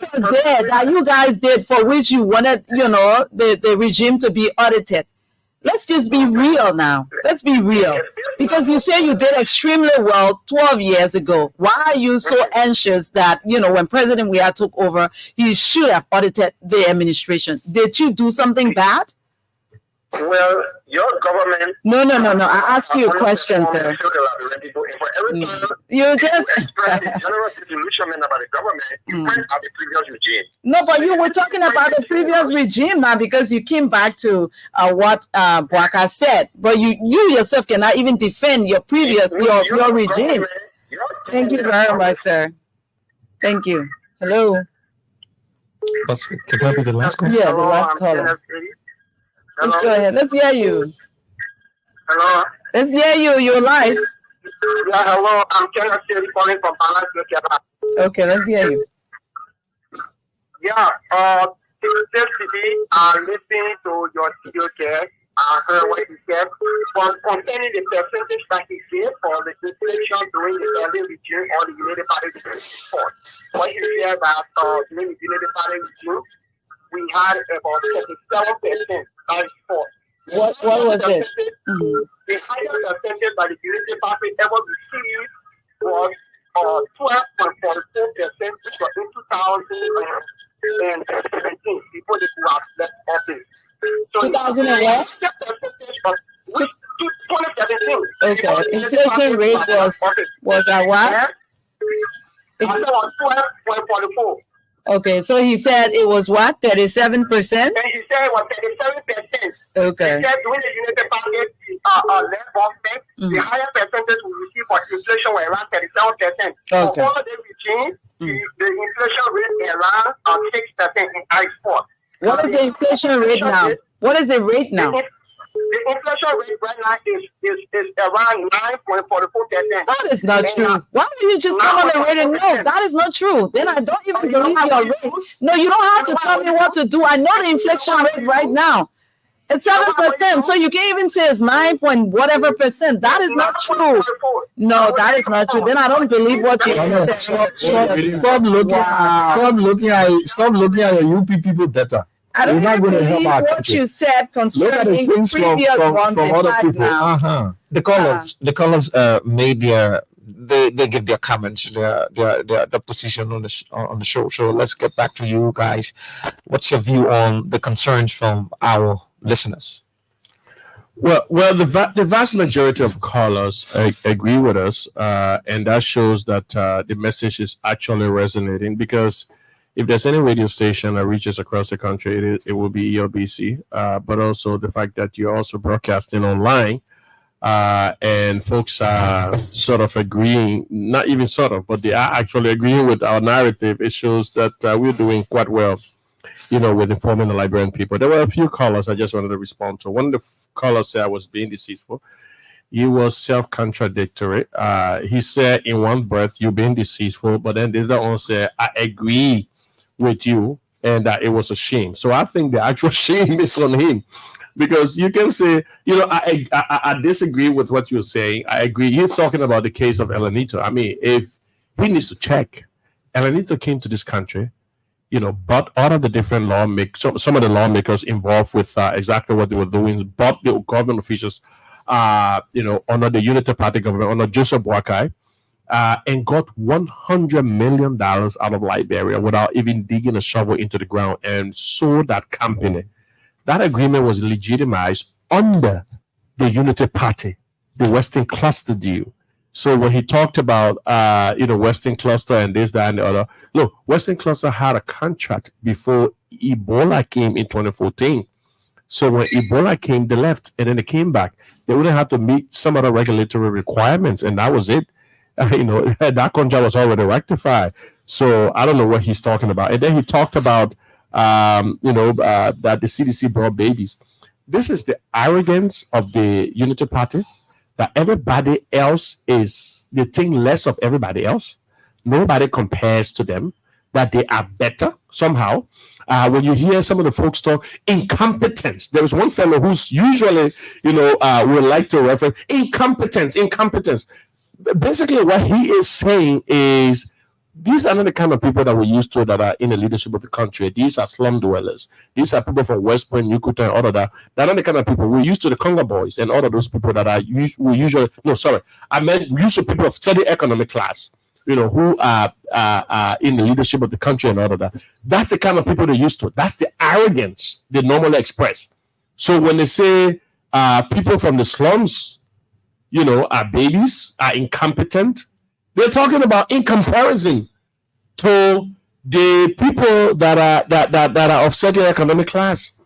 Speaker 3: there that you guys did for which you wanted, the regime to be audited? Let's just be real now. Let's be real. Because you say you did extremely well 12 years ago. Why are you so anxious that, when President Weah took over, he should have audited the administration? Did you do something bad?
Speaker 10: Well, your government...
Speaker 3: No. I asked you a question, sir. You just...
Speaker 10: general disillusionment about the government, you went at the previous regime.
Speaker 3: No, but you were talking about the previous regime now, because you came back to what Bwaka said. But you yourself cannot even defend your previous, your regime. Thank you very much, sir. Thank you. Hello.
Speaker 2: Can that be the last call?
Speaker 3: Yeah, the
Speaker 4: Hello,
Speaker 3: last
Speaker 4: I'm
Speaker 3: caller.
Speaker 4: Kenneth City.
Speaker 3: Let's
Speaker 4: Hello.
Speaker 3: go ahead. Let's hear you.
Speaker 4: Hello.
Speaker 3: Let's hear you. You're live.
Speaker 4: Yeah, hello. I'm Kenneth City calling from Balance, Canada.
Speaker 3: Okay, let's hear you.
Speaker 4: Yeah, today I listened to your video cast. I heard what you said. But concerning the percentage that you gave for the inflation during the early regime or the United Party report, what you said that during the United Party regime, we had about 37%. That is four.
Speaker 3: What was it?
Speaker 4: The highest percentage that the United Party ever received was 12.44%, which was in 2017, before the coup have left office. So
Speaker 3: 2000 and what?
Speaker 4: the percentage of 2017.
Speaker 3: Okay, inflation rate was at what?
Speaker 4: It was 12.44.
Speaker 3: Okay, so he said it was what? 37%?
Speaker 4: And he said it was 37%.
Speaker 3: Okay.
Speaker 4: He said during the United Party left office, the higher percentage we receive for inflation were around 37%.
Speaker 3: Okay.
Speaker 4: For all the regime, the inflation rate around 6% in I4.
Speaker 3: What is the inflation rate now? What is the rate now?
Speaker 4: The inflation rate right now is around 9.44%.
Speaker 3: That is not true. Why don't you just come on the radio? No, that is not true. Then I don't even believe your rate. No, you don't have to tell me what to do. I know the inflation rate right now. It's 7%. So you can't even say it's 9 point whatever percent. That is not true. No, that is not true. Then I don't believe what you
Speaker 8: Stop looking at your UP people data.
Speaker 3: I don't
Speaker 8: You're not
Speaker 3: even
Speaker 8: going to help
Speaker 3: believe
Speaker 8: our
Speaker 3: what
Speaker 8: country.
Speaker 3: you said
Speaker 8: Look at the
Speaker 3: concerning the
Speaker 8: things
Speaker 3: previous one.
Speaker 8: from other people.
Speaker 2: The callers made they give their comments, their position on the show. So let's get back to you guys. What's your view on the concerns from our listeners?
Speaker 7: Well, the vast majority of callers agree with us, and that shows that the message is actually resonating, because if there's any radio station that reaches across the country, it will be ELBC, but also the fact that you're also broadcasting online, and folks are sort of agreeing, not even sort of, but they are actually agreeing with our narrative. It shows that we're doing quite well, with informing the Liberian people. There were a few callers I just wanted to respond to. One of the callers said I was being deceitful. He was self-contradictory. He said in one breath, you're being deceitful, but then the other one said, I agree with you, and that it was a shame. So I think the actual shame is on him, because you can say, I disagree with what you're saying. I agree. You're talking about the case of Elenito. I mean, if he needs to check, Elenito came to this country, bought all of the different lawmakers, some of the lawmakers involved with exactly what they were doing, bought the government officials, under the Unity Party government, under Joseph Boakai, and got $100 million out of Liberia without even digging a shovel into the ground, and sold that company. That agreement was legitimized under the Unity Party, the Western Cluster deal. So when he talked about, Western Cluster and this, that, and the other, look, Western Cluster had a contract before Ebola came in 2014. So when Ebola came, they left, and then they came back. They wouldn't have to meet some other regulatory requirements, and that was it. That contract was already rectified. So I don't know what he's talking about. And then he talked about, that the CDC brought babies. This is the arrogance of the Unity Party, that everybody else they think less of everybody else. Nobody compares to them, that they are better somehow. When you hear some of the folks talk incompetence, there is one fellow who's usually, would like to refer incompetence. Basically, what he is saying is, these are not the kind of people that we're used to that are in the leadership of the country. These are slum dwellers. These are people from West Point, Yukuta, and all of that. They're not the kind of people. We're used to the Congo boys and all of those people that are used to people of steady economic class, who are in the leadership of the country and all of that. That's the kind of people they're used to. That's the arrogance they normally express. So when they say people from the slums, are babies, are incompetent, they're talking about in comparison to the people that are of certain economic class.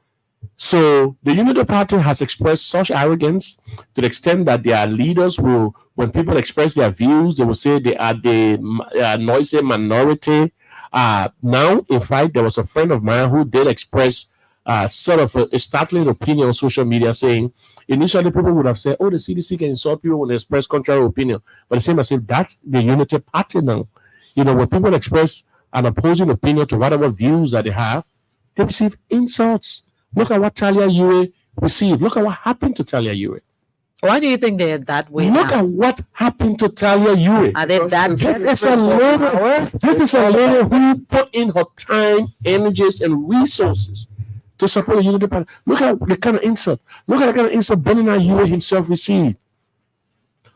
Speaker 7: So the Unity Party has expressed such arrogance to the extent that their leaders will, when people express their views, they will say they are the noisy minority, Now, in fact, there was a friend of mine who did express sort of a startling opinion on social media, saying initially people would have said, "Oh, the CDC can insult people when they express contrary opinion," but the same as if that's the unity party now. When people express an opposing opinion to whatever views that they have, they receive insults. Look at what Talia Yue received. Look at what happened to Talia Yue.
Speaker 3: Why do you think they're that way?
Speaker 7: Look at what happened to Talia Yue.
Speaker 3: Are they that?
Speaker 7: This is a lady who put in her time, energies, and resources to support the unity party. Look at the kind of insult. Look at the kind of insult Benina Yue himself received.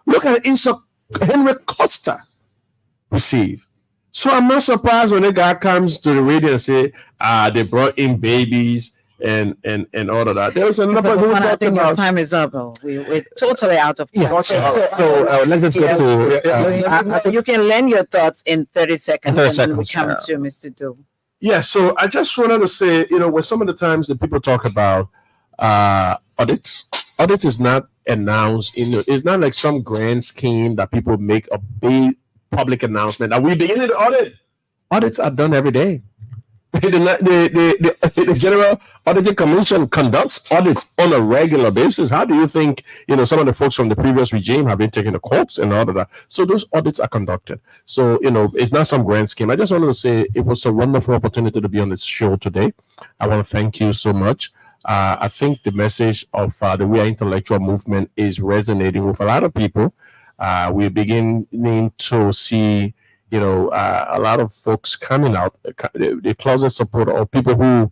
Speaker 7: Look at the insult Henry Costa received. So I'm not surprised when a guy comes to the radio and say, they brought in babies and all of that. There was another person who
Speaker 3: I
Speaker 7: talked
Speaker 3: think your
Speaker 7: about.
Speaker 3: time is up. We're totally out of time.
Speaker 7: Yeah. So let's just go to.
Speaker 3: You can lend your thoughts in 30 seconds.
Speaker 2: 30
Speaker 3: and
Speaker 2: seconds,
Speaker 3: we come to Mr. Do.
Speaker 7: Yeah, so I just wanted to say, when some of the times that people talk about audits is not announced. It's not like some grand scheme that people make a big public announcement that we beginning the audit. Audits are done every day. The General Auditing Commission conducts audits on a regular basis. How do you think, some of the folks from the previous regime have been taking the courts and all of that? So those audits are conducted. So, it's not some grand scheme. I just wanted to say it was a wonderful opportunity to be on this show today. I want to thank you so much. I think the message of the We Are Intellectual movement is resonating with a lot of people. We're beginning to see a lot of folks coming out, the closet supporter, or people who,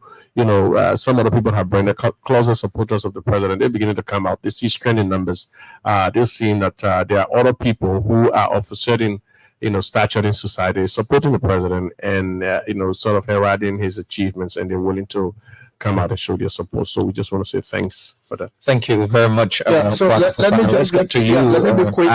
Speaker 7: some other people have been the closet supporters of the president. They're beginning to come out. They see trending numbers. They're seeing that there are other people who are of a certain, stature in society supporting the president and, sort of heralding his achievements, and they're willing to come out and show their support. So we just want to say thanks for that.
Speaker 2: Thank you very much.
Speaker 8: So let me just
Speaker 2: get to you.
Speaker 8: Let me be quick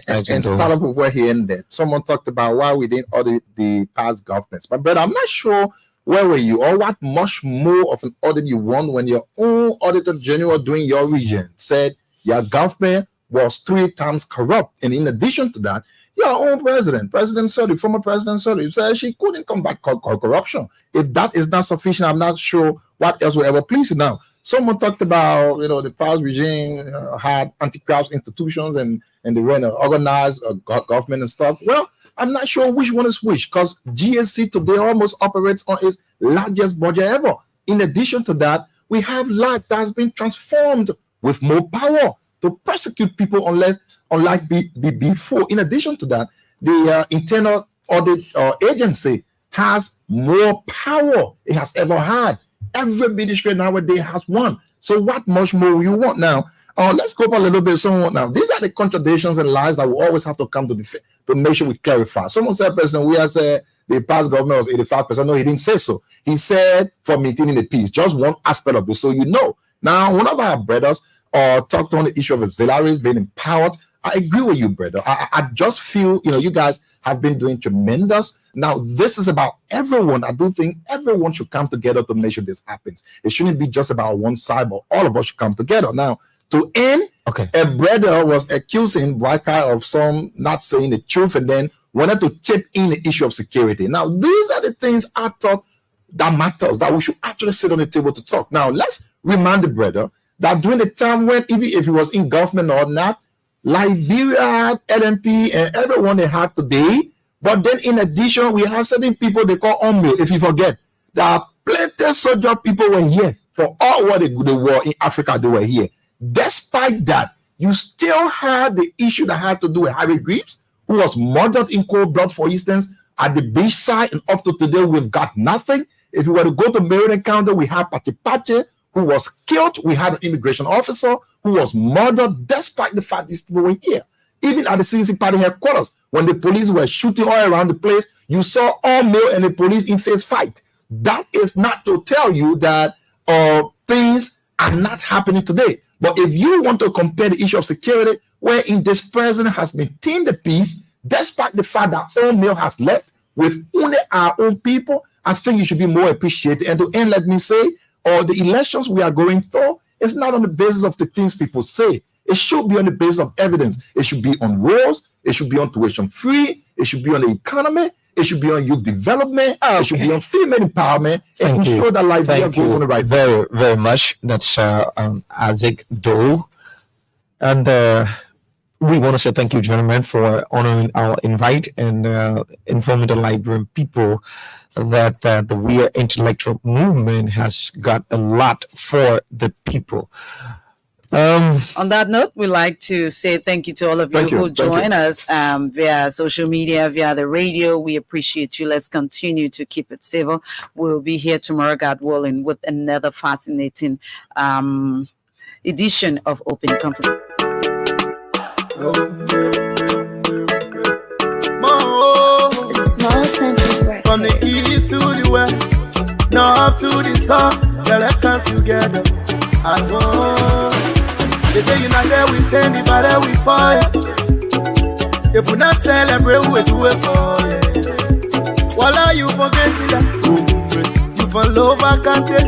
Speaker 8: and start off with where he ended. Someone talked about why we didn't audit the past governments. But brother, I'm not sure where were you or what much more of an audit you want when your own Auditor General doing your region said your government was 3 times corrupt. And in addition to that, your own former President Sodi, said she couldn't combat corruption. If that is not sufficient, I'm not sure what else will ever please you. Now, someone talked about, the past regime had anti-corruption institutions and they ran an organized government and stuff. Well, I'm not sure which one is which, because GSC today almost operates on its largest budget ever. In addition to that, we have LAC that has been transformed with more power to prosecute people unlike before. In addition to that, the internal audit agency has more power it has ever had. Every ministry nowadays has one. So what much more you want now? Let's go up a little bit. Now, these are the contradictions and lies that we always have to come to make sure we clarify. Someone said, President, we have said the past government was 85%. No, he didn't say so. He said for maintaining the peace, just one aspect of it. So now, one of our brothers talked on the issue of auxiliaries being empowered. I agree with you, brother. I just feel, you guys have been doing tremendous. Now, this is about everyone. I do think everyone should come together to make sure this happens. It shouldn't be just about one side, but all of us should come together. Now, to end, a brother was accusing Boakai of some not saying the truth and then wanted to chip in the issue of security. Now, these are the things I thought that matters, that we should actually sit on the table to talk. Now, let's remind the brother that during the time when, even if he was in government or not, Liberia, LNP, and everyone they have today, but then in addition, we have certain people they call UNMIL. If you forget, there are plenty of soldier people were here for all what they were in Africa, they were here. Despite that, you still had the issue that had to do with Harry Greaves, who was murdered in cold blood, for instance, at the beach side, and up to today, we've got nothing. If you were to go to Maryland County, we have Pache, who was killed. We had an immigration officer who was murdered despite the fact these people were here. Even at the CDC party headquarters, when the police were shooting all around the place, you saw all male and the police in face fight. That is not to tell you that things are not happening today. But if you want to compare the issue of security, wherein this president has maintained the peace, despite the fact that all male has left with only our own people, I think you should be more appreciated. And to end, let me say, the elections we are going through is not on the basis of the things people say. It should be on the basis of evidence. It should be on rules. It should be on tuition free. It should be on the economy. It should be on youth development. It should be on female empowerment.
Speaker 2: Thank you.
Speaker 8: Ensure that Liberia
Speaker 2: Thank
Speaker 8: goes
Speaker 2: you
Speaker 8: on the right
Speaker 2: very, very much. That's Isaac Doe. And we want to say thank you, gentlemen, for honoring our invite and informing the Liberian people that the We Are Intellectual movement has got a lot for the people.
Speaker 3: On that note, we'd like to say thank you to all of you who join us via social media, via the radio. We appreciate you. Let's continue to keep it civil. We'll be here tomorrow, God willing, with another fascinating edition of Open Conversation.
Speaker 5: From the east to the west, north to the south, let's come together as one. They say united we stand, divided we fight. If we not celebrate, we do it for you. Voila, you forget that. You from Lower Country,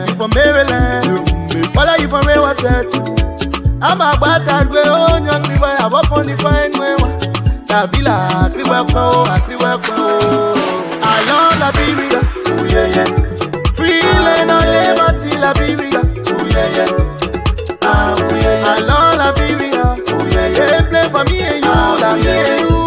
Speaker 5: you from Maryland. Voila, you from Rewa Cess. I'm a bastard, we own young people. I walk on the fine way. Nabila, I love Liberia. Oh yeah, yeah. Free land, I live until Liberia.